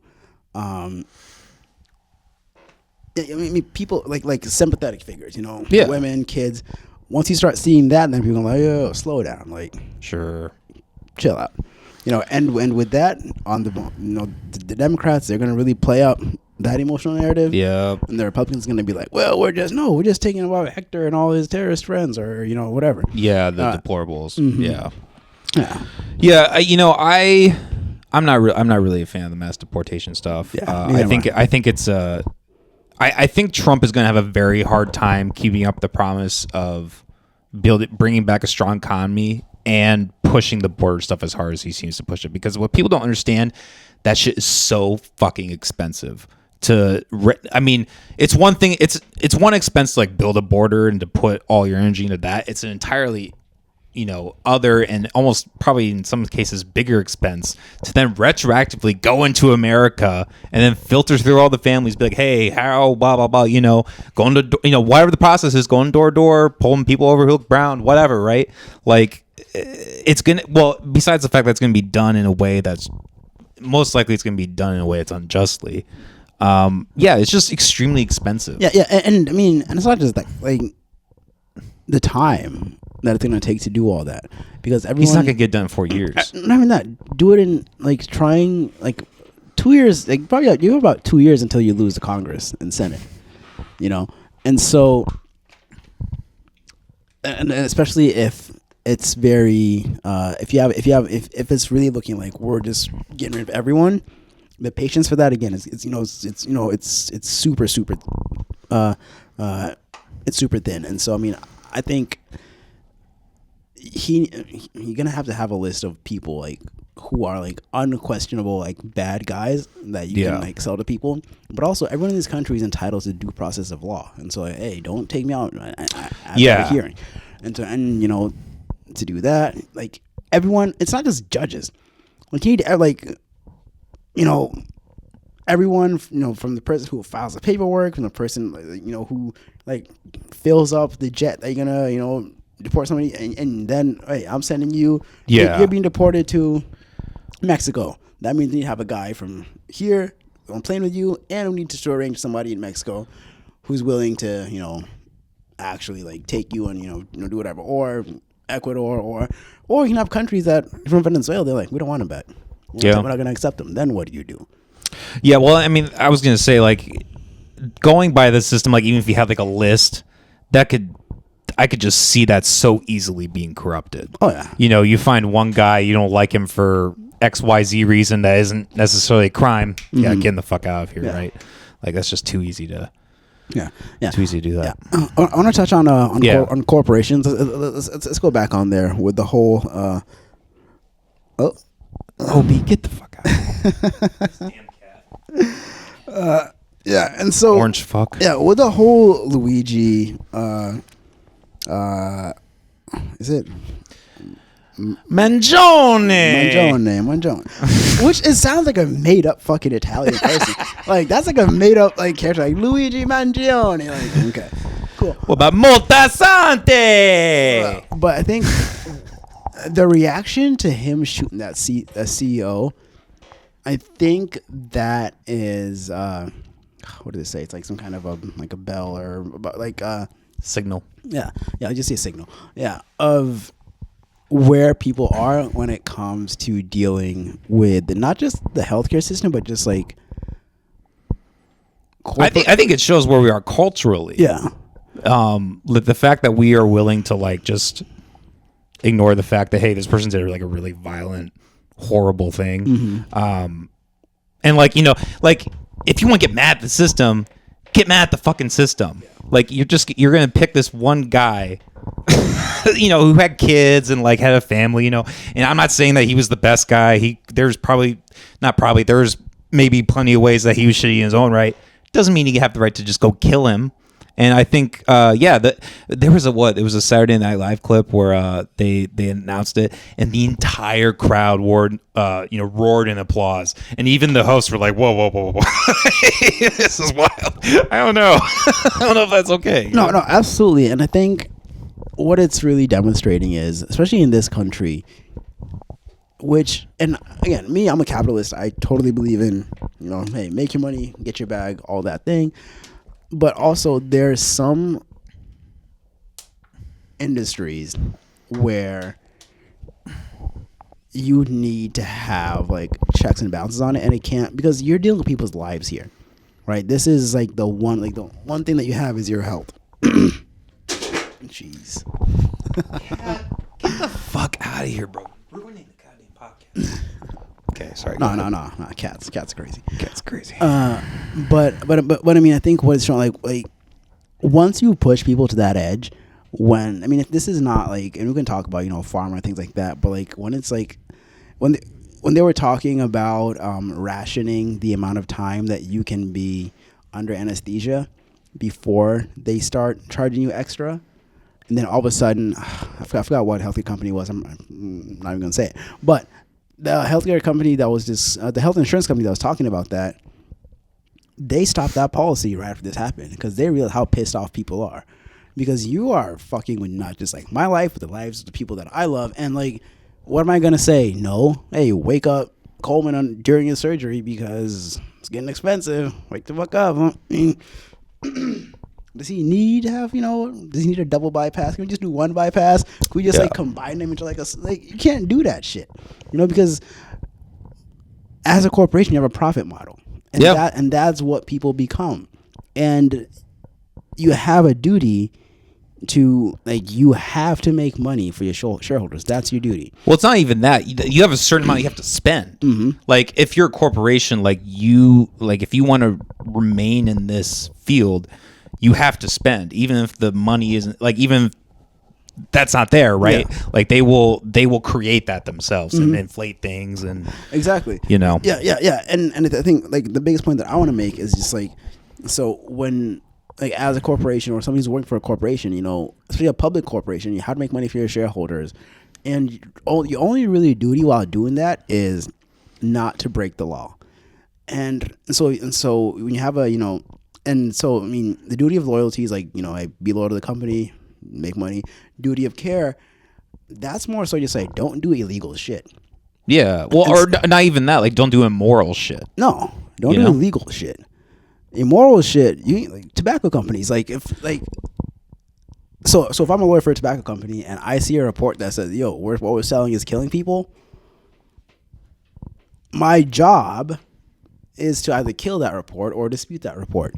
people like sympathetic figures, women, kids. Once you start seeing that, then people are like, "Oh, slow down, like, Sure, chill out," And with that, on the Democrats, they're gonna really play up that emotional narrative. Yeah. And the Republicans gonna be like, "Well, we're just taking about Hector and all his terrorist friends, or whatever." Yeah, the deplorables. Mm-hmm. Yeah. I'm not really a fan of the mass deportation stuff. Yeah, I think it's I think Trump is going to have a very hard time keeping up the promise of bringing back a strong economy and pushing the border stuff as hard as he seems to push it. Because what people don't understand, that shit is so fucking expensive. It's one thing. It's one expense to like build a border and to put all your energy into that. It's an entirely other and almost probably in some cases bigger expense to then retroactively go into America and then filter through all the families, be like, hey, how, blah, blah, blah, going to, whatever the process is, going door to door, pulling people over hook brown, whatever, right? Like, it's going to, besides the fact that it's going to be done in a way that's, most likely it's going to be done in a way that's unjustly. It's just extremely expensive. Yeah, and it's not just that, like, the time that it's going to take to do all that, because he's not going to get done in 4 years. Not even that. Do it in like trying like 2 years. Like probably you have about 2 years until you lose the Congress and Senate. And so, and especially if it's very if it's really looking like we're just getting rid of everyone, the patience for that again is it's super it's super thin. And so I think you're gonna have a list of people like who are like unquestionable like bad guys that you can like sell to people, but also everyone in this country is entitled to due process of law. And so, like, hey, don't take me out after a hearing. And to do that, like, everyone, it's not just judges. Like, you need to, like, everyone, from the person who files the paperwork, from the person, who like fills up the jet that you're gonna, deport somebody, and then, hey, I'm sending you. You're being deported to Mexico. That means you need to have a guy from here on plane with you, and we need to arrange somebody in Mexico who's willing to, actually like take you and do whatever, or Ecuador, or you can have countries that from Venezuela, they're like, we don't want them back. We're not going to accept them. Then what do you do? Yeah, well, I was going to say, like, going by the system, like, even if you had like a list, I could just see that so easily being corrupted. Oh yeah. You find one guy, you don't like him for XYZ reason that isn't necessarily a crime. Mm-hmm. Yeah, getting the fuck out of here, right? Like, that's just too easy to. Yeah. Too easy to do that. Yeah. I want to touch on corporations. Let's go back on there with the whole. Obi, get the fuck out. Damn cat. Yeah, and so orange fuck. Yeah, with the whole Luigi. Is it Mangione? Which sounds like a made up fucking Italian person. Like, that's like a made up like character, like Luigi Mangione. Like, okay, cool. What about Moltasante? But I think the reaction to him shooting that CEO, I think that is what did it say? It's like some kind of a bell or like signal. Yeah, I just see a signal. Yeah, of where people are when it comes to dealing with not just the healthcare system, but just like I think it shows where we are culturally. Yeah. The fact that we are willing to like just ignore the fact that, hey, this person did like a really violent, horrible thing. Mm-hmm. And like, like if you want to get mad at the system, get mad at the fucking system. Like, you're going to pick this one guy, who had kids and like had a family, and I'm not saying that he was the best guy. There's maybe plenty of ways that he was shitty in his own right. Doesn't mean you have the right to just go kill him And I think, there was a Saturday Night Live clip where they announced it, and the entire crowd roared in applause, and even the hosts were like, "Whoa, this is wild." I don't know, I don't know if that's okay. No, absolutely. And I think what it's really demonstrating is, especially in this country, which, and again, I'm a capitalist. I totally believe in, hey, make your money, get your bag, all that thing. But also, there's some industries where you need to have like checks and balances on it, and it can't, because you're dealing with people's lives here, right? This is like the one thing that you have is your health. Jeez. Get the fuck out of here, bro. Ruining the goddamn podcast. Okay, sorry. No. Cats crazy. Cat's crazy. But I mean, I think what it's showing, like once you push people to that edge, if this is not like, and we can talk about pharma, things like that, but like when it's like when they were talking about rationing the amount of time that you can be under anesthesia before they start charging you extra, and then all of a sudden, I forgot what healthcare company it was. I'm not even gonna say it, but the healthcare company that was just the health insurance company that was talking about that, they stopped that policy right after this happened, because they realized how pissed off people are, because you are fucking with not just like my life, but the lives of the people that I love. And like, what am I gonna say? No, hey, wake up Coleman during his surgery because it's getting expensive. Wake the fuck up. Does he need to have, does he need a double bypass? Can we just do one bypass? Can we just like combine them into you can't do that shit, because as a corporation, you have a profit model, and that's what people become. And you have a duty to, like, you have to make money for your shareholders. That's your duty. Well, it's not even that. You have a certain amount you have to spend. Mm-hmm. Like, if you're a corporation, if you want to remain in this field, you have to spend, even if the money isn't, like, even if that's not there, right? Yeah. Like, they will create that themselves and inflate things, and exactly. Yeah. And I think, like, the biggest point that I want to make is just like, so when, like, as a corporation or somebody who's working for a corporation, especially a public corporation, you have to make money for your shareholders, and your only really duty while doing that is not to break the law. And so when you have the duty of loyalty is like, be loyal to the company, make money. Duty of care, that's more so just like, don't do illegal shit. Yeah. Well, or not even that. Like, don't do immoral shit. No, don't do illegal shit. Immoral shit. Tobacco companies. Like, so if I'm a lawyer for a tobacco company and I see a report that says, what we're selling is killing people, my job is to either kill that report or dispute that report.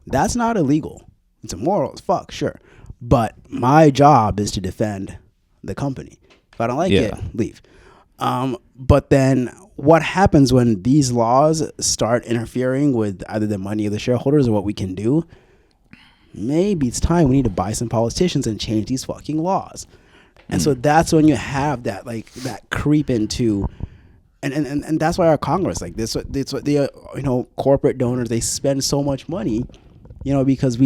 That's not illegal. It's immoral as fuck, sure. But my job is to defend the company. If I don't like it, leave. But then what happens when these laws start interfering with either the money of the shareholders or what we can do? Maybe it's time we need to buy some politicians and change these fucking laws. And so that's when you have that, like, that creep into, and that's why our Congress, like this, what the corporate donors, they spend so much money, because as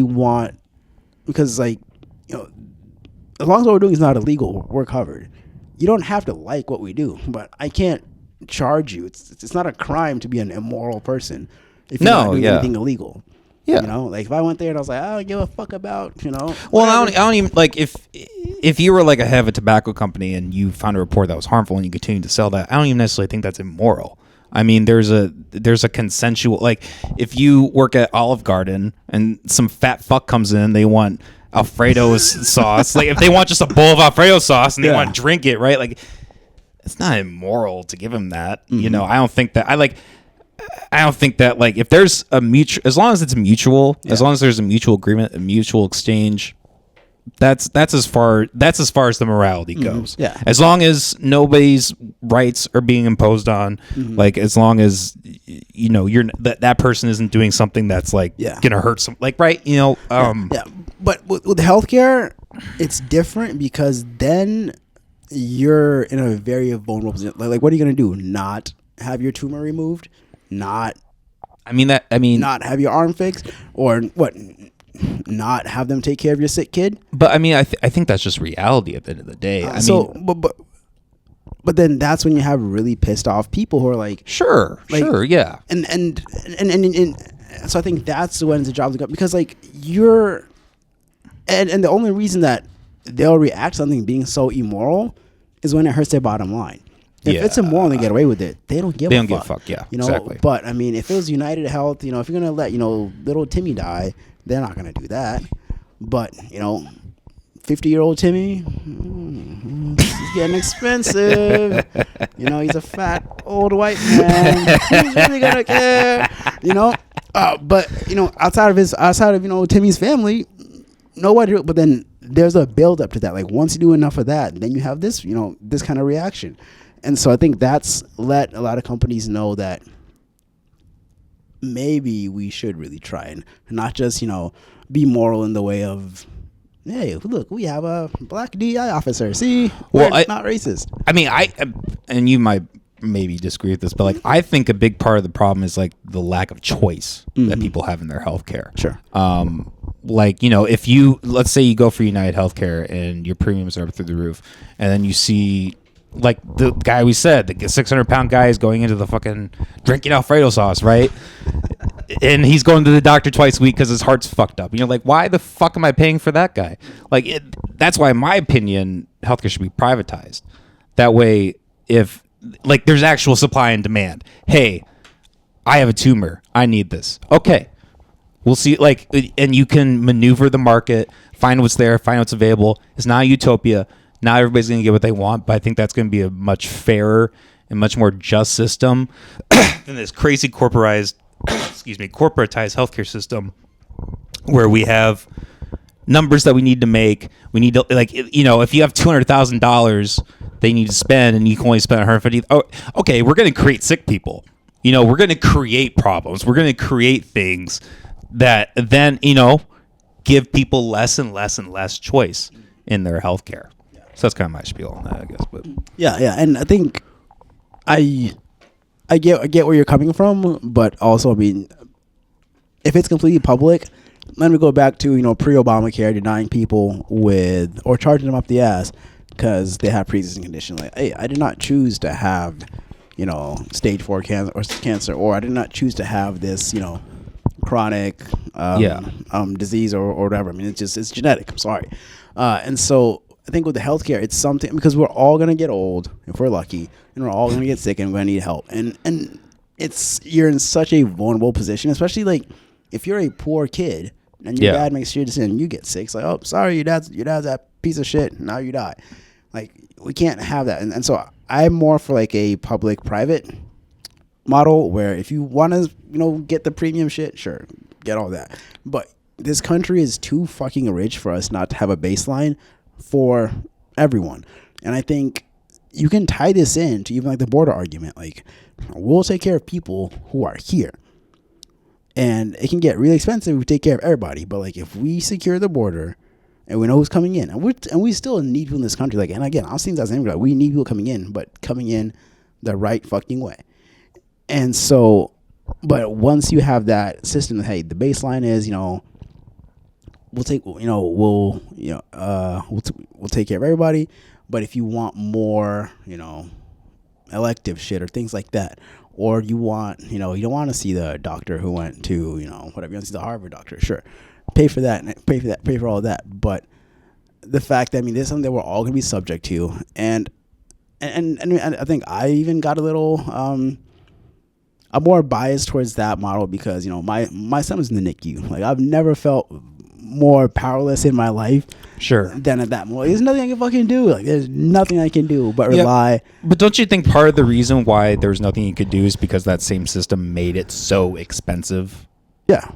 long as what we're doing is not illegal, we're covered. You don't have to like what we do, but I can't charge you. It's not a crime to be an immoral person if you're not doing anything illegal. Yeah. Like, if I went there and I was like, I don't give a fuck about, Well, I don't even, like, if you were like a head of a tobacco company and you found a report that was harmful and you continue to sell that, I don't even necessarily think that's immoral. I mean, there's a consensual, like, if you work at Olive Garden and some fat fuck comes in, they want Alfredo sauce. Like, if they want just a bowl of Alfredo sauce and they want to drink it, right? Like, it's not immoral to give them that. Mm-hmm. I don't think that, like, if there's a mutual, as long as it's mutual, as long as there's a mutual agreement, a mutual exchange, that's as far as the morality goes. Yeah. As long as nobody's rights are being imposed on, like, as long as you're that person isn't doing something that's like gonna hurt some, like, right? But with healthcare, it's different, because then you're in a very vulnerable position. Like, what are you gonna do? Not have your tumor removed? Not have your arm fixed? Or what? not have them take care of your sick kid. But I mean, I think that's just reality at the end of the day. I mean, but then that's when you have really pissed off people who are like, sure, yeah, and so I think that's when the job to go, because like you're, and the only reason that they'll react to something being so immoral is when it hurts their bottom line. If it's immoral and they get away with it, they don't give a fuck. Give a fuck, yeah, you know. Exactly. But I mean, if it was United Health, you know, if you're gonna let, you know, little Timmy die, they're not gonna do that. But you know, 50-year-old Timmy, he's getting expensive. You know, he's a fat old white man. Who's really gonna care? You know. But you know, outside of you know Timmy's family, nobody. But then there's a build up to that. Like once you do enough of that, then you have this, you know, this kind of reaction. And so I think that's let a lot of companies know that maybe we should really try and not just, you know, be moral in the way of, hey, look, we have a black DEI officer. See, we're not racist. I mean, and you might maybe disagree with this, but like I think a big part of the problem is like the lack of choice that people have in their healthcare. Sure. Like, you know, if let's say you go for United Healthcare and your premiums are up through the roof, and then you see like the guy we said, the 600-pound guy is going into the fucking drinking Alfredo sauce, right? And he's going to the doctor twice a week because his heart's fucked up. And you're like, why the fuck am I paying for that guy? Like, that's why, in my opinion, healthcare should be privatized. That way, if like there's actual supply and demand. Hey, I have a tumor. I need this. Okay. We'll see, like, and you can maneuver the market, find what's there, find what's available. It's not a utopia. Not everybody's going to get what they want, but I think that's going to be a much fairer and much more just system than this crazy corporatized healthcare system where we have numbers that we need to make. We need to, like, you know, if you have $200,000 they need to spend and you can only spend 150. Oh, okay, we're going to create sick people. You know, we're going to create problems. We're going to create things that then, you know, give people less and less and less choice in their healthcare. So that's kind of my spiel on that, I guess. But yeah, and I think I get where you're coming from, but also, I mean, if it's completely public, let me go back to, you know, pre-Obamacare denying people with or charging them up the ass because they have pre-existing condition. Like, hey, I did not choose to have, you know, stage 4 cancer, or I did not choose to have this, you know, chronic disease or whatever. I mean, it's genetic. I'm sorry. And so I think with the healthcare, it's something, because we're all going to get old if we're lucky, and we're all going to get sick and we're going to need help. And you're in such a vulnerable position, especially like if you're a poor kid and your dad makes a decision and you get sick. It's like, oh, sorry, your dad's that piece of shit. Now you die. Like, we can't have that. And so I'm more for like a public-private model where if you want to, you know, get the premium shit, sure, get all that. But this country is too fucking rich for us not to have a baseline for everyone. And I think you can tie this in to even like the border argument. Like, we'll take care of people who are here. And it can get really expensive if we take care of everybody. But like, if we secure the border and we know who's coming in, and we still need people in this country. Like, and again, I'll see that same guy. We need people coming in, but coming in the right fucking way. And so, but once you have that system, hey, the baseline is, you know, we'll take care of everybody. But if you want more, you know, elective shit or things like that, or you want, you know, you don't want to see the doctor who went to, you know, whatever, you want to see the Harvard doctor, sure, pay for all of that. But the fact that, I mean, this is something that we're all going to be subject to, and I think I even got a little I'm more biased towards that model because, you know, my son was in the NICU. Like, I've never felt more powerless in my life than at that moment. There's nothing I can fucking do. Like, there's nothing I can do but rely. But don't you think part of the reason why there's nothing you could do is because that same system made it so expensive? Yeah.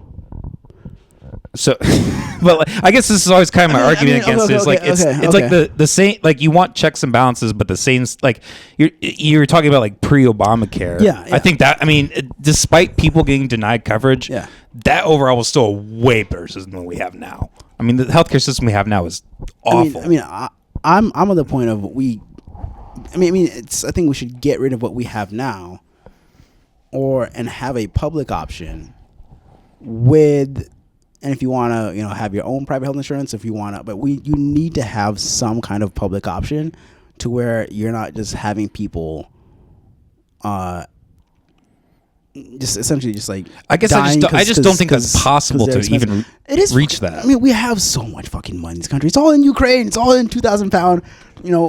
So, well, I guess this is always kind of my argument against this. Like, it's like the same, like, you want checks and balances, but the same, like, you're talking about like pre-Obamacare. Yeah. I think that, I mean, despite people getting denied coverage, that overall was still a way better system than we have now. I mean, the healthcare system we have now is awful. I'm on the point of I think we should get rid of what we have now, and have a public option with And if you want to, have your own private health insurance, if you want to, you need to have some kind of public option to where you're not just having people, just essentially just like I guess I just don't think that's possible to even reach that. I mean, we have so much fucking money in this country. It's all in Ukraine. It's all in 2,000 pound,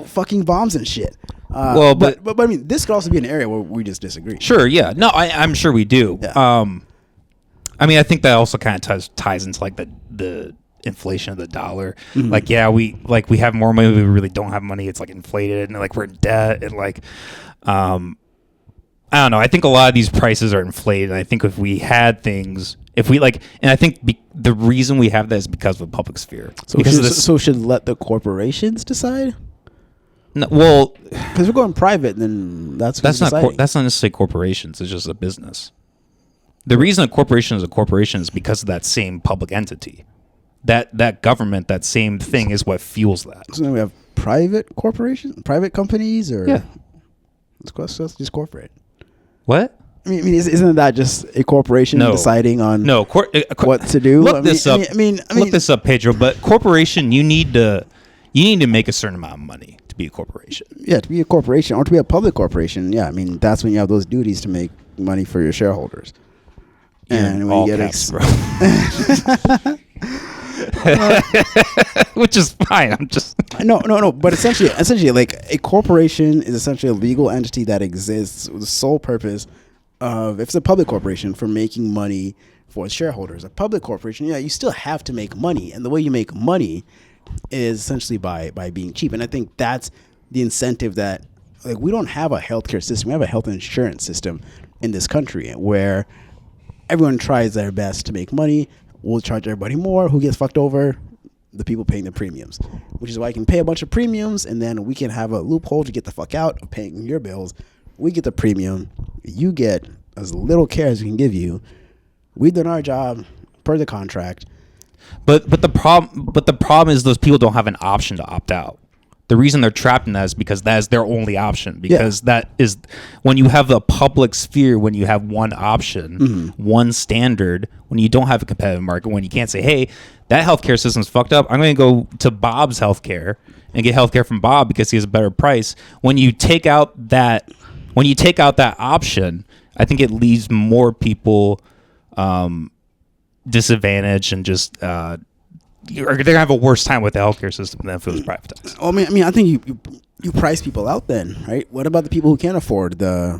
fucking bombs and shit. But I mean, this could also be an area where we just disagree. Sure, yeah. No, I'm sure we do. Yeah. I mean, I think that also kind of ties into like the inflation of the dollar. Mm-hmm. Like, yeah, we have more money, we really don't have money. It's like inflated, and like we're in debt, and like, I don't know. I think a lot of these prices are inflated. And I think if we had things, and I think the reason we have that is because of the public sphere. So should let the corporations decide? No, well, because we're going private, then that's not necessarily corporations. It's just a business. The reason a corporation is a corporation is because of that same public entity. That government, that same thing is what fuels that. So then we have private corporations, private companies, or yeah, let's just corporate. What? I mean, isn't that just a corporation deciding on what to do? Look this up. Look this up, Pedro. But corporation, you need to make a certain amount of money to be a corporation. Yeah, to be a corporation or to be a public corporation. Yeah, I mean that's when you have those duties to make money for your shareholders. And when you get which is fine. I'm just no. But essentially, like a corporation is essentially a legal entity that exists with the sole purpose of, if it's a public corporation, for making money for its shareholders. A public corporation, you still have to make money, and the way you make money is essentially by being cheap. And I think that's the incentive that, like, we don't have a healthcare system. We have a health insurance system in this country where everyone tries their best to make money. We'll charge everybody more. Who gets fucked over? The people paying the premiums, which is why you can pay a bunch of premiums, and then we can have a loophole to get the fuck out of paying your bills. We get the premium. You get as little care as we can give you. We've done our job per the contract. But the problem is those people don't have an option to opt out. The reason they're trapped in that is because that is their only option. Because that is, when you have a public sphere, when you have one option, one standard, when you don't have a competitive market, when you can't say, hey, that healthcare system's fucked up, I'm going to go to Bob's healthcare and get healthcare from Bob because he has a better price. When you take out that option, I think it leaves more people disadvantaged and just they're gonna have a worse time with the healthcare system than if it was privatized. I mean, I think you price people out then, right? What about the people who can't afford the?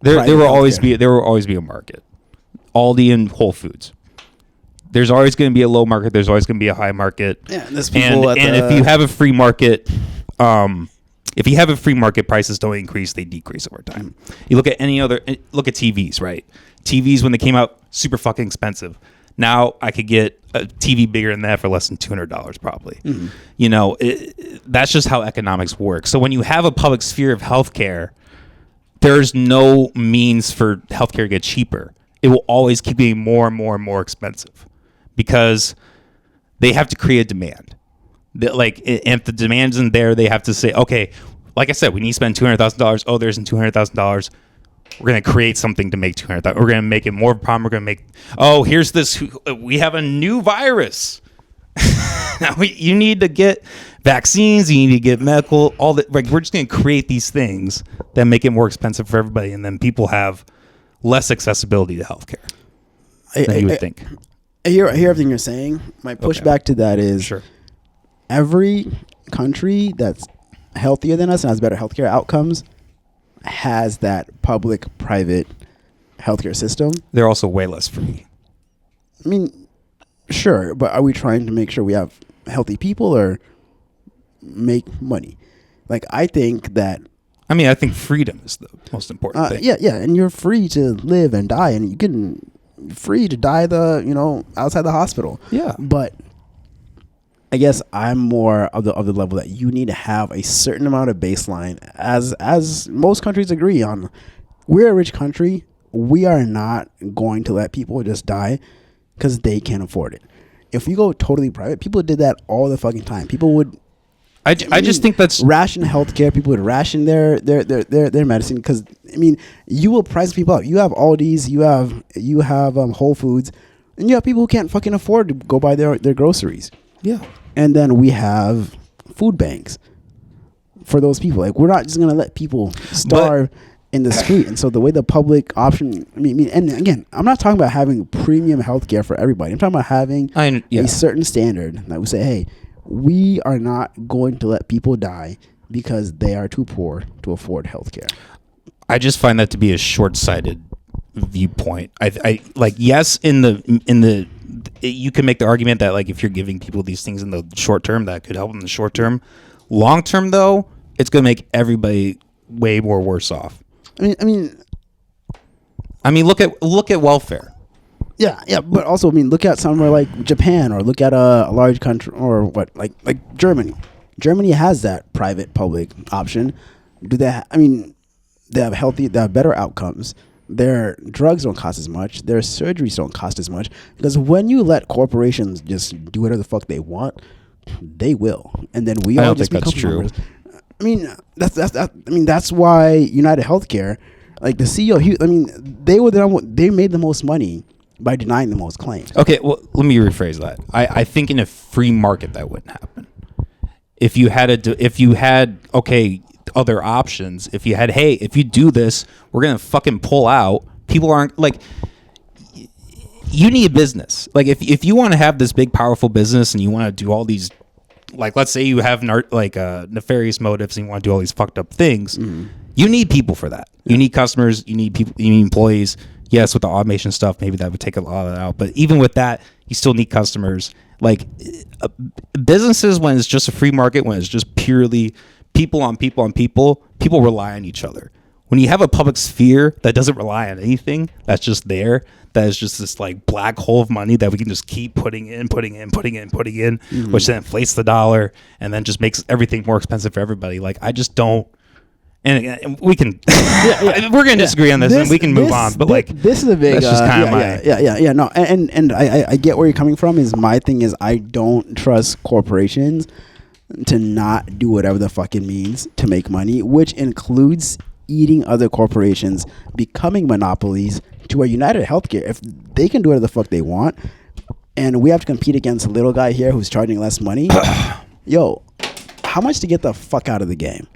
There will always be a market. Aldi and Whole Foods. There's always going to be a low market. There's always going to be a high market. Yeah, there's people and if you have a free market, prices don't increase; they decrease over time. You look at TVs, right? TVs, when they came out, super fucking expensive. Now I could get a TV bigger than that for less than $200 probably. That's just how economics work. So when you have a public sphere of healthcare, there's no means for healthcare to get cheaper. It will always keep getting more and more and more expensive because they have to create a demand. If the demand isn't there, they have to say, okay, like I said, we need to spend $200,000. Oh, there isn't $200,000. We're going to create something to make $200,000. We're going to make it more of a problem. We're going to make, here's this. We have a new virus. You need to get vaccines. You need to get medical. All that. Like, we're just going to create these things that make it more expensive for everybody, and then people have less accessibility to healthcare than you would think. I hear everything you're saying. My pushback to that is every country that's healthier than us and has better healthcare outcomes has that public-private healthcare system. They're also way less free. I mean, sure, but are we trying to make sure we have healthy people or make money? Like, I think that... I think freedom is the most important thing. Yeah, and you're free to live and die, and you're free to die outside the hospital. Yeah. But I guess I'm more of the level that you need to have a certain amount of baseline, as most countries agree on. We're a rich country. We are not going to let people just die because they can't afford it. If you go totally private, people did that all the fucking time. People would. I just think that's ration healthcare. People would ration their medicine because you will price people out. You have Aldi's, you have Whole Foods. And you have people who can't fucking afford to go buy their groceries. Yeah. And then we have food banks for those people. Like, we're not just going to let people starve in the street. And so the way the public option, and again, I'm not talking about having premium healthcare for everybody. I'm talking about having a certain standard that we say, hey, we are not going to let people die because they are too poor to afford healthcare. I just find that to be a short-sighted viewpoint. I like, yes, in the you can make the argument that, like, if you're giving people these things in the short term, that could help in the short term. Long term, though, it's going to make everybody way more worse off. I mean, look at welfare. Yeah, but also, look at somewhere like Japan, or look at a large country, or what, like Germany. Germany has that private-public option. Do they? They have better outcomes. Their drugs don't cost as much. Their surgeries don't cost as much. Because when you let corporations just do whatever the fuck they want, they will, and then we all just become numbers. That's why United Healthcare, like the CEO, they made the most money by denying the most claims. Okay, well, let me rephrase that. I think in a free market that wouldn't happen. If you had other options, if you do this, we're gonna fucking pull out. People aren't like. You need a business. Like, if you want to have this big, powerful business and you want to do all these, like, let's say you have nefarious motives and you want to do all these fucked up things, you need people for that. You need customers. You need people. You need employees. Yes, with the automation stuff, maybe that would take a lot of that out. But even with that, you still need customers. Like, businesses, when it's just a free market, when it's just purely people on people on people rely on each other. When you have a public sphere that doesn't rely on anything, that's just there, that is just this like black hole of money that we can just keep putting in, which then inflates the dollar and then just makes everything more expensive for everybody. Like, I just don't. And we can, we're going to disagree on this, and we can move on. But this is a big, that's just kind of my, no, and I get where you're coming from. Is my thing is I don't trust corporations to not do whatever the fuck it means to make money, which includes eating other corporations, becoming monopolies. To where United Healthcare, if they can do whatever the fuck they want, and we have to compete against a little guy here who's charging less money, yo, how much to get the fuck out of the game?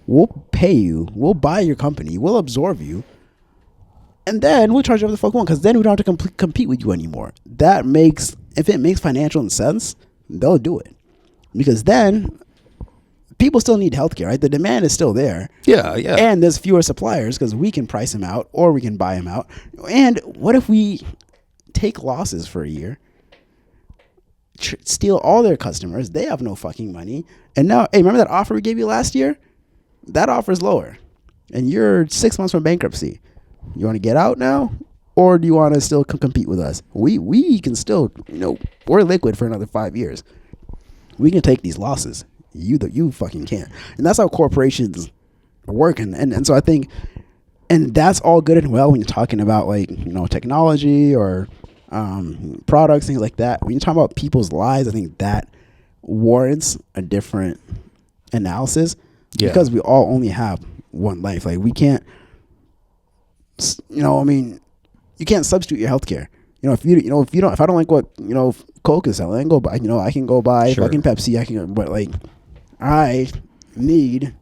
We'll pay you. We'll buy your company. We'll absorb you. And then we'll charge you whatever the fuck we want, because then we don't have to compete with you anymore. If it makes financial sense, they'll do it. Because then people still need healthcare, right? The demand is still there. Yeah. And there's fewer suppliers because we can price them out or we can buy them out. And what if we take losses for a year, steal all their customers? They have no fucking money. And now, hey, remember that offer we gave you last year? That offer is lower. And you're 6 months from bankruptcy. You want to get out now? Or do you want to still compete with us? We can still, we're liquid for another 5 years. We can take these losses. You fucking can't. And that's how corporations work. And so I think, and that's all good and well when you're talking about technology or products, things like that. When you're talking about people's lives, I think that warrants a different analysis because we all only have one life. Like, we can't, you can't substitute your healthcare. If I don't like what, Coke is selling, I can go buy, I can go buy fucking Pepsi. I need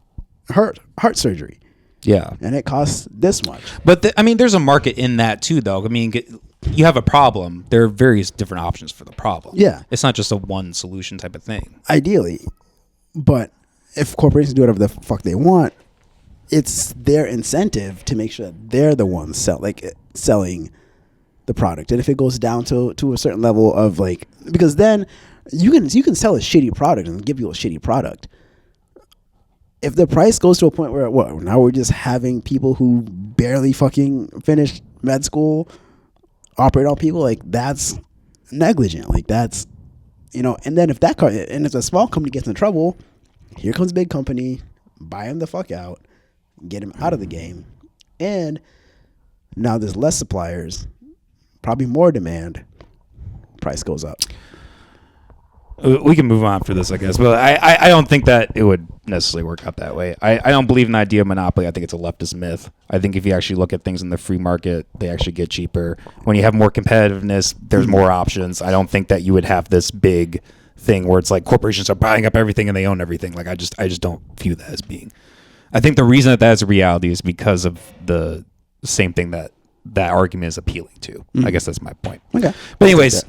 heart surgery. Yeah. And it costs this much. But there's a market in that too, though. You have a problem. There are various different options for the problem. Yeah. It's not just a one solution type of thing. Ideally. But if corporations do whatever the fuck they want, it's their incentive to make sure that they're the ones selling the product. And if it goes down to a certain level of because then you can sell a shitty product and give you a shitty product. If the price goes to a point where now we're just having people who barely fucking finished med school operate on people, that's negligent. That's and then if a small company gets in trouble, here comes a big company, buy them the fuck out, get them out of the game, and now there's less suppliers, probably more demand, price goes up. We can move on for this, I guess. But I don't think that it would necessarily work out that way. I don't believe in the idea of monopoly. I think it's a leftist myth. I think if you actually look at things in the free market, they actually get cheaper. When you have more competitiveness, there's more options. I don't think that you would have this big thing where it's like corporations are buying up everything and they own everything. Like I just don't view that as being. I think the reason that is a reality is because of the same thing that argument is appealing to. I guess that's my point. Okay. But anyways,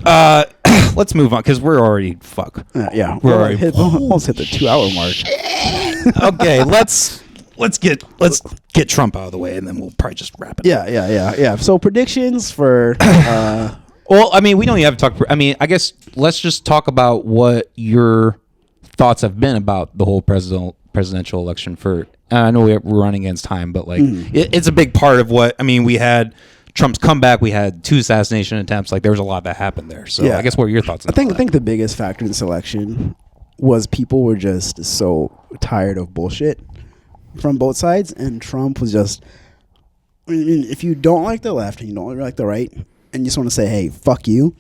let's move on because we're already we're already almost hit the 2-hour mark. Okay, let's get Trump out of the way and then we'll probably just wrap it. Yeah. So predictions for. Well, I mean, we don't even have to talk. I mean, I guess let's just talk about what your thoughts have been about the whole presidential election. I know we're running against time, but like it's a big part of what. I mean, we had Trump's comeback. We had 2 assassination attempts. Like there was a lot that happened there. So I guess what are your thoughts on I think the biggest factor in this election was people were just so tired of bullshit from both sides, and Trump was just. I mean, if you don't like the left and you don't like the right, and you just want to say, "Hey, fuck you,"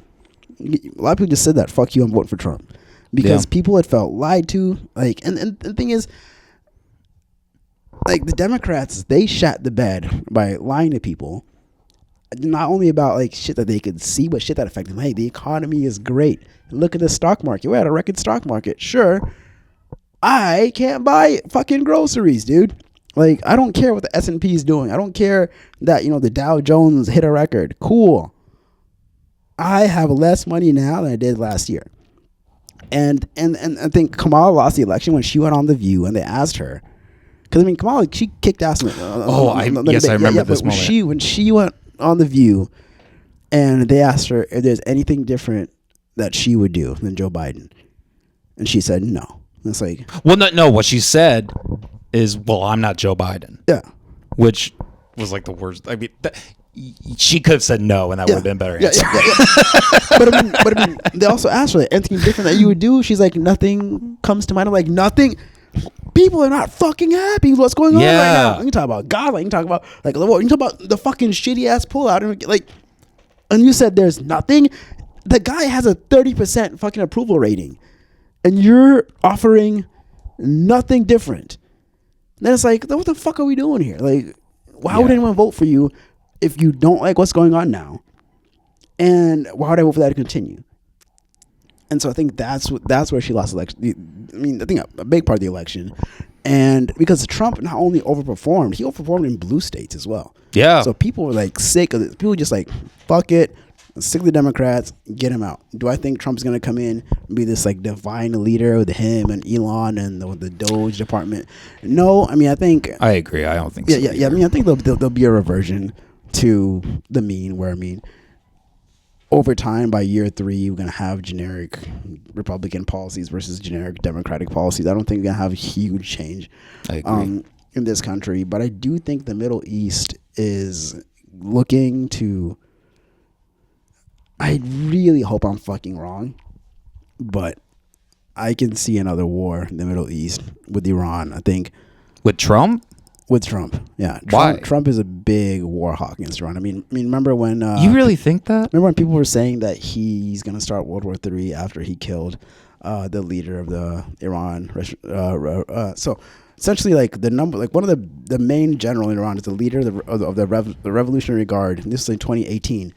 a lot of people just said that. Fuck you, I'm voting for Trump, because people had felt lied to. Like, and the thing is. Like the Democrats, they shat the bed by lying to people, not only about like shit that they could see, but shit that affected them. Hey, the economy is great. Look at the stock market. We're at a record stock market. Sure, I can't buy fucking groceries, dude. Like I don't care what the S&P is doing. I don't care that the Dow Jones hit a record. Cool. I have less money now than I did last year. And I think Kamala lost the election when she went on The View and they asked her. Because, I mean, Kamala, she kicked ass. I remember this moment. When she went on The View and they asked her if there's anything different that she would do than Joe Biden. And she said no. And it's like... Well, no. What she said is, well, I'm not Joe Biden. Yeah. Which was like the worst. I mean, she could have said no and that would have been better answer. But I mean, they also asked her, like, anything different that you would do? She's like, nothing comes to mind. I'm like, nothing... People are not fucking happy with what's going on right now. You can talk about God, like you can talk about you can talk about the fucking shitty ass pullout, and you said there's nothing. The guy has a 30% fucking approval rating, and you're offering nothing different. Then it's like, what the fuck are we doing here? Like, why would anyone vote for you if you don't like what's going on now? And why would I vote for that to continue? And so I think that's where she lost the election. I mean, I think a big part of the election. And because Trump not only overperformed, he overperformed in blue states as well. Yeah. So people were like sick of it. People were just like, fuck it. Sick of the Democrats. Get him out. Do I think Trump's going to come in and be this like divine leader with him and Elon and the Doge department? No. I mean, I think. I agree. I don't think so. Yeah. I mean, I think there'll be a reversion to the mean where, I mean, over time, by year 3, we're going to have generic Republican policies versus generic Democratic policies. I don't think we're going to have a huge change in this country. But I do think the Middle East is looking to... I really hope I'm fucking wrong, but I can see another war in the Middle East with Iran, I think. With Trump? With Trump, yeah. Why? Trump is a big war hawk against Iran. I mean, remember when... you really think that? Remember when people were saying that he's going to start World War III after he killed the leader of the Iran... so, essentially, like, one of the main general in Iran is the leader of the Revolutionary Guard. This is in 2018.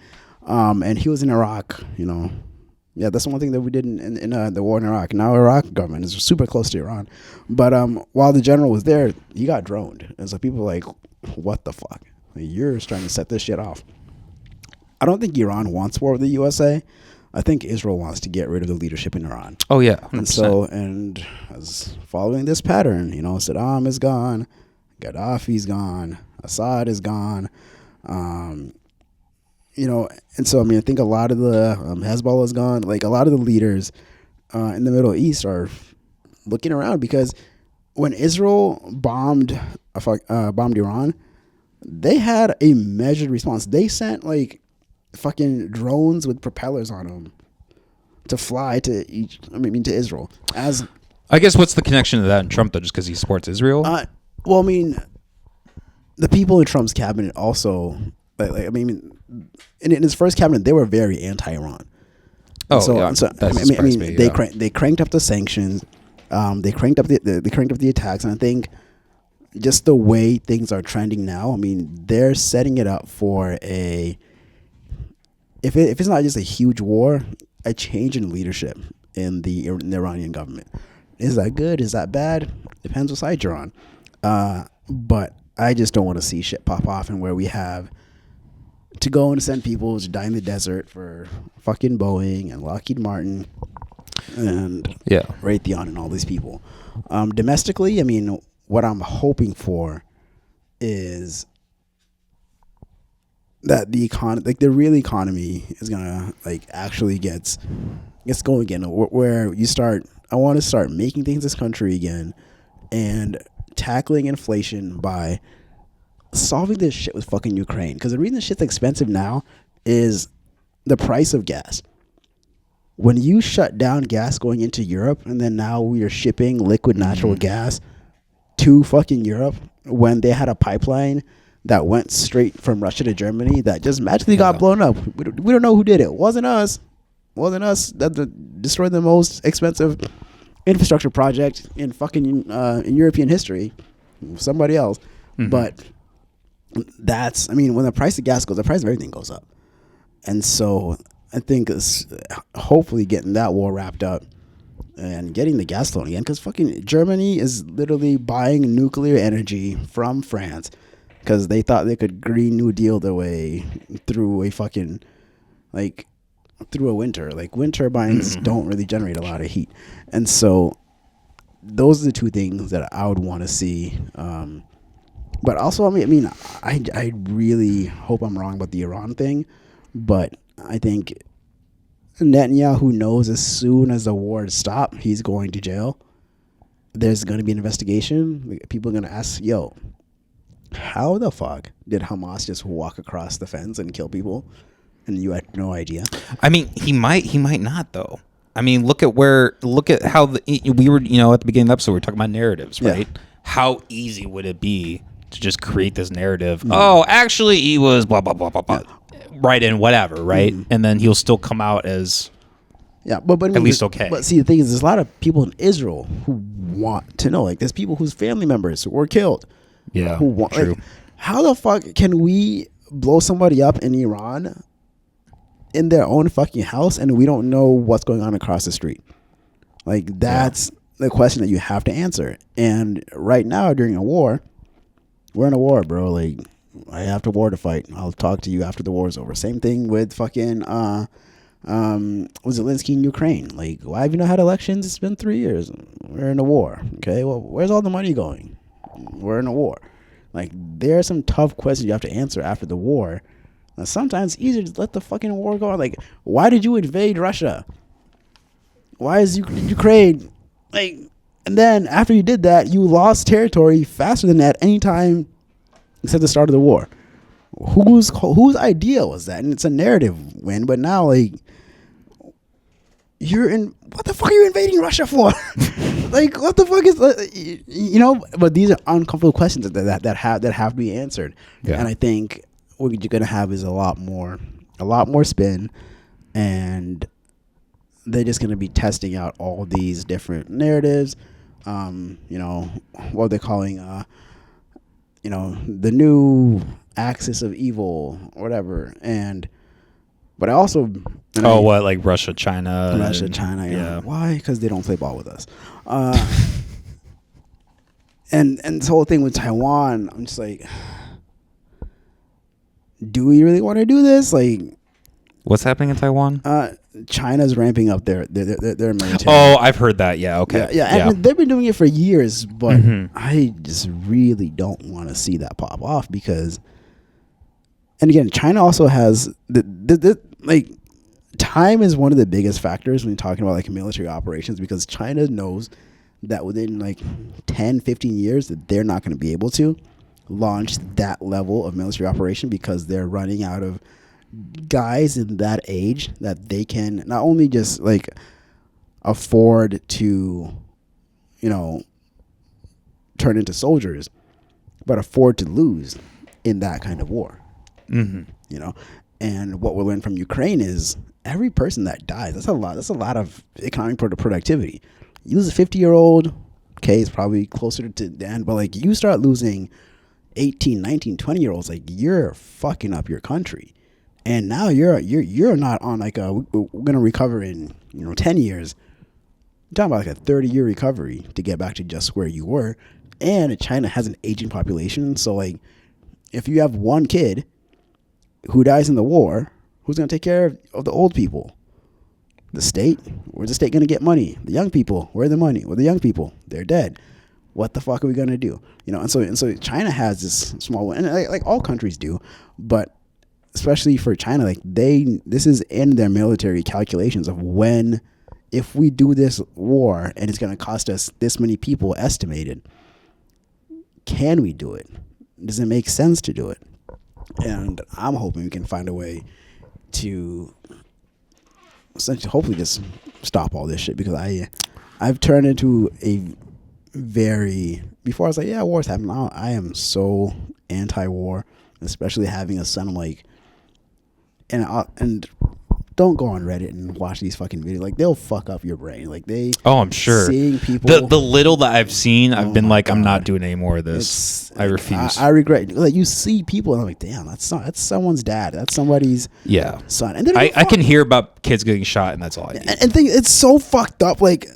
And he was in Iraq, Yeah, that's the one thing that we did in the war in Iraq. Now Iraq government is super close to Iran. But while the general was there, he got droned. And so people were like, what the fuck? You're just trying to set this shit off. I don't think Iran wants war with the USA. I think Israel wants to get rid of the leadership in Iran. Oh, yeah. 100%. And so, and as following this pattern, Saddam is gone, Gaddafi's gone, Assad is gone, and so, I mean, I think a lot of the Hezbollah is gone. Like, a lot of the leaders in the Middle East are looking around because when Israel bombed Iran, they had a measured response. They sent, like, fucking drones with propellers on them to fly to Israel. As I guess what's the connection to that in Trump, though, just because he supports Israel? Well, I mean, the people in Trump's cabinet also... in his first cabinet, they were very anti-Iran. Oh, so, yeah, so that I surprised mean, me, they yeah. they cranked up the sanctions, they cranked up the attacks, and I think just the way things are trending now, I mean, they're setting it up for a if it's not just a huge war, a change in leadership in the Iranian government. Is that good? Is that bad? Depends what side you're on. But I just don't want to see shit pop off and where we have to go and send people to die in the desert for fucking Boeing and Lockheed Martin and Yeah. Raytheon and all these people. Domestically, I mean, what I'm hoping for is that the economy, like the real economy, is gonna like actually gets going again. Where you start, I want to start making things this country again, and tackling inflation by solving this shit with fucking Ukraine. Because the reason this shit's expensive now is the price of gas. When you shut down gas going into Europe, and then now we are shipping liquid natural gas to fucking Europe when they had a pipeline that went straight from Russia to Germany that just magically got blown up. We don't know who did it. Wasn't us. Wasn't us that destroyed the most expensive infrastructure project in fucking in European history. Somebody else. But that's, I mean, when the price of gas goes, the price of everything goes up. And so I think it's hopefully getting that war wrapped up and getting the gas flowing again, because fucking Germany is literally buying nuclear energy from France because they thought they could Green New Deal their way through a fucking, like, through a winter. Like, wind turbines don't really generate a lot of heat. And so those are the two things that I would want to see. But also, I really hope I'm wrong about the Iran thing, but I think Netanyahu knows as soon as the war stops, he's going to jail. There's going to be an investigation. People are going to ask, yo, how the fuck did Hamas just walk across the fence and kill people? And you had no idea? I mean, he might not though. I mean, look at how we were, at the beginning of the episode, we were talking about narratives, right? Yeah. How easy would it be to just create this narrative? Oh, actually, he was blah, blah, blah, blah, blah. Right, and whatever, right? And then he'll still come out as but at least okay. But see, the thing is, there's a lot of people in Israel who want to know. Like, there's people whose family members were killed. Yeah, who want, true. Like, how the fuck can we blow somebody up in Iran in their own fucking house and we don't know what's going on across the street? Like, that's the question that you have to answer. And right now, during a war, we're in a war, bro. Like, I have to war to fight. I'll talk to you after the war's over. Same thing with fucking Zelensky in Ukraine. Like, why have you not had elections? It's been 3 years. We're in a war. Okay, well, where's all the money going? We're in a war. Like, there are some tough questions you have to answer after the war. Now, sometimes it's easier to let the fucking war go on. Like, why did you invade Russia? Why is Ukraine, like, and then after you did that, you lost territory faster than that any time except the start of the war. Whose idea was that? And it's a narrative win, but now, like, what the fuck are you invading Russia for? Like, what the fuck is, but these are uncomfortable questions that have to be answered. Yeah. And I think what you're going to have is a lot more spin, and they're just going to be testing out all these different narratives. What they're calling, the new axis of evil or whatever. But I also... like Russia, China? Russia, China. Yeah. Why? Because they don't play ball with us. And this whole thing with Taiwan, I'm just like, do we really want to do this? Like, what's happening in Taiwan? China's ramping up their military. Oh, I've heard that. Yeah, okay. Yeah. And they've been doing it for years, but I just really don't want to see that pop off because, and again, China also has like, time is one of the biggest factors when you're talking about like military operations, because China knows that within like 10, 15 years that they're not going to be able to launch that level of military operation because they're running out of guys in that age that they can not only just like afford to, turn into soldiers, but afford to lose in that kind of war. And what we're learning from Ukraine is every person that dies, that's a lot of economic productivity. You lose a 50-year-old, okay, it's probably closer to the end, but like you start losing 18, 19, 20-year-olds, like you're fucking up your country. And now you're not on like we're going to recover in 10 years. You're talking about like a 30-year recovery to get back to just where you were. And China has an aging population, so like if you have one kid who dies in the war, who's going to take care of the old people? The state? Where's the state going to get money? The young people, where's the money? Well, the young people, they're dead. What the fuck are we going to do? And so China has this small one, and like all countries do, but especially for China, like this is in their military calculations of if we do this war and it's going to cost us this many people estimated, can we do it? Does it make sense to do it? And I'm hoping we can find a way to essentially hopefully just stop all this shit, because I've turned into a before I was like, yeah, war's happening. Now I am so anti-war, especially having a son. I'm like, and don't go on Reddit and watch these fucking videos. Like they'll fuck up your brain. Like I'm sure. Seeing people. The little that I've seen, I've been like, God. I'm not doing any more of this. I refuse. I regret. Like you see people, and I'm like, damn, that's someone's dad. That's somebody's son. And I can hear about kids getting shot, and that's all I need. And it's so fucked up. Like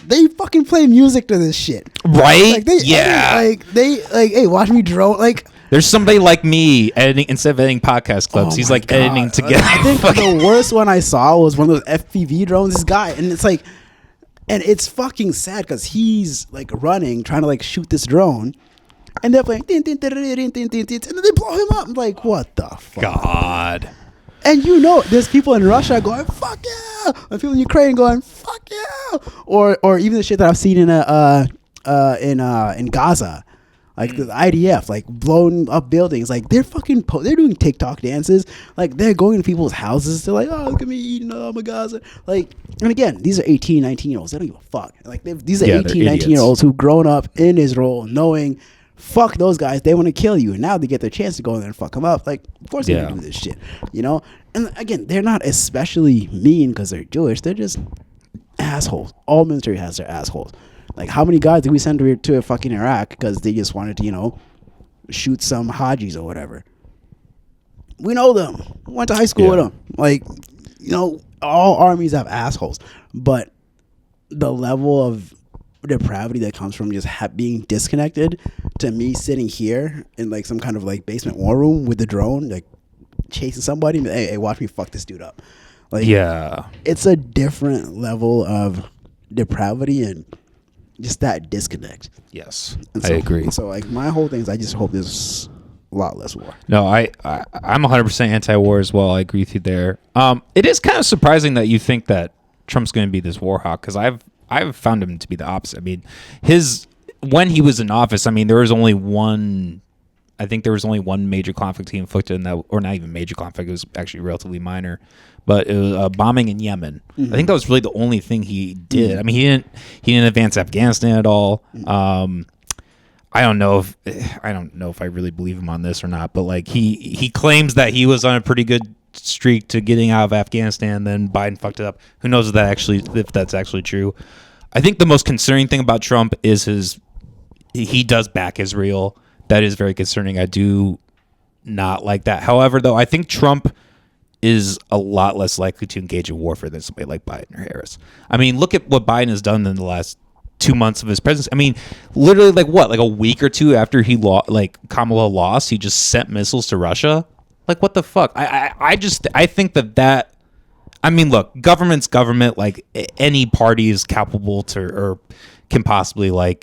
they fucking play music to this shit, right? Like hey, watch me drone. Like there's somebody like me editing instead of editing podcast clips. He's like editing together. I think the worst one I saw was one of those FPV drones. This guy, and it's like, and it's fucking sad because he's like running, trying to like shoot this drone, and they're playing, and then they blow him up. I'm like, what the fuck? God. And there's people in Russia going, fuck yeah, and people in Ukraine going, fuck yeah, or even the shit that I've seen in Gaza. Like the IDF, like blowing up buildings, like they're fucking, they're doing TikTok dances, like they're going to people's houses. They're like, oh, look at me eating my Gaza. Like, and again, these are 18, 19-year-olds. They don't give a fuck. Like these are 18, 19-year-olds who've grown up in Israel knowing, fuck those guys, they want to kill you. And now they get their chance to go in there and fuck them up. Like, of course they're going to do this shit, And again, they're not especially mean because they're Jewish. They're just assholes. All military has their assholes. Like, how many guys did we send to fucking Iraq because they just wanted to, shoot some Hajis or whatever? We know them. We went to high school with them. Like, all armies have assholes. But the level of depravity that comes from just being disconnected to me sitting here in, like, some kind of, like, basement war room with the drone, like, chasing somebody. Hey, watch me fuck this dude up. Like, yeah. It's a different level of depravity and just that disconnect. Yes, I agree. So like my whole thing is I just hope there's a lot less war. No, I'm 100% anti-war as well. I agree with you there. It is kind of surprising that you think that Trump's going to be this war hawk, because I've found him to be the opposite. I mean, when he was in office, I mean, there was only one major conflict he inflicted in that, or not even major conflict. It was actually relatively minor, but it was bombing in Yemen. Mm-hmm. I think that was really the only thing he did. Mm-hmm. I mean, he didn't advance Afghanistan at all. Mm-hmm. I don't know if I really believe him on this or not, but like he claims that he was on a pretty good streak to getting out of Afghanistan. Then Biden fucked it up. Who knows if that's actually true? I think the most concerning thing about Trump is he does back Israel. That is very concerning. I do not like that. However, though, I think Trump is a lot less likely to engage in warfare than somebody like Biden or Harris. I mean, look at what Biden has done in the last 2 months of his presidency. I mean, literally, like a week or two after Kamala lost, he just sent missiles to Russia. Like, what the fuck? I think that. I mean, look, government's government. Like, any party is capable to or can possibly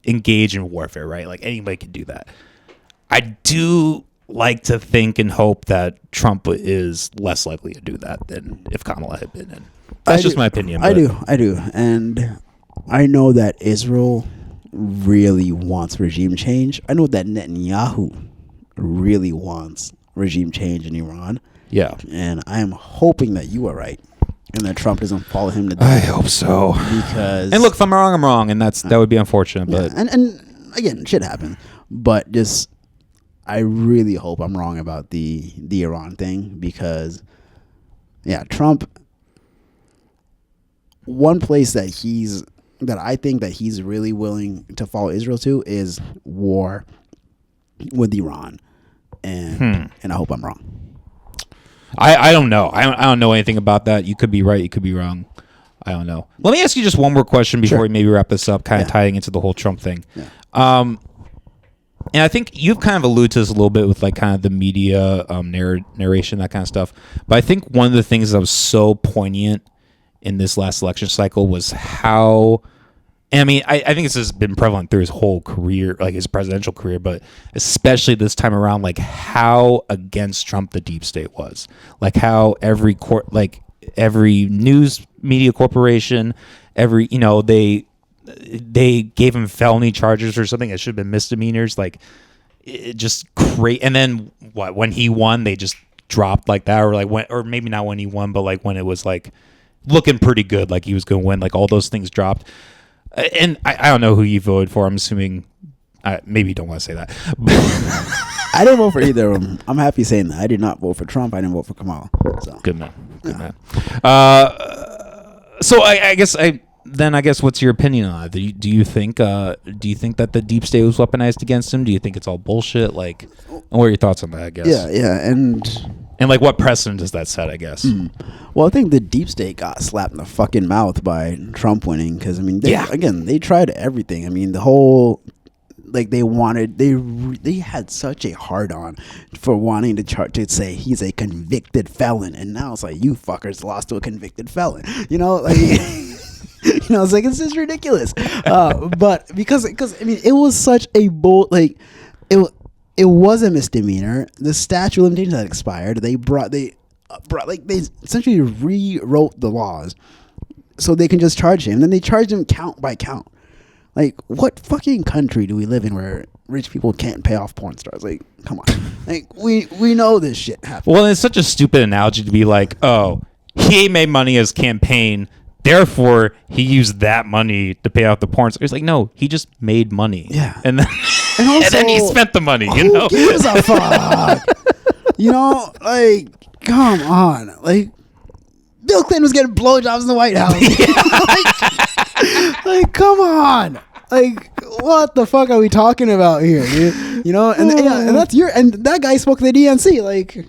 engage in warfare, right? Like, anybody can do that. I do like to think and hope that Trump is less likely to do that than if Kamala had been in. That's just my opinion. I do. And I know that Israel really wants regime change. I know that Netanyahu really wants regime change in Iran. Yeah. And I am hoping that you are right and that Trump doesn't follow him to death. I hope so. Because and look, if I'm wrong, I'm wrong, and that would be unfortunate. But and again, shit happens. But just I really hope I'm wrong about the Iran thing, because Trump, one place that I think that he's really willing to follow Israel to is war with Iran, and I hope I'm wrong. I don't know. I don't know anything about that. You could be right. You could be wrong. I don't know. Let me ask you just one more question before we maybe wrap this up, kind of tying into the whole Trump thing. Yeah. And I think you've kind of alluded to this a little bit with like kind of the media narration, that kind of stuff. But I think one of the things that was so poignant in this last election cycle was how, and I mean, I think this has been prevalent through his whole career, like his presidential career, but especially this time around, like how against Trump the deep state was, like how every news media corporation, they gave him felony charges or something that should have been misdemeanors, like it just great. And then when he won, they just dropped like that, or maybe not when he won, but like when it was like looking pretty good, like he was going to win, like all those things dropped. And I don't know who you voted for. I'm assuming maybe you don't want to say that. I didn't vote for either of them. I'm happy saying that. I did not vote for Trump. I didn't vote for Kamala. So. Good man. So I guess what's your opinion on it? Do you think that the deep state was weaponized against him? Do you think it's all bullshit? Like, what are your thoughts on that? I guess. Yeah, and like, what precedent does that set? I guess. Well, I think the deep state got slapped in the fucking mouth by Trump winning, because I mean, they tried everything. I mean, the whole. Like they had such a hard on for wanting to say he's a convicted felon, and now it's like, you fuckers lost to a convicted felon, like it's like, it's just ridiculous. But because I mean, it was such a bold, like it was a misdemeanor. The statute of limitations had expired. They essentially rewrote the laws so they can just charge him. And then they charged him count by count. Like, what fucking country do we live in where rich people can't pay off porn stars? Like, come on. Like, we know this shit happens. Well, it's such a stupid analogy to be like, oh, he made money as campaign, therefore he used that money to pay off the porn stars. It's like, no, he just made money. Yeah. And then, and then he spent the money, Who gives a fuck? Like, come on. Like, Bill Clinton was getting blowjobs in the White House. like, come on. Like, what the fuck are we talking about here, dude? And that's and that guy spoke to the DNC. Like,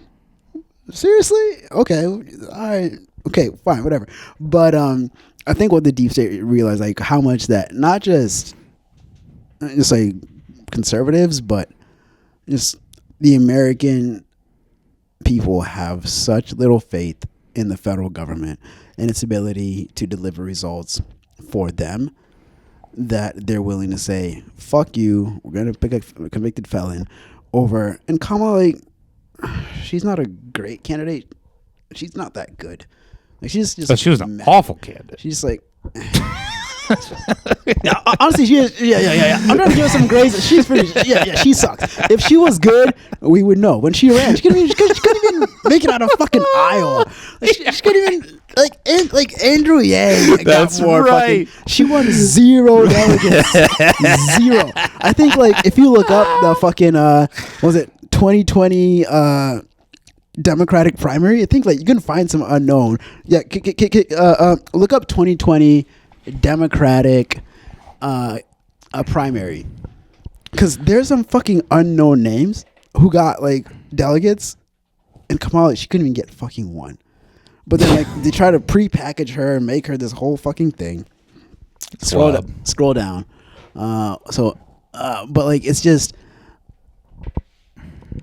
seriously? Okay, all right, okay, fine, whatever. But I think what the deep state realized, like, how much that not just like conservatives, but just the American people have such little faith in the federal government and its ability to deliver results for them, that they're willing to say, fuck you, we're going to pick a convicted felon over. And Kamala, like, she's not a great candidate. She's not that good. Like, she's just. But she was an awful candidate. She's like. Yeah, honestly, she is. Yeah. I'm trying to give her some grace. She's pretty. Yeah. She sucks. If she was good, we would know. When she ran, she couldn't even make it out of fucking Iowa. Like, she couldn't even like Andrew Yang. That's more right. She won 0 delegates. 0. I think, like, if you look up the fucking what was it 2020 Democratic primary, I think, like, you can find some unknown. Yeah, look up 2020 Democratic a primary, because there's some fucking unknown names who got, like, delegates, and Kamala, she couldn't even get fucking one. But then, like, they try to pre-package her and make her this whole fucking thing. Scroll down. But, like, it's just.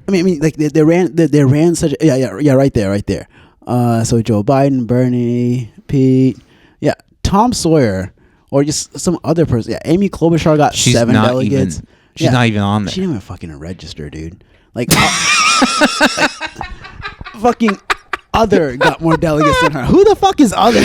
I mean, like, they ran such. Yeah, right there. So Joe Biden, Bernie, Pete, Tom Sawyer, or just some other person. Yeah, Amy Klobuchar got 7 delegates. She's not even on there. She didn't even fucking register, dude. Like, fucking Other got more delegates than her. Who the fuck is Other?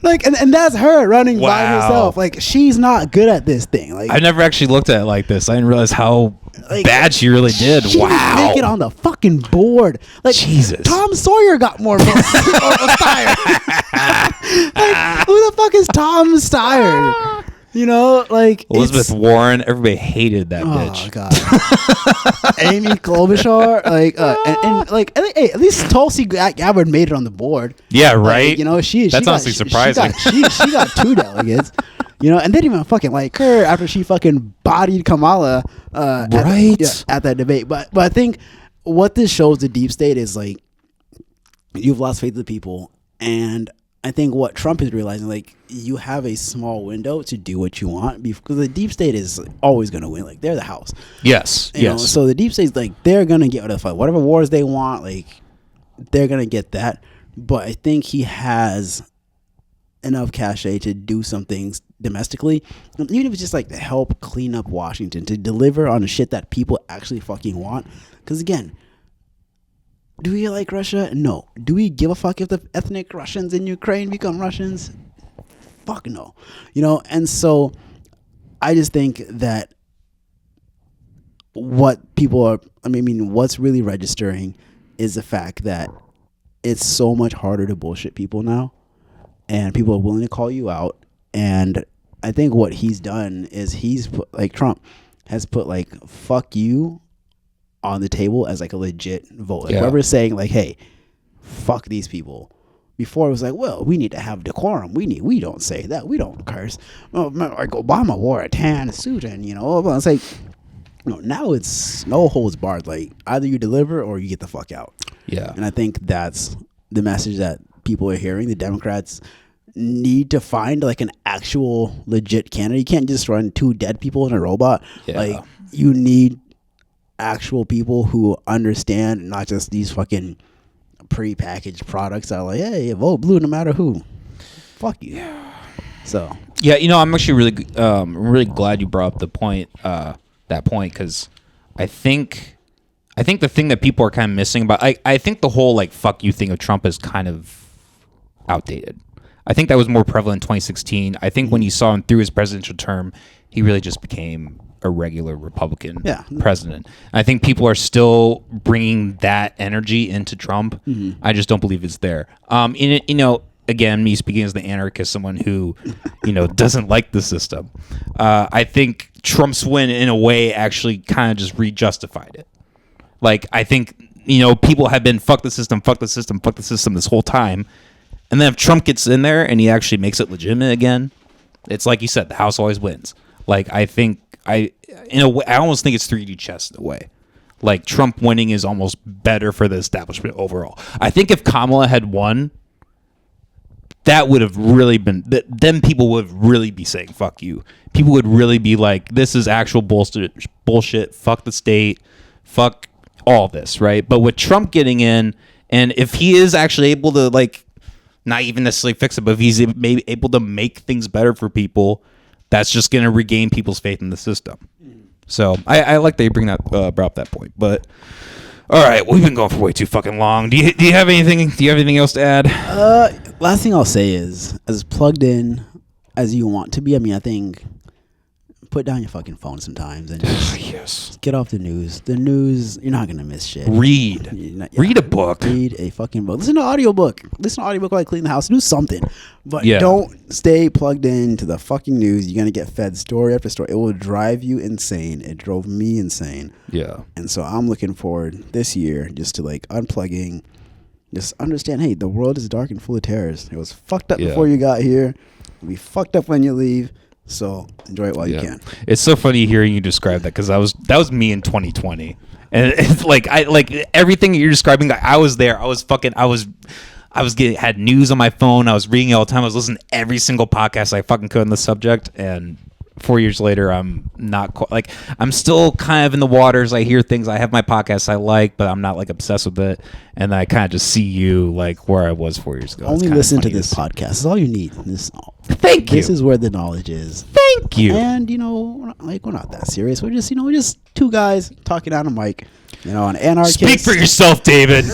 Like, and that's her running by herself. Like, she's not good at this thing. Like, I've never actually looked at it like this. I didn't realize how bad she really did. She didn't make it on the fucking board. Like, Jesus. Tom Sawyer got more votes. Steyer. Like, who the fuck is Tom Steyer? You know, like Elizabeth Warren, everybody hated that bitch. Oh god, Amy Klobuchar, like, and like, I think, hey, at least Tulsi Gabbard made it on the board. Yeah, right. Like, you know, that's honestly surprising. She got 2 delegates. You know, and they didn't even fucking like her after she fucking bodied Kamala at that debate. But I think what this shows the deep state is like you've lost faith in the people, and I think what Trump is realizing, like, you have a small window to do what you want because the deep state is always going to win. Like, they're the house. Yes. You know, so the deep state's like, they're going to get whatever wars they want. Like, they're going to get that. But I think he has enough cachet to do some things domestically, even if it's just like to help clean up Washington, to deliver on the shit that people actually fucking want. Because again, do we like Russia? No. Do we give a fuck if the ethnic Russians in Ukraine become Russians? Fuck no. You know, and so I just think that what people are, what's really registering is the fact that it's so much harder to bullshit people now, and people are willing to call you out. And I think what he's done is he's put, like, Trump has put, like, fuck you on the table as like a legit vote. Like, whoever's saying like, hey, fuck these people. Before it was like, well, we need to have decorum. We don't say that. We don't curse. Well, like Obama wore a tan suit, and you know, it's like, no, now it's no holds barred. Like, either you deliver or you get the fuck out. Yeah. And I think that's the message that people are hearing. The Democrats need to find like an actual legit candidate. You can't just run 2 dead people in a robot. Yeah. Like, you need actual people who understand, not just these fucking pre-packaged products that are like, hey, vote blue no matter who. Fuck you. So yeah, you know, I'm actually really glad you brought up the point, that point, because I think the thing that people are kind of missing about, I think the whole like fuck you thing of Trump is kind of outdated. I think that was more prevalent in 2016. I think when you saw him through his presidential term, he really just became a regular Republican president. I think people are still bringing that energy into Trump. I just don't believe it's there. You know, again, me speaking as the anarchist, someone who, you know, doesn't like the system. I think Trump's win, in a way, actually kind of just re-justified it. Like, I think, you know, people have been fuck the system this whole time. And then if Trump gets in there and he actually makes it legitimate again, it's like you said, the house always wins. Like, I think in a way, I almost think it's 3D chess in a way. Like, Trump winning is almost better for the establishment overall. I think if Kamala had won, that would have really been, then people would really be saying fuck you. People would really be like, this is actual bullshit, fuck the state, fuck all this, right? But with Trump getting in, and if he is actually able to, like, not even necessarily fix it, but if he's maybe able to make things better for people, that's just going to regain people's faith in the system. So I like that you brought up that point. But all right, we've been going for way too fucking long. Do you have anything? Do you have anything else to add? Last thing I'll say is, as plugged in as you want to be, I think put down your fucking phone sometimes and just get off the news. The news, you're not gonna miss shit. Read a book. Read a fucking book. Listen to an audiobook. While you clean the house. Do something. But don't stay plugged into the fucking news. You're gonna get fed story after story. It will drive you insane. It drove me insane. Yeah. And so I'm looking forward this year just to like unplugging. Just understand, hey, the world is dark and full of terrors. It was fucked up before you got here. It'll be fucked up when you leave. So enjoy it while you can. It's so funny hearing you describe that, because that was me in 2020, and it's like everything you're describing. I was there. I was had news on my phone. I was reading it all the time. I was listening to every single podcast I fucking could on the subject. And 4 years later, I'm not quite, I'm still kind of in the waters. I hear things. I have my podcasts I like, but I'm not like obsessed with it. And I kind of just see you like where I was 4 years ago. Only listen to this podcast. That's all you need. Thank you. This is where the knowledge is. Thank you. And we're not that serious. We're just 2 guys talking on a mic. You know, an anarchist. Speak for yourself, David.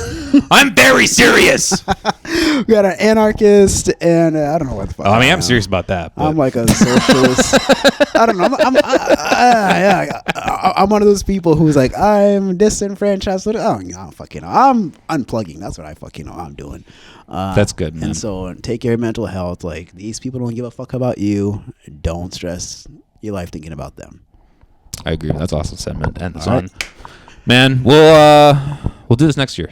I'm very serious. We got an anarchist, and I don't know what the fuck. I'm serious about that. But. I'm like a socialist. I don't know. I'm one of those people who's like, I'm disenfranchised. I don't fucking know. I'm unplugging. That's what I fucking know I'm doing. That's good, man. And so take your mental health. Like, these people don't give a fuck about you. Don't stress your life thinking about them. I agree. That's awesome sentiment. And right. Man, we'll do this next year.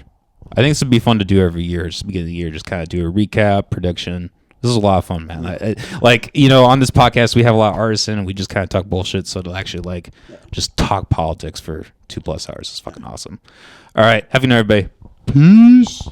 I think this would be fun to do every year. Just beginning of the year, just kind of do a recap, prediction. This is a lot of fun, man. On this podcast, we have a lot of artists in, and we just kind of talk bullshit. So to actually just talk politics for 2+ hours is fucking awesome. All right, have a good night, everybody. Peace.